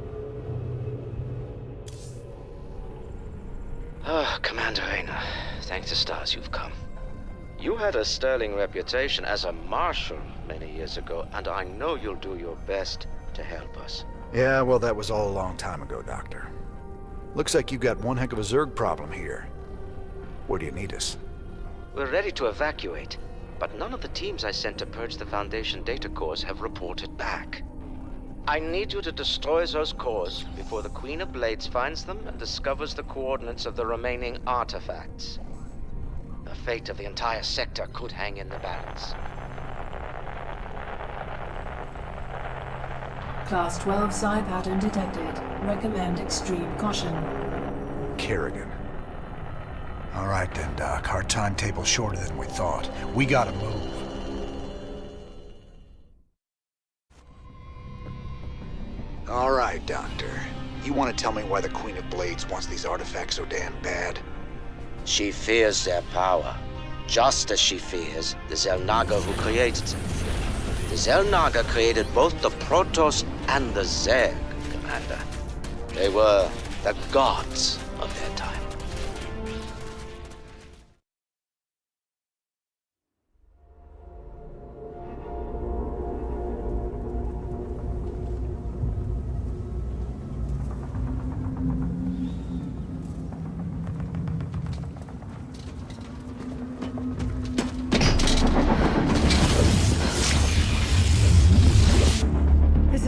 Commander Raynor, thank the stars you've come. You had a sterling reputation as a marshal many years ago, and I know you'll do your best to help us. Yeah, well, that was all a long time ago, Doctor. Looks like you got one heck of a Zerg problem here. Where do you need us? We're ready to evacuate, but none of the teams I sent to purge the Foundation data cores have reported back. I need you to destroy those cores before the Queen of Blades finds them and discovers the coordinates of the remaining artifacts. The fate of the entire sector could hang in the balance. Class 12 psi pattern detected. Recommend extreme caution. Kerrigan. All right then, Doc. Our timetable's shorter than we thought. We gotta move. All right, Doctor. You want to tell me why the Queen of Blades wants these artifacts so damn bad? She fears their power, just as she fears the Xel'Naga who created them. The Xel'Naga created both the Protoss and the Zerg, Commander. They were the gods of their time.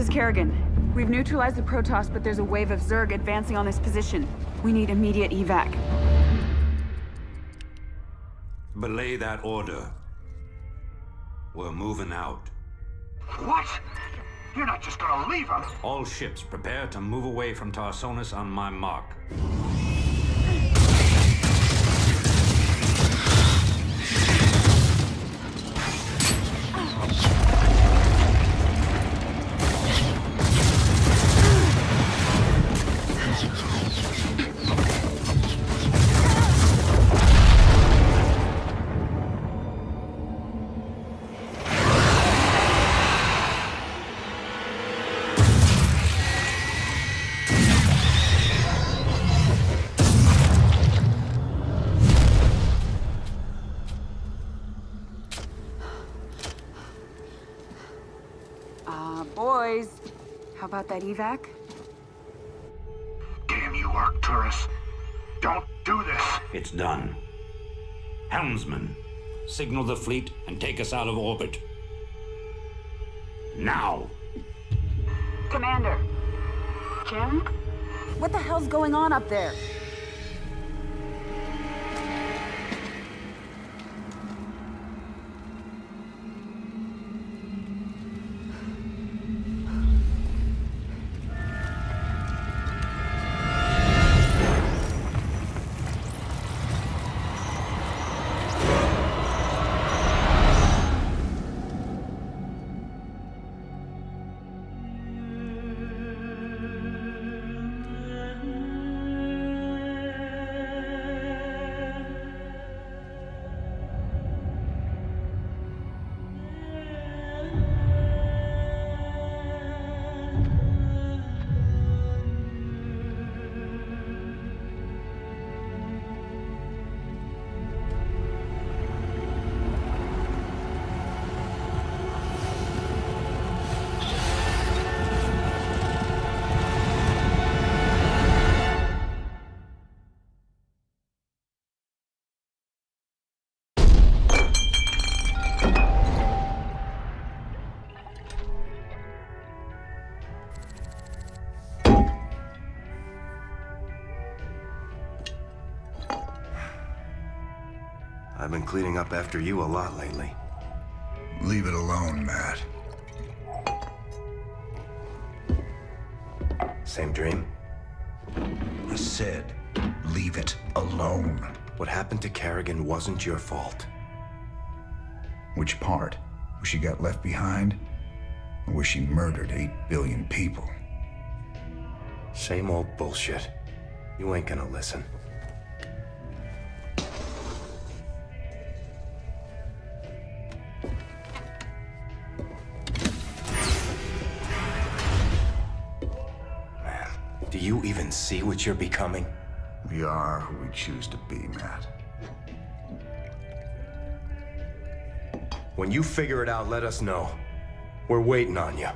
Kerrigan, we've neutralized the Protoss, but there's a wave of Zerg advancing on this position. We need immediate evac. Belay that order. We're moving out. What? You're not just gonna leave us? All ships prepare to move away from Tarsonis on my mark. Boys, how about that evac? Damn you, Arcturus. Don't do this. It's done. Helmsman, signal the fleet and take us out of orbit. Now! Commander. Kim? What the hell's going on up there? I've been cleaning up after you a lot lately. Leave it alone, Matt. Same dream? I said, leave it alone. What happened to Kerrigan wasn't your fault. Which part? Who she got left behind? where she murdered 8 billion people. Same old bullshit. You ain't gonna listen. Man, do you even see what you're becoming? We are who we choose to be, Matt. When you figure it out, let us know. We're waiting on you.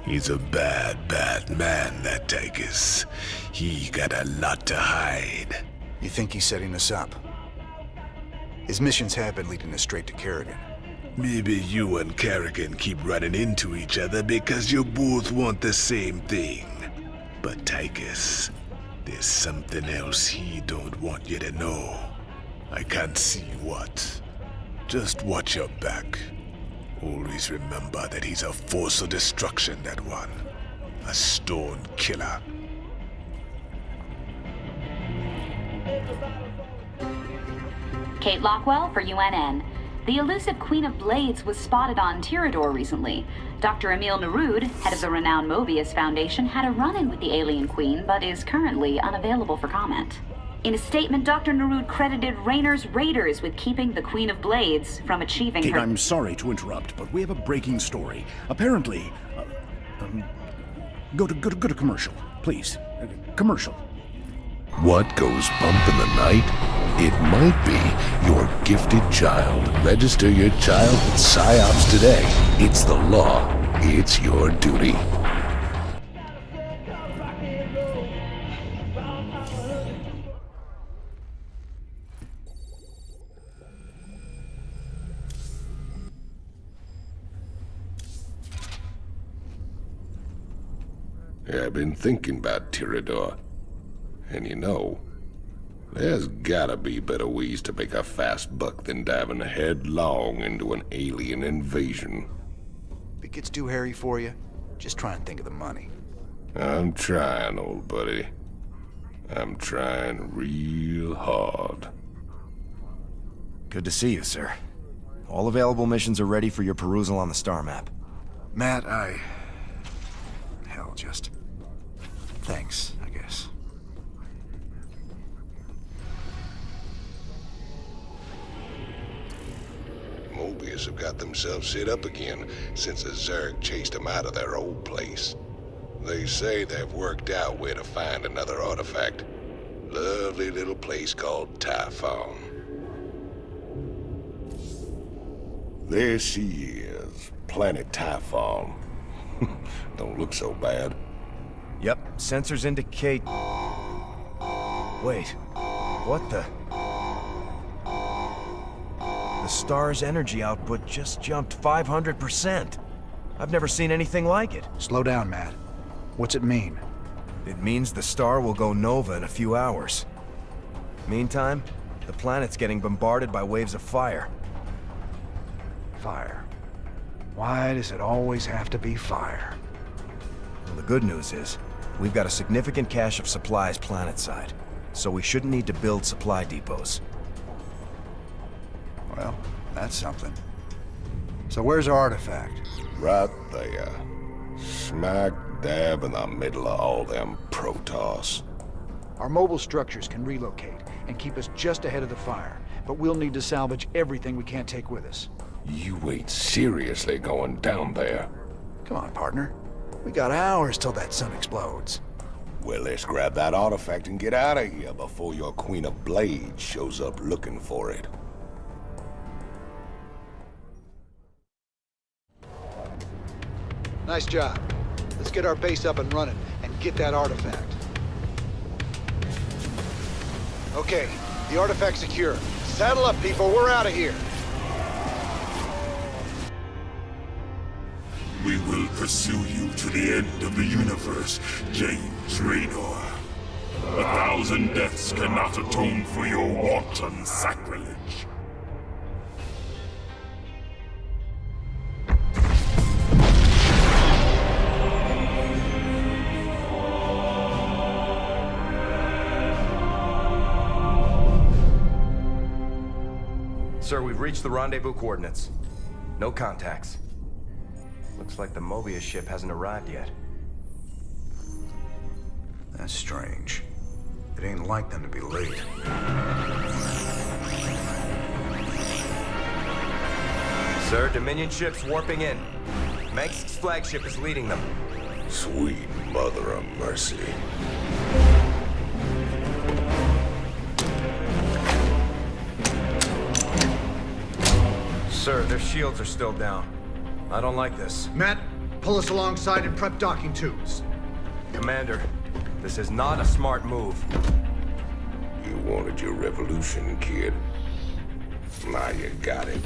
He's a bad, bad man, that Tychus. He got a lot to hide. You think he's setting us up? His missions have been leading us straight to Kerrigan. Maybe you and Kerrigan keep running into each other because you both want the same thing. But Tychus, there's something else he don't want you to know. I can't see what. Just watch your back. Always remember that he's a force of destruction, that one. A stone killer. Kate Lockwell for UNN. The elusive Queen of Blades was spotted on Tirador recently. Dr. Emil Nerud, head of the renowned Moebius Foundation, had a run-in with the alien queen, but is currently unavailable for comment. In a statement, Dr. Nerud credited Raynor's raiders with keeping the Queen of Blades from achieving Kate, her— I'm sorry to interrupt, but we have a breaking story. Apparently, go to commercial, please. Commercial. What goes bump in the night? It might be your gifted child. Register your child with PsyOps today. It's the law. It's your duty. I've been thinking about Tirador. And you know, there's gotta be better ways to make a fast buck than diving headlong into an alien invasion. If it gets too hairy for you, just try and think of the money. I'm trying, old buddy. I'm trying real hard. Good to see you, sir. All available missions are ready for your perusal on the star map. Matt, hell, just... thanks, I guess. Moebius have got themselves set up again since the Zerg chased them out of their old place. They say they've worked out where to find another artifact. Lovely little place called Typhon. There she is, planet Typhon. Don't look so bad. Yep, sensors indicate... Wait, what the... The star's energy output just jumped 500%. I've never seen anything like it. Slow down, Matt. What's it mean? It means the star will go nova in a few hours. Meantime, the planet's getting bombarded by waves of fire. Fire. Why does it always have to be fire? Well, the good news is, we've got a significant cache of supplies planetside, so we shouldn't need to build supply depots. Well, that's something. So where's our artifact? Right there. Smack dab in the middle of all them Protoss. Our mobile structures can relocate and keep us just ahead of the fire, but we'll need to salvage everything we can't take with us. You ain't seriously going down there. Come on, partner. We got hours till that sun explodes. Well, let's grab that artifact and get out of here before your Queen of Blades shows up looking for it. Nice job. Let's get our base up and running and get that artifact. Okay, the artifact's secure. Saddle up, people. We're out of here. We will pursue you to the end of the universe, James Raynor. 1,000 deaths cannot atone for your wanton sacrilege. Sir, we've reached the rendezvous coordinates. No contacts. Looks like the Moebius ship hasn't arrived yet. That's strange. It ain't like them to be late. Sir, Dominion ships warping in. Mengsk's flagship is leading them. Sweet mother of mercy. Sir, their shields are still down. I don't like this. Matt, pull us alongside and prep docking tubes. Commander, this is not a smart move. You wanted your revolution, kid. Now you got it.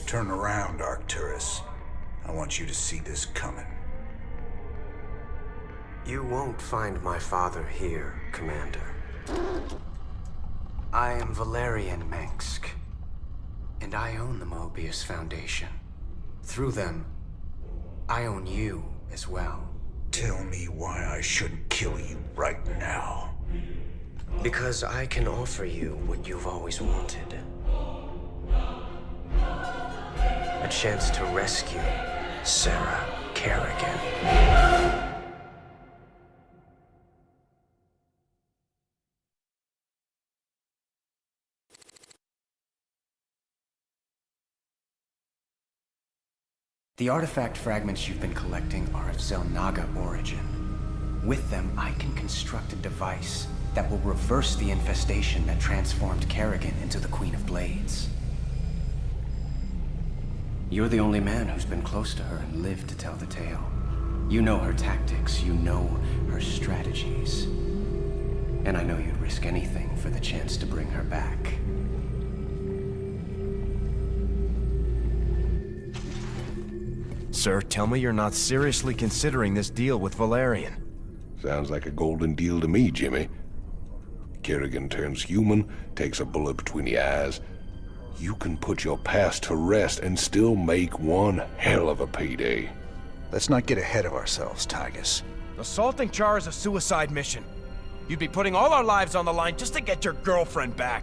Turn around, Arcturus. I want you to see this coming. You won't find my father here, Commander. I am Valerian Mengsk, and I own the Moebius Foundation. Through them, I own you as well. Tell me why I shouldn't kill you right now. Because I can offer you what you've always wanted. A chance to rescue Sarah Kerrigan. The artifact fragments you've been collecting are of Xel'Naga origin. With them, I can construct a device that will reverse the infestation that transformed Kerrigan into the Queen of Blades. You're the only man who's been close to her and lived to tell the tale. You know her tactics, you know her strategies. And I know you'd risk anything for the chance to bring her back. Sir, tell me you're not seriously considering this deal with Valerian. Sounds like a golden deal to me, Jimmy. Kerrigan turns human, takes a bullet between the eyes. You can put your past to rest and still make one hell of a payday. Let's not get ahead of ourselves, Tygus. Assaulting Char is a suicide mission. You'd be putting all our lives on the line just to get your girlfriend back.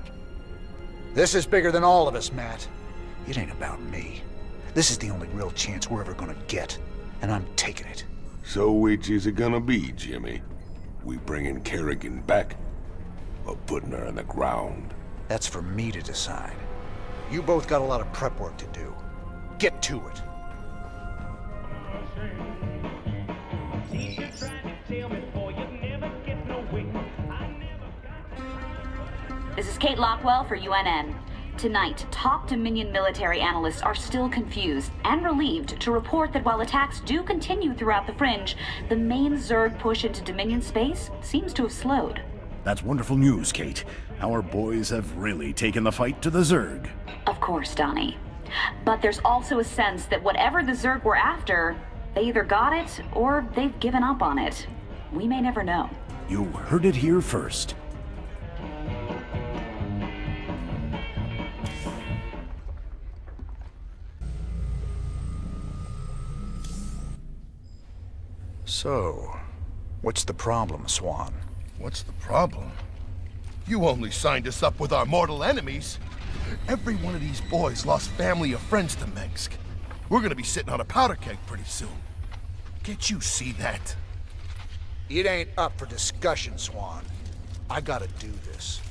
This is bigger than all of us, Matt. It ain't about me. This is the only real chance we're ever gonna get, and I'm taking it. So which is it gonna be, Jimmy? We bringing Kerrigan back, or putting her in the ground? That's for me to decide. You both got a lot of prep work to do. Get to it. This is Kate Lockwell for UNN. Tonight, top Dominion military analysts are still confused and relieved to report that while attacks do continue throughout the Fringe, the main Zerg push into Dominion space seems to have slowed. That's wonderful news, Kate. Our boys have really taken the fight to the Zerg. Of course, Donnie. But there's also a sense that whatever the Zerg were after, they either got it or they've given up on it. We may never know. You heard it here first. So, what's the problem, Swan? What's the problem? You only signed us up with our mortal enemies. Every one of these boys lost family or friends to Mengsk. We're gonna be sitting on a powder keg pretty soon. Can't you see that? It ain't up for discussion, Swan. I gotta do this.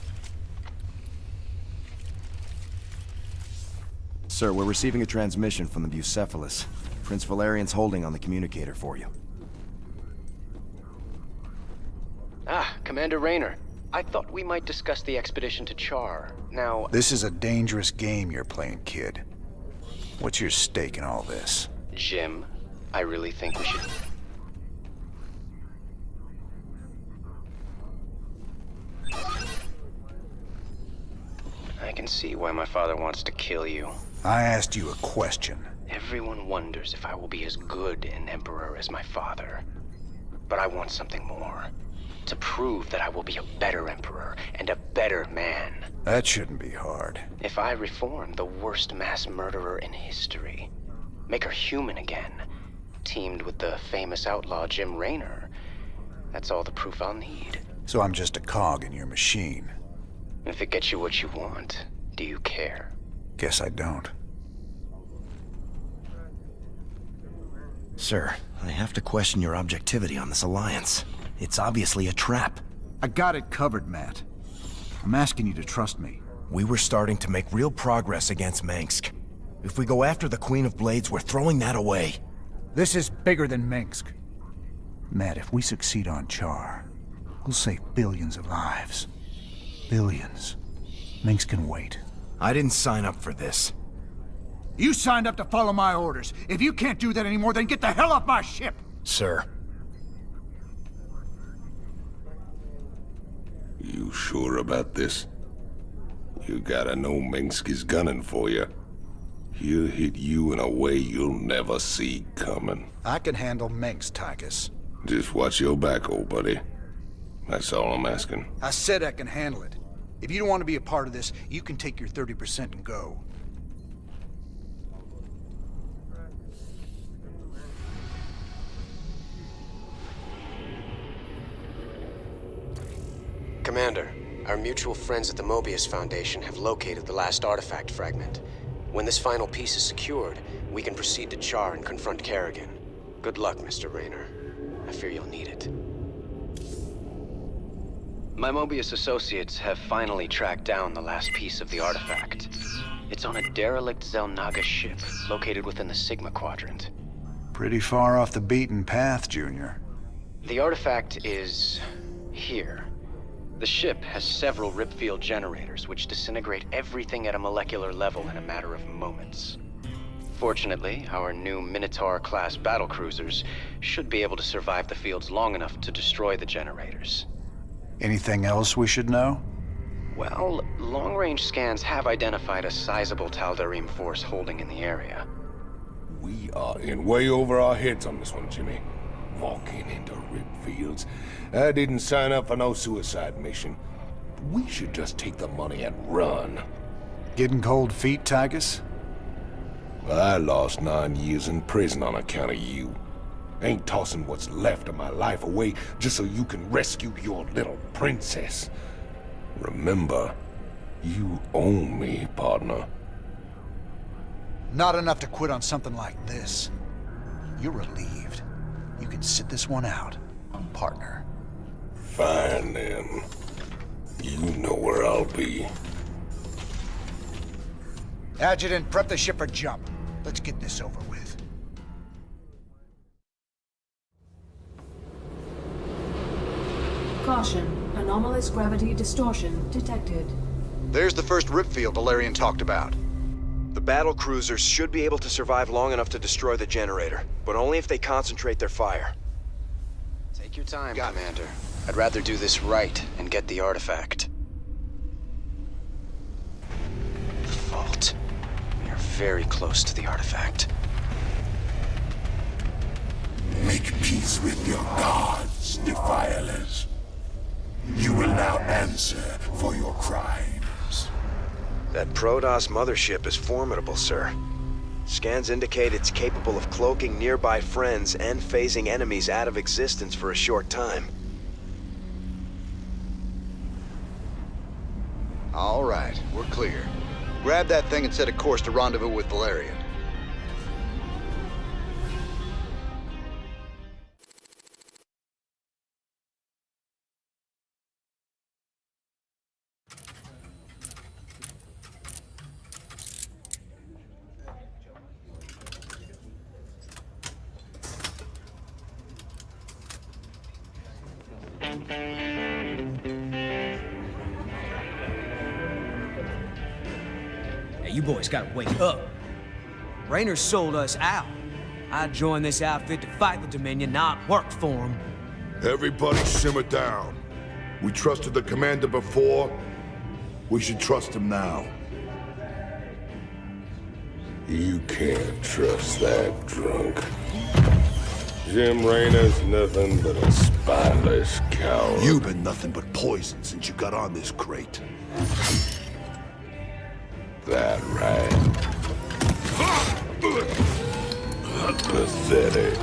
Sir, we're receiving a transmission from the Bucephalus. Prince Valerian's holding on the communicator for you. Ah, Commander Raynor. I thought we might discuss the expedition to Char. Now... This is a dangerous game you're playing, kid. What's your stake in all this? Jim, I really think we should... I can see why my father wants to kill you. I asked you a question. Everyone wonders if I will be as good an emperor as my father. But I want something more. To prove that I will be a better emperor and a better man. That shouldn't be hard. If I reform the worst mass murderer in history, make her human again, teamed with the famous outlaw Jim Raynor, that's all the proof I'll need. So I'm just a cog in your machine. If it gets you what you want, do you care? Guess I don't. Sir, I have to question your objectivity on this alliance. It's obviously a trap. I got it covered, Matt. I'm asking you to trust me. We were starting to make real progress against Mengsk. If we go after the Queen of Blades, we're throwing that away. This is bigger than Mengsk. Matt, if we succeed on Char, we'll save billions of lives. Billions. Mengsk can wait. I didn't sign up for this. You signed up to follow my orders. If you can't do that anymore, then get the hell off my ship! Sir. You sure about this? You gotta know Mengsk is gunning for you. He'll hit you in a way you'll never see coming. I can handle Mengsk, Tychus. Just watch your back, old buddy. That's all I'm asking. I said I can handle it. If you don't want to be a part of this, you can take your 30% and go. Commander, our mutual friends at the Moebius Foundation have located the last artifact fragment. When this final piece is secured, we can proceed to Char and confront Kerrigan. Good luck, Mr. Raynor. I fear you'll need it. My Moebius associates have finally tracked down the last piece of the artifact. It's on a derelict Xel'Naga ship located within the Sigma Quadrant. Pretty far off the beaten path, Junior. The artifact is... here. The ship has several ripfield generators which disintegrate everything at a molecular level in a matter of moments. Fortunately, our new Minotaur-class battlecruisers should be able to survive the fields long enough to destroy the generators. Anything else we should know? Well, long-range scans have identified a sizable Tal'Darim force holding in the area. We are in way over our heads on this one, Jimmy. Walking into rip fields. I didn't sign up for no suicide mission. We should just take the money and run. Getting cold feet, Tychus? I lost 9 years in prison on account of you. Ain't tossing what's left of my life away just so you can rescue your little princess. Remember, you own me, partner. Not enough to quit on something like this. You're relieved. You can sit this one out, partner. Fine, then. You know where I'll be. Adjutant, prep the ship for jump. Let's get this over with. Caution. Anomalous gravity distortion detected. There's the first ripfield Valerian talked about. The battlecruisers should be able to survive long enough to destroy the generator, but only if they concentrate their fire. Take your time, Commander. I'd rather do this right and get the artifact. The vault. We are very close to the artifact. Make peace with your gods, defilers. You will now answer for your crimes. That Protoss mothership is formidable, sir. Scans indicate it's capable of cloaking nearby friends and phasing enemies out of existence for a short time. All right, we're clear. Grab that thing and set a course to rendezvous with Valerian. Hey, you boys gotta wake up. Raynor sold us out. I joined this outfit to fight the Dominion, not work for him. Everybody simmer down. We trusted the commander before. We should trust him now. You can't trust that drunk. Jim Raynor's nothing but a spineless coward. You've been nothing but poison since you got on this crate. That right. Pathetic.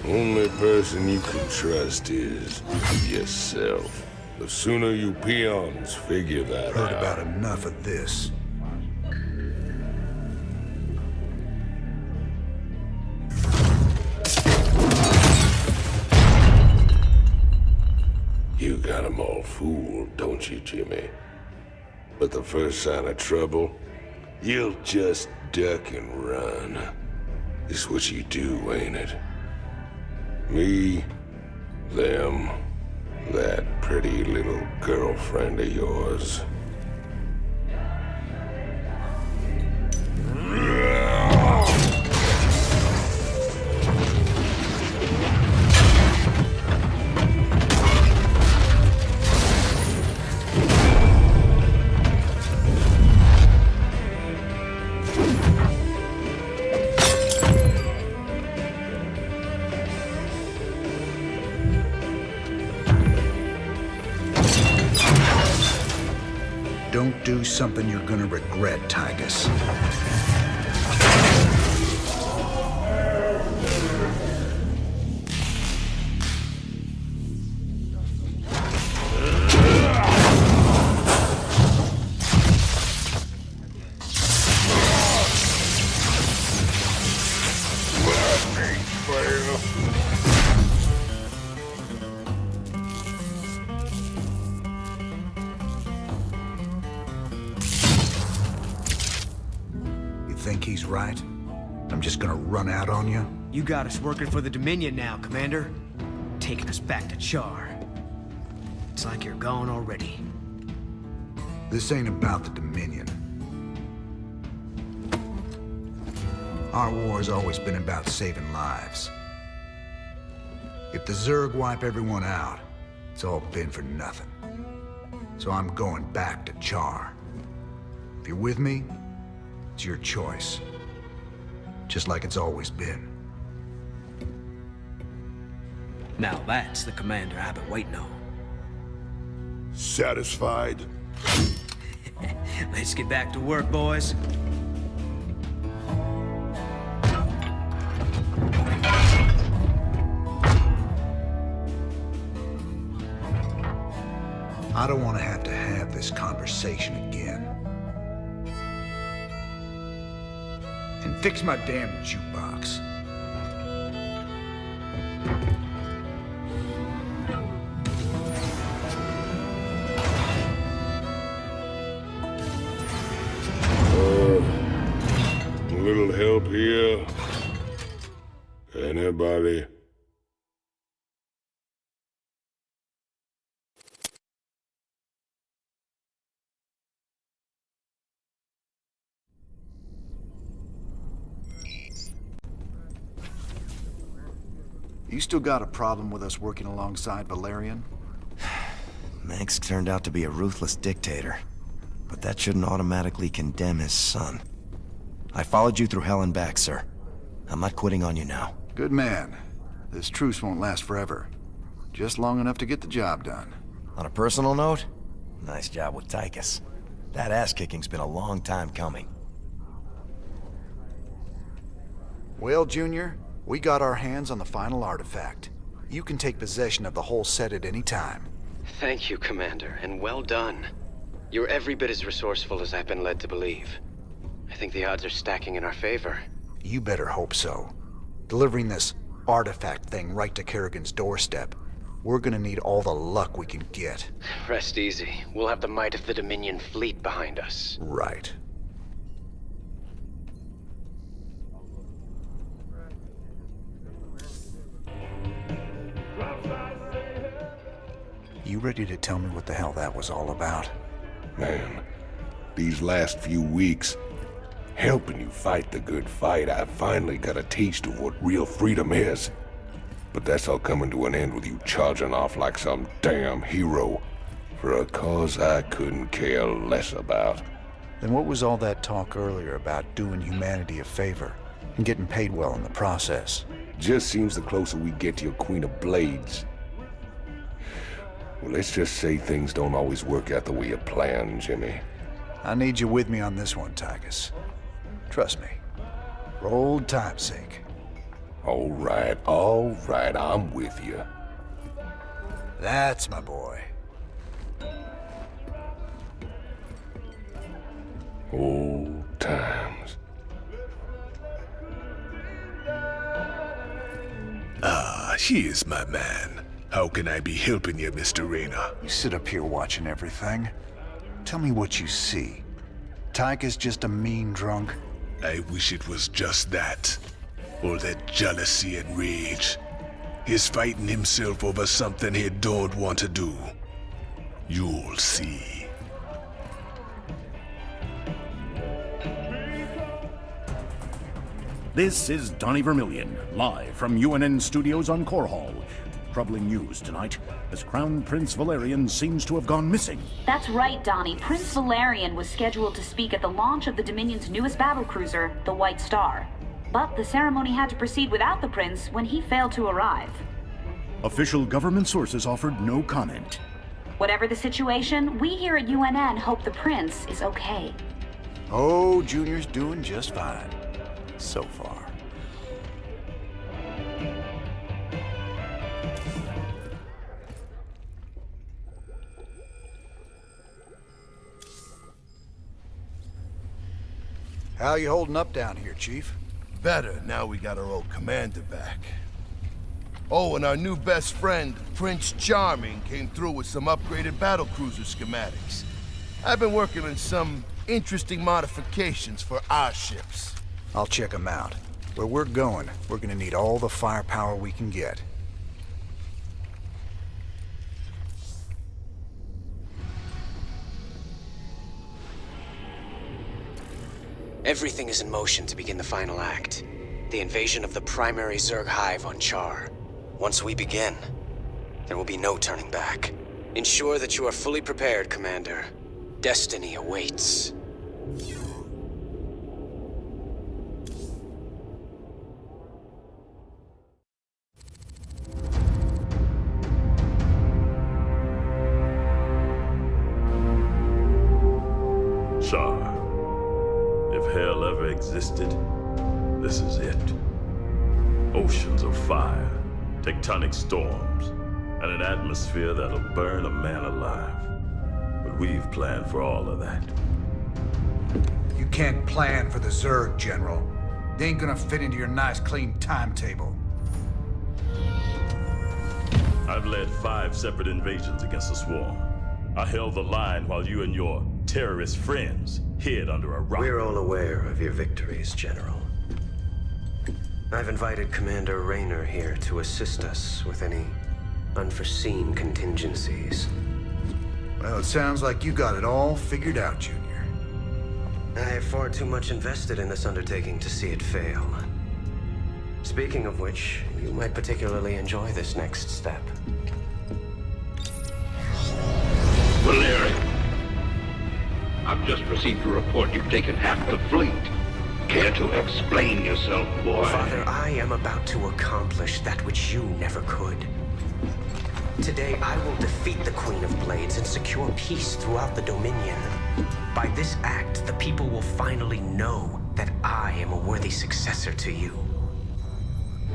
Only person you can trust is yourself. The sooner you peons figure that Heard out. about enough of this. You got 'em all fooled, don't you, Jimmy? But the first sign of trouble, you'll just duck and run. It's what you do, ain't it? Me, them, that pretty little girlfriend of yours. Don't do something you're gonna regret, Tygus. Think he's right? I'm just gonna run out on you? You got us working for the Dominion now, Commander. Taking us back to Char. It's like you're gone already. This ain't about the Dominion. Our war's always been about saving lives. If the Zerg wipe everyone out, it's all been for nothing. So I'm going back to Char. If you're with me, it's your choice. Just like it's always been. Now that's the commander I've been waiting on. Satisfied? Let's get back to work, boys. I don't want to have this conversation again. And fix my damn jukebox. A little help here? Anybody? You still got a problem with us working alongside Valerian? Mengsk turned out to be a ruthless dictator, but that shouldn't automatically condemn his son. I followed you through hell and back, sir. I'm not quitting on you now. Good man. This truce won't last forever. Just long enough to get the job done. On a personal note, nice job with Tychus. That ass-kicking's been a long time coming. Well, Junior, we got our hands on the final artifact. You can take possession of the whole set at any time. Thank you, Commander, and well done. You're every bit as resourceful as I've been led to believe. I think the odds are stacking in our favor. You better hope so. Delivering this artifact thing right to Kerrigan's doorstep, we're gonna need all the luck we can get. Rest easy. We'll have the might of the Dominion fleet behind us. Right. You ready to tell me what the hell that was all about? Man, these last few weeks, helping you fight the good fight, I finally got a taste of what real freedom is. But that's all coming to an end with you charging off like some damn hero for a cause I couldn't care less about. Then what was all that talk earlier about doing humanity a favor and getting paid well in the process? Just seems the closer we get to your Queen of Blades. Well, let's just say things don't always work out the way you plan, Jimmy. I need you with me on this one, Tychus. Trust me. For old time's sake. All right, I'm with you. That's my boy. Old times. Ah, here's my man. How can I be helping you, Mr. Raynor? You sit up here watching everything. Tell me what you see. Tychus just a mean drunk? I wish it was just that. All that jealousy and rage. He's fighting himself over something he don't want to do. You'll see. This is Donnie Vermillion, live from UNN Studios on Core Hall. Troubling news tonight, as Crown Prince Valerian seems to have gone missing. That's right, Donnie. Prince Valerian was scheduled to speak at the launch of the Dominion's newest battlecruiser, the White Star. But the ceremony had to proceed without the prince when he failed to arrive. Official government sources offered no comment. Whatever the situation, we here at UNN hope the prince is okay. Oh, Junior's doing just fine. So far. How you holding up down here, Chief? Better, now we got our old commander back. Oh, and our new best friend, Prince Charming, came through with some upgraded battlecruiser schematics. I've been working on some interesting modifications for our ships. I'll check them out. Where we're going, we're gonna need all the firepower we can get. Everything is in motion to begin the final act. The invasion of the primary Zerg hive on Char. Once we begin, there will be no turning back. Ensure that you are fully prepared, Commander. Destiny awaits. Char. If hell ever existed, this is it. Oceans of fire, tectonic storms, and an atmosphere that'll burn a man alive. But we've planned for all of that. You can't plan for the Zerg, General. They ain't gonna fit into your nice, clean timetable. I've led 5 separate invasions against the Swarm. I held the line while you and your terrorist friends hid under a rock. We're all aware of your victories, General. I've invited Commander Raynor here to assist us with any unforeseen contingencies. Well, it sounds like you got it all figured out, Junior. I have far too much invested in this undertaking to see it fail. Speaking of which, you might particularly enjoy this next step. Valerian, I've just received a report you've taken half the fleet. Care to explain yourself, boy? Father, I am about to accomplish that which you never could. Today, I will defeat the Queen of Blades and secure peace throughout the Dominion. By this act, the people will finally know that I am a worthy successor to you.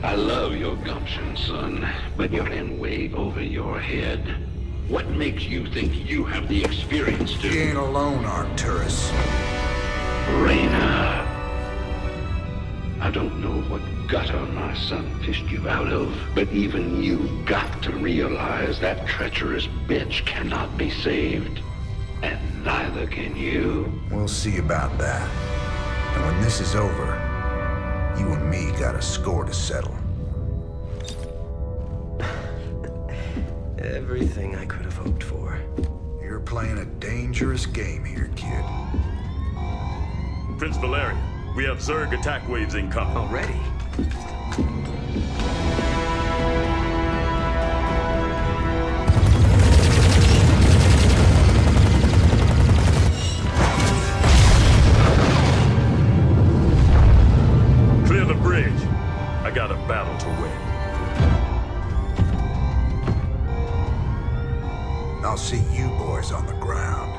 I love your gumption, son, but you're in way over your head. What makes you think you have the experience to... You ain't alone, Arcturus. Raynor. I don't know what gutter my son fished you out of, but even you got to realize that treacherous bitch cannot be saved. And neither can you. We'll see about that. And when this is over, you and me got a score to settle. Everything I could have hoped for. You're playing a dangerous game here, kid. Prince Valerian, we have Zerg attack waves incoming. Already? Clear the bridge. I got a battle to win. I'll see you boys on the ground.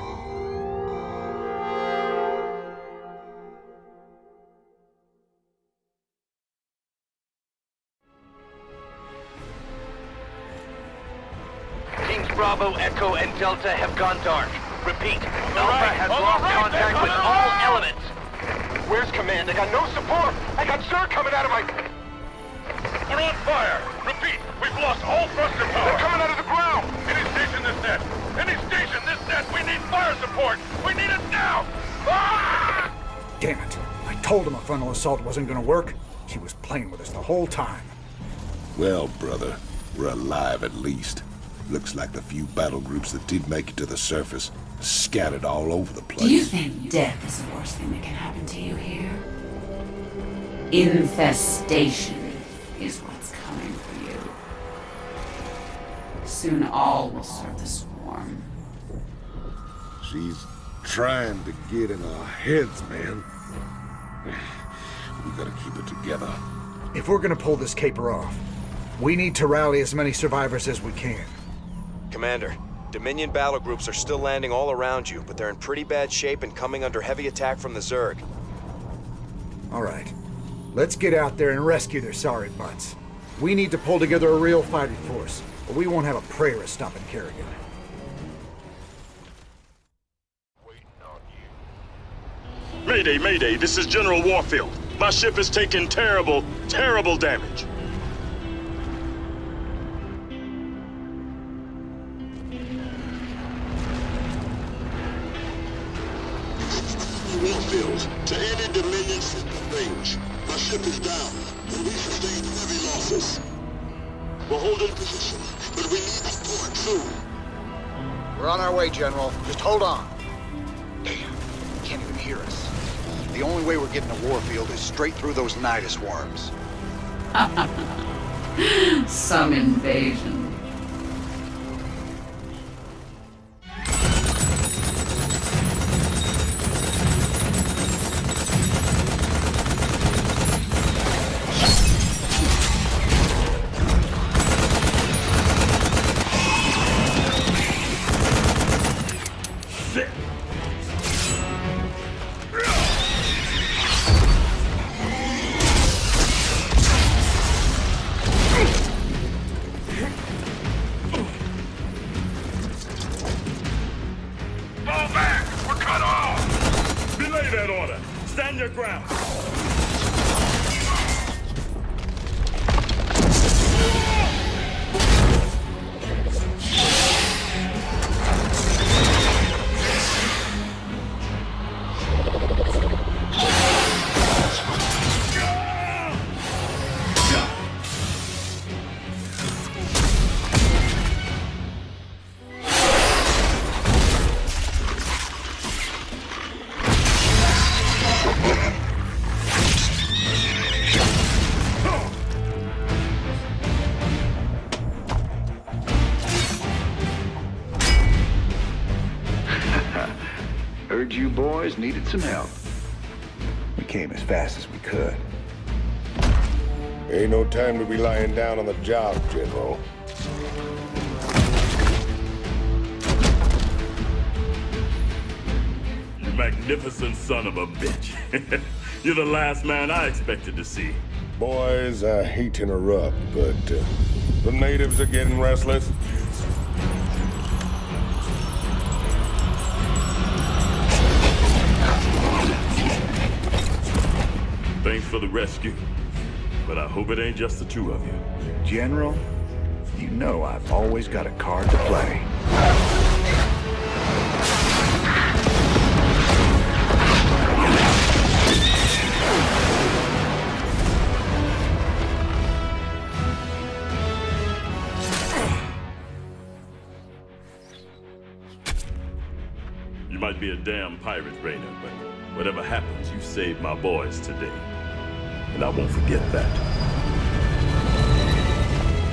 Teams Bravo, Echo, and Delta have gone dark. Repeat, Alpha has lost contact with all elements. Where's command? I got no support! I got Zerg coming out of my... We're on fire! Repeat, we've lost all thruster power! They're coming out of the ground! Any station this net! Any station this net! We need fire support! We need it now! Ah! Damn it. I told him a frontal assault wasn't gonna work. She was playing with us the whole time. Well, brother, we're alive at least. Looks like the few battle groups that did make it to the surface scattered all over the place. Do you think death is the worst thing that can happen to you here? Infestation is what's coming for you. Soon all will serve the swarm. She's trying to get in our heads, man. We gotta keep it together. If we're gonna pull this caper off, we need to rally as many survivors as we can. Commander, Dominion battle groups are still landing all around you, but they're in pretty bad shape and coming under heavy attack from the Zerg. All right. Let's get out there and rescue their sorry butts. We need to pull together a real fighting force, or we won't have a prayer of stopping Kerrigan. Mayday, Mayday, this is General Warfield. My ship is taking terrible, terrible damage. Warfield, to any Dominion system range. My ship is down, and we sustained heavy losses. We're holding position, but we need support soon. We're on our way, General. Just hold on. Damn, he can't even hear us. The only way we're getting to Warfield is straight through those Nidus worms. Some invasion. Heard you boys needed some help. We came as fast as we could. Ain't no time to be lying down on the job, General. You magnificent son of a bitch. You're the last man I expected to see. Boys, I hate to interrupt, but the natives are getting restless. Thanks for the rescue, but I hope it ain't just the two of you. General, you know I've always got a card to play. You might be a damn pirate, Raynor, but whatever happens, you saved my boys today. And I won't forget that.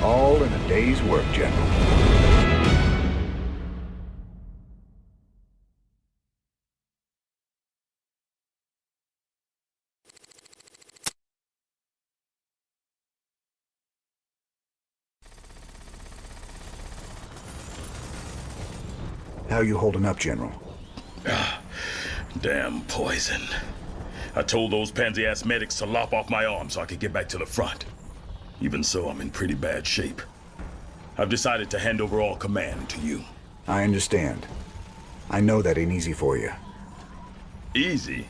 All in a day's work, General. How you holding up, General? Damn poison. I told those pansy-ass medics to lop off my arm so I could get back to the front. Even so, I'm in pretty bad shape. I've decided to hand over all command to you. I understand. I know that ain't easy for you. Easy?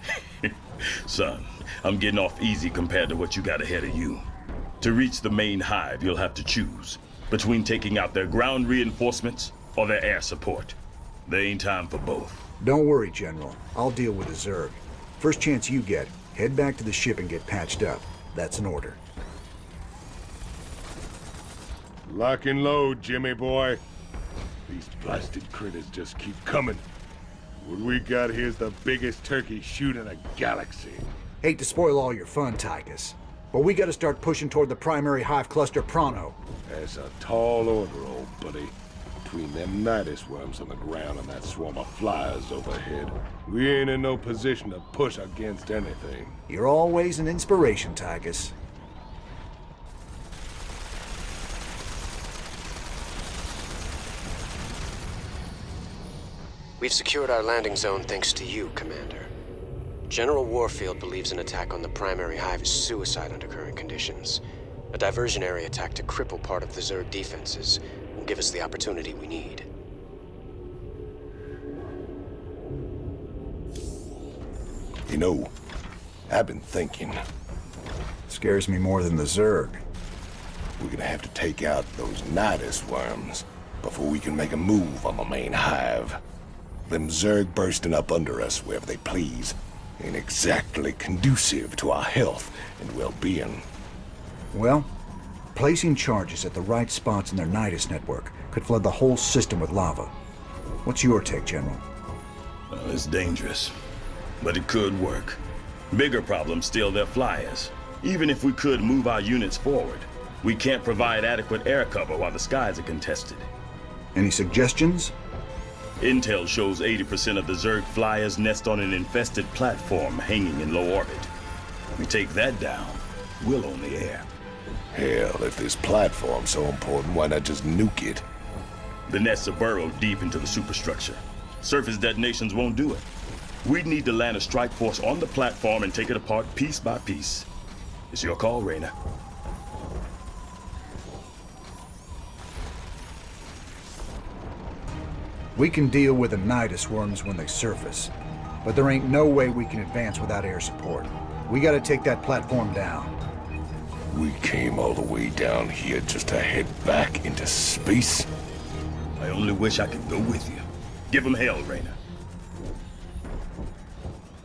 Son, I'm getting off easy compared to what you got ahead of you. To reach the main hive, you'll have to choose between taking out their ground reinforcements or their air support. There ain't time for both. Don't worry, General. I'll deal with the Zerg. First chance you get, head back to the ship and get patched up. That's an order. Lock and load, Jimmy boy. These blasted critters just keep coming. What we got here's the biggest turkey shoot in a galaxy. Hate to spoil all your fun, Tychus, but we gotta start pushing toward the primary hive cluster pronto. That's a tall order, old buddy. Between them nidus worms on the ground and that swarm of flyers overhead, we ain't in no position to push against anything. You're always an inspiration, Tychus. We've secured our landing zone thanks to you, Commander. General Warfield believes an attack on the primary hive is suicide under current conditions. A diversionary attack to cripple part of the Zerg defenses will give us the opportunity we need. You know, I've been thinking. Scares me more than the Zerg. We're gonna have to take out those nidus worms before we can make a move on the main hive. Them Zerg bursting up under us wherever they please ain't exactly conducive to our health and well-being. Well, placing charges at the right spots in their nidus network could flood the whole system with lava. What's your take, General? Well, it's dangerous, but it could work. Bigger problem still their flyers. Even if we could move our units forward, we can't provide adequate air cover while the skies are contested. Any suggestions? Intel shows 80% of the Zerg flyers nest on an infested platform hanging in low orbit. We take that down, we'll own the air. Hell, if this platform's so important, why not just nuke it? The nests are burrowed deep into the superstructure. Surface detonations won't do it. We'd need to land a strike force on the platform and take it apart piece by piece. It's your call, Raynor. We can deal with the nidus worms when they surface, but there ain't no way we can advance without air support. We gotta take that platform down. We came all the way down here just to head back into space? I only wish I could go with you. Give them hell, Raynor.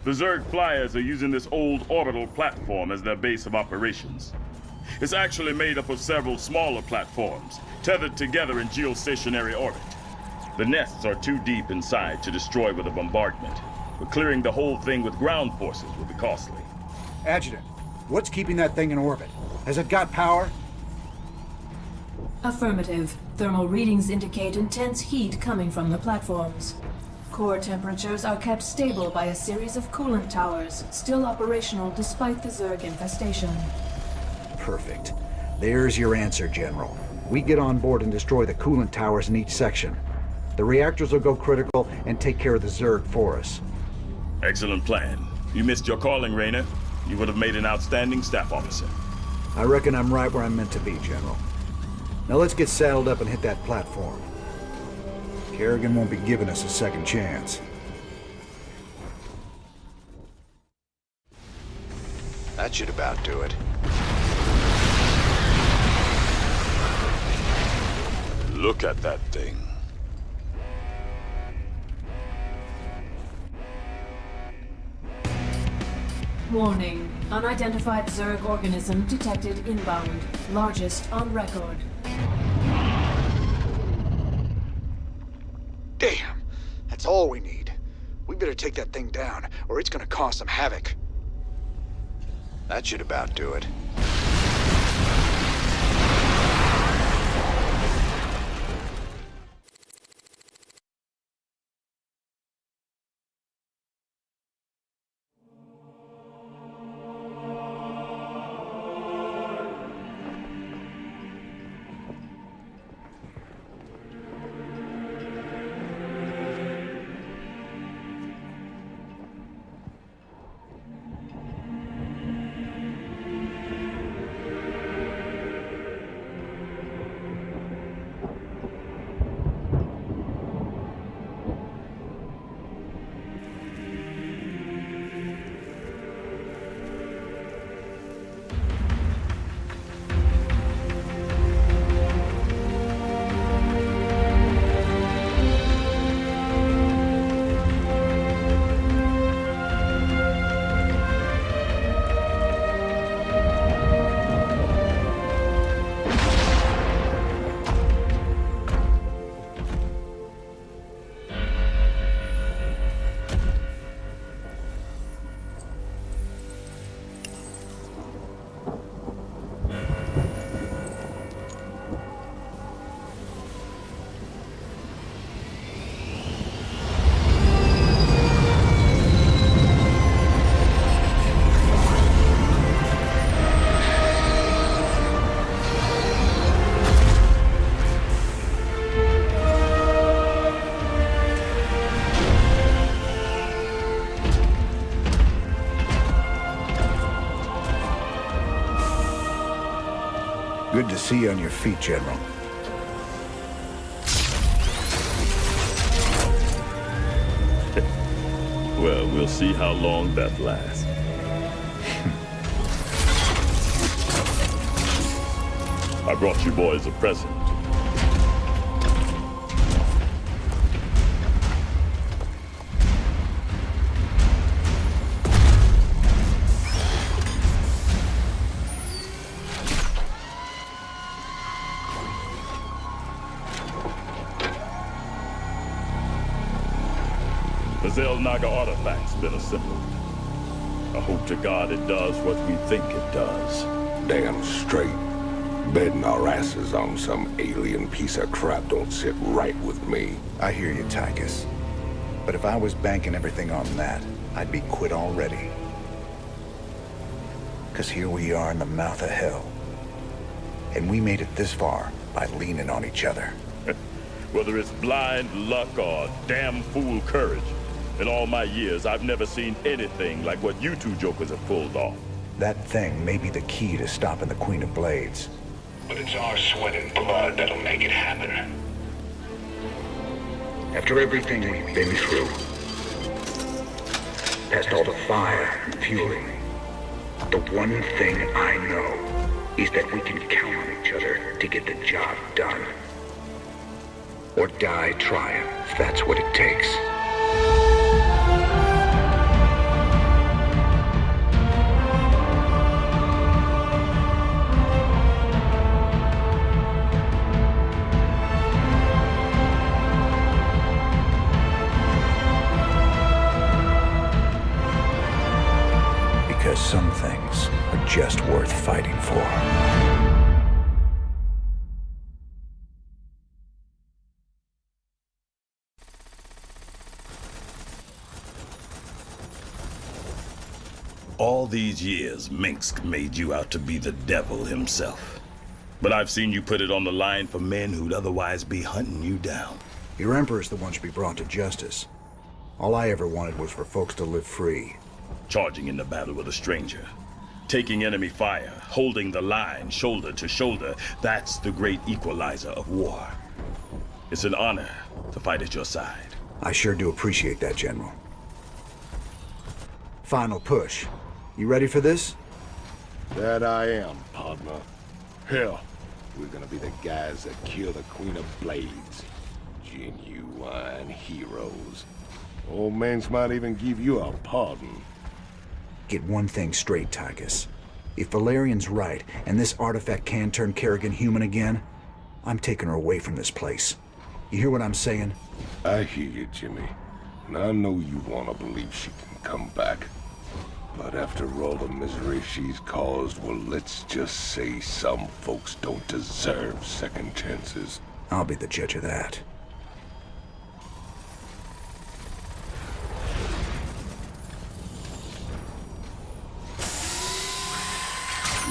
The Zerg flyers are using this old orbital platform as their base of operations. It's actually made up of several smaller platforms, tethered together in geostationary orbit. The nests are too deep inside to destroy with a bombardment, but clearing the whole thing with ground forces will be costly. Adjutant, what's keeping that thing in orbit? Has it got power? Affirmative. Thermal readings indicate intense heat coming from the platforms. Core temperatures are kept stable by a series of coolant towers, still operational despite the Zerg infestation. Perfect. There's your answer, General. We get on board and destroy the coolant towers in each section. The reactors will go critical and take care of the Zerg for us. Excellent plan. You missed your calling, Raynor. You would have made an outstanding staff officer. I reckon I'm right where I'm meant to be, General. Now let's get saddled up and hit that platform. Kerrigan won't be giving us a second chance. That should about do it. Look at that thing. Warning. Unidentified Zerg organism detected inbound. Largest on record. Damn! That's all we need. We better take that thing down, or it's gonna cause some havoc. That should about do it. Good to see you on your feet, General. Well, we'll see how long that lasts. I brought you boys a present. The Xel'Naga artifact's been assembled. I hope to God it does what we think it does. Damn straight. Betting our asses on some alien piece of crap don't sit right with me. I hear you, Tychus. But if I was banking everything on that, I'd be quit already. 'Cause here we are in the mouth of hell. And we made it this far by leaning on each other. Whether it's blind luck or damn fool courage, in all my years, I've never seen anything like what you two jokers have pulled off. That thing may be the key to stopping the Queen of Blades. But it's our sweat and blood that'll make it happen. After everything we've been through, past all the fire and fury, the one thing I know is that we can count on each other to get the job done. Or die trying, if that's what it takes. Because some things are just worth fighting for. All these years, Mengsk made you out to be the devil himself. But I've seen you put it on the line for men who'd otherwise be hunting you down. Your Emperor's the one should be brought to justice. All I ever wanted was for folks to live free. Charging in the battle with a stranger. Taking enemy fire, holding the line shoulder to shoulder, that's the great equalizer of war. It's an honor to fight at your side. I sure do appreciate that, General. Final push. You ready for this? That I am, partner. Hell, we're gonna be the guys that kill the Queen of Blades. Genuine heroes. Old Mengsk might even give you a pardon. Get one thing straight, Tychus. If Valerian's right, and this artifact can turn Kerrigan human again, I'm taking her away from this place. You hear what I'm saying? I hear you, Jimmy. And I know you want to believe she can come back. But after all the misery she's caused, well, let's just say some folks don't deserve second chances. I'll be the judge of that.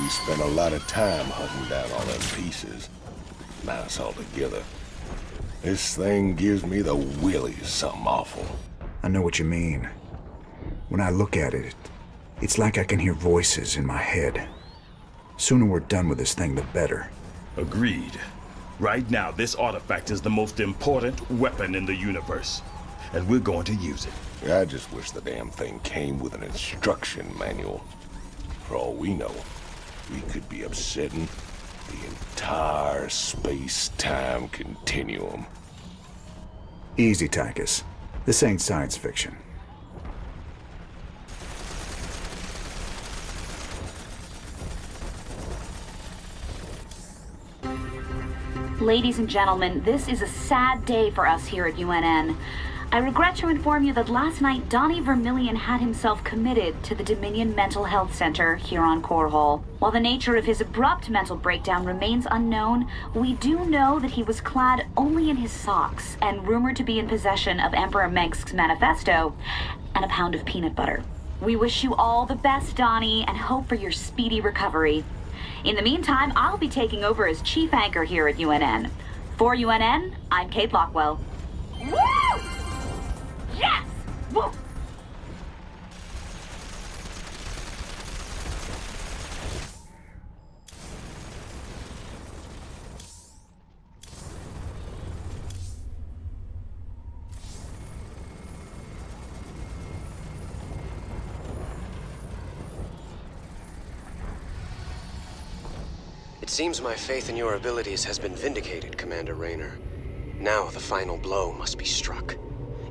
We spent a lot of time hunting down all them pieces. Now it's all together. This thing gives me the willies, something awful. I know what you mean. When I look at it, it's like I can hear voices in my head. Sooner we're done with this thing, the better. Agreed. Right now, this artifact is the most important weapon in the universe. And we're going to use it. I just wish the damn thing came with an instruction manual. For all we know, we could be upsetting the entire space-time continuum. Easy, Tychus. This ain't science fiction. Ladies and gentlemen, this is a sad day for us here at UNN. I regret to inform you that last night Donnie Vermillion had himself committed to the Dominion Mental Health Center here on Core Hall. While the nature of his abrupt mental breakdown remains unknown, we do know that he was clad only in his socks and rumored to be in possession of Emperor Mengsk's manifesto and a pound of peanut butter. We wish you all the best, Donnie, and hope for your speedy recovery. In the meantime, I'll be taking over as chief anchor here at UNN. For UNN, I'm Kate Lockwell. Woo! Yes! Woo! It seems my faith in your abilities has been vindicated, Commander Raynor. Now the final blow must be struck.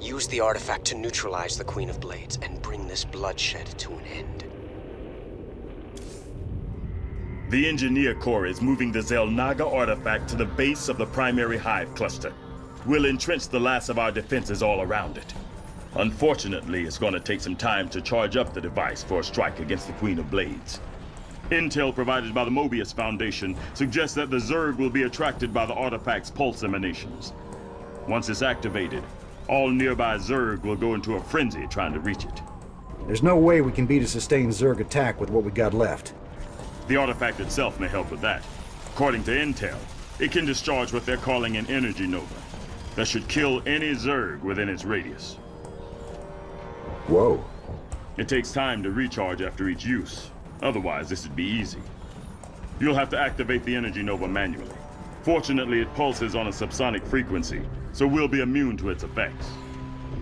Use the artifact to neutralize the Queen of Blades and bring this bloodshed to an end. The Engineer Corps is moving the Xel'Naga artifact to the base of the primary hive cluster. We'll entrench the last of our defenses all around it. Unfortunately, it's going to take some time to charge up the device for a strike against the Queen of Blades. Intel provided by the Moebius Foundation suggests that the Zerg will be attracted by the artifact's pulse emanations. Once it's activated, all nearby Zerg will go into a frenzy trying to reach it. There's no way we can beat a sustained Zerg attack with what we got left. The artifact itself may help with that. According to Intel, it can discharge what they're calling an energy nova that should kill any Zerg within its radius. Whoa. It takes time to recharge after each use. Otherwise, this would be easy. You'll have to activate the energy nova manually. Fortunately, it pulses on a subsonic frequency, so we'll be immune to its effects.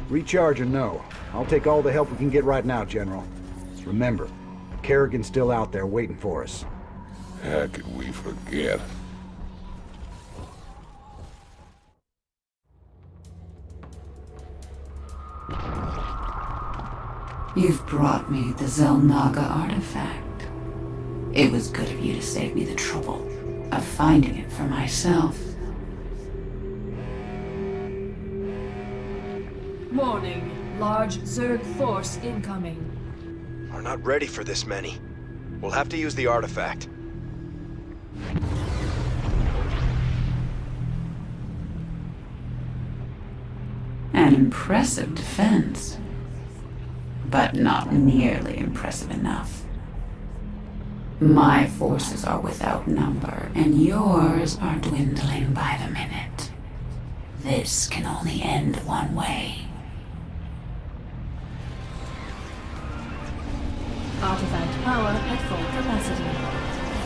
Recharge or no, I'll take all the help we can get right now, General. Remember, Kerrigan's still out there waiting for us. How could we forget? You've brought me the Xel'Naga artifact. It was good of you to save me the trouble of finding it for myself. Warning. Large Zerg force incoming. We're not ready for this many. We'll have to use the artifact. An impressive defense. But not nearly impressive enough. My forces are without number, and yours are dwindling by the minute. This can only end one way. Artifact power at full capacity.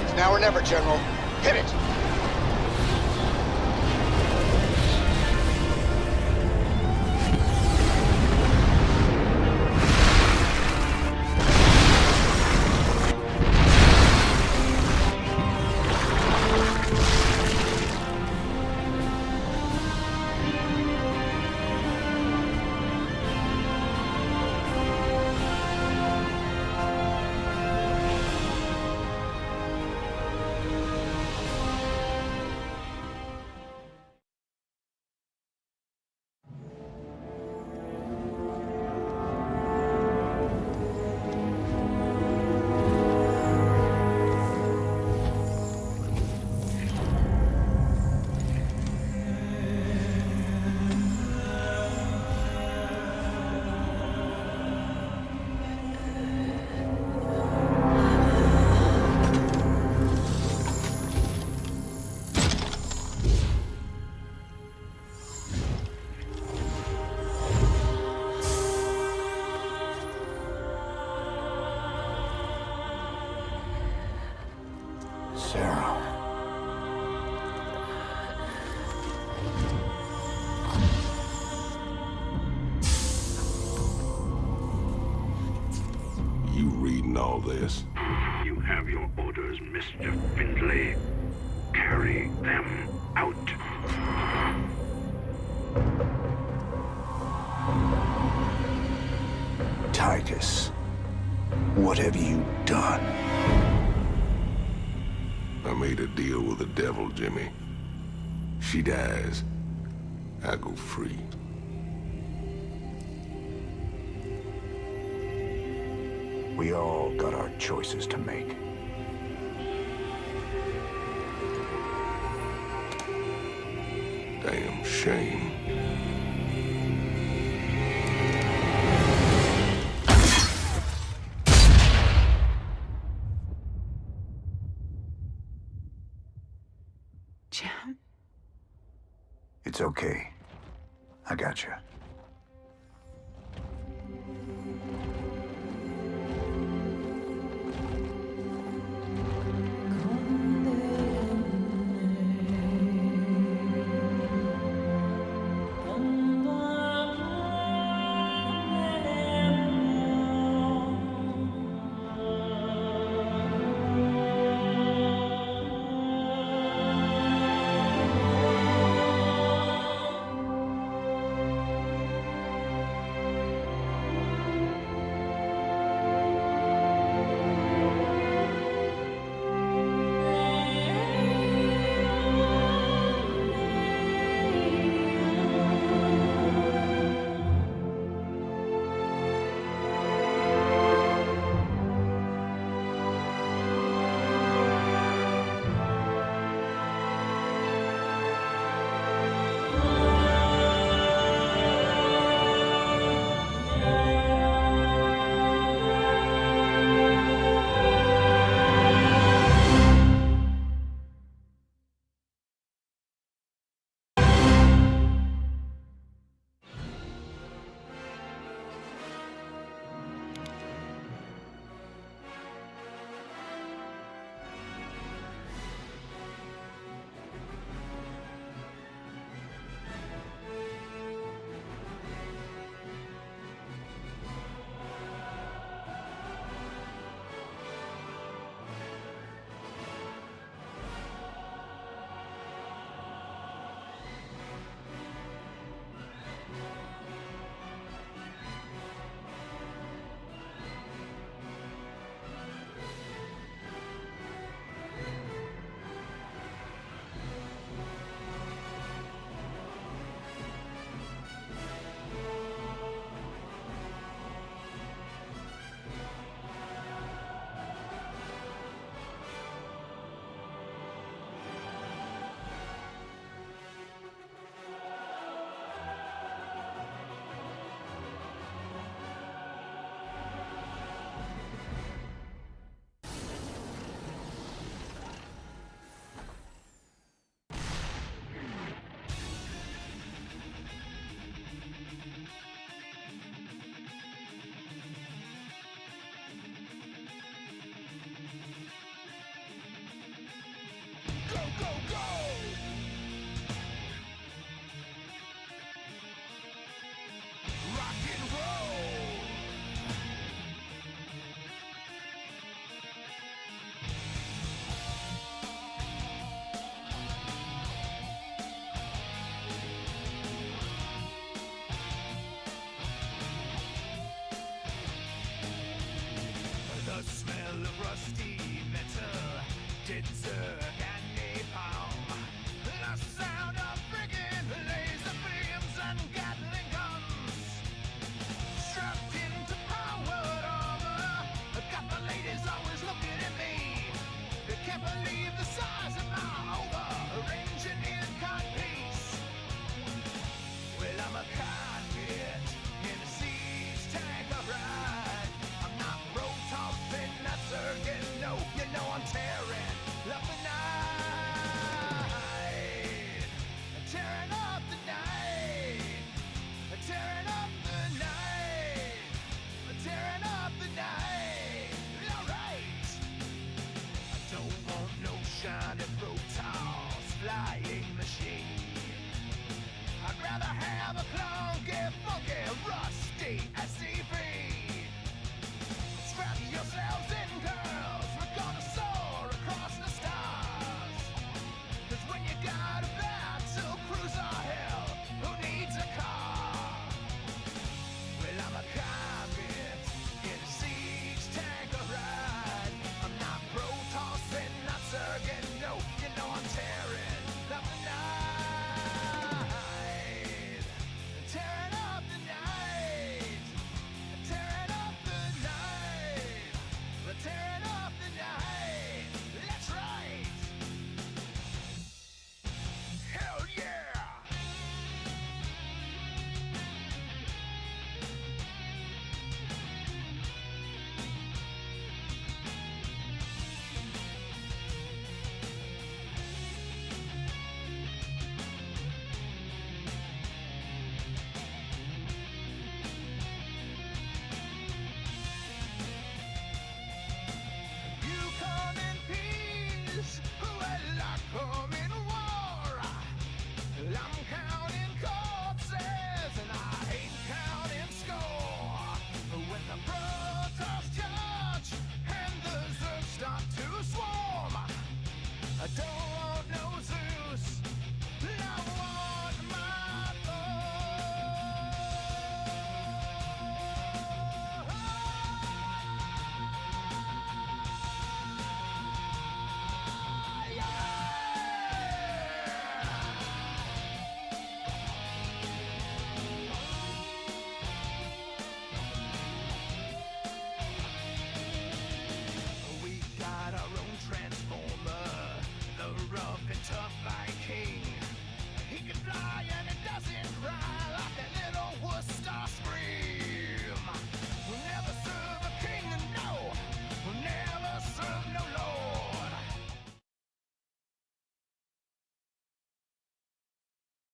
It's now or never, General. Hit it! Sarah. You reading all this? You have your orders, Mr. Findlay. Carry them out. Tychus, what have you done? I made a deal with the devil, Jimmy. She dies, I go free. We all got our choices to make. Damn shame. Jim? It's okay. I got you. Roasted Zerg and napalm. The sound of friggin' laser beams and Gatling guns. Strapped into powered armor. Got the ladies always looking at me. They can't believe the size of my over-engineered codpiece. Well, I'm a cockpit in a siege tank, alright. I'm not Protoss in that circuit, no, you know I'm Terran. Love the night, tearing up the night, tearing up the night, tearing up the night. Alright, I don't want no shiny Protoss flying machine. I'd rather have a clunky, funky, rusty SCV.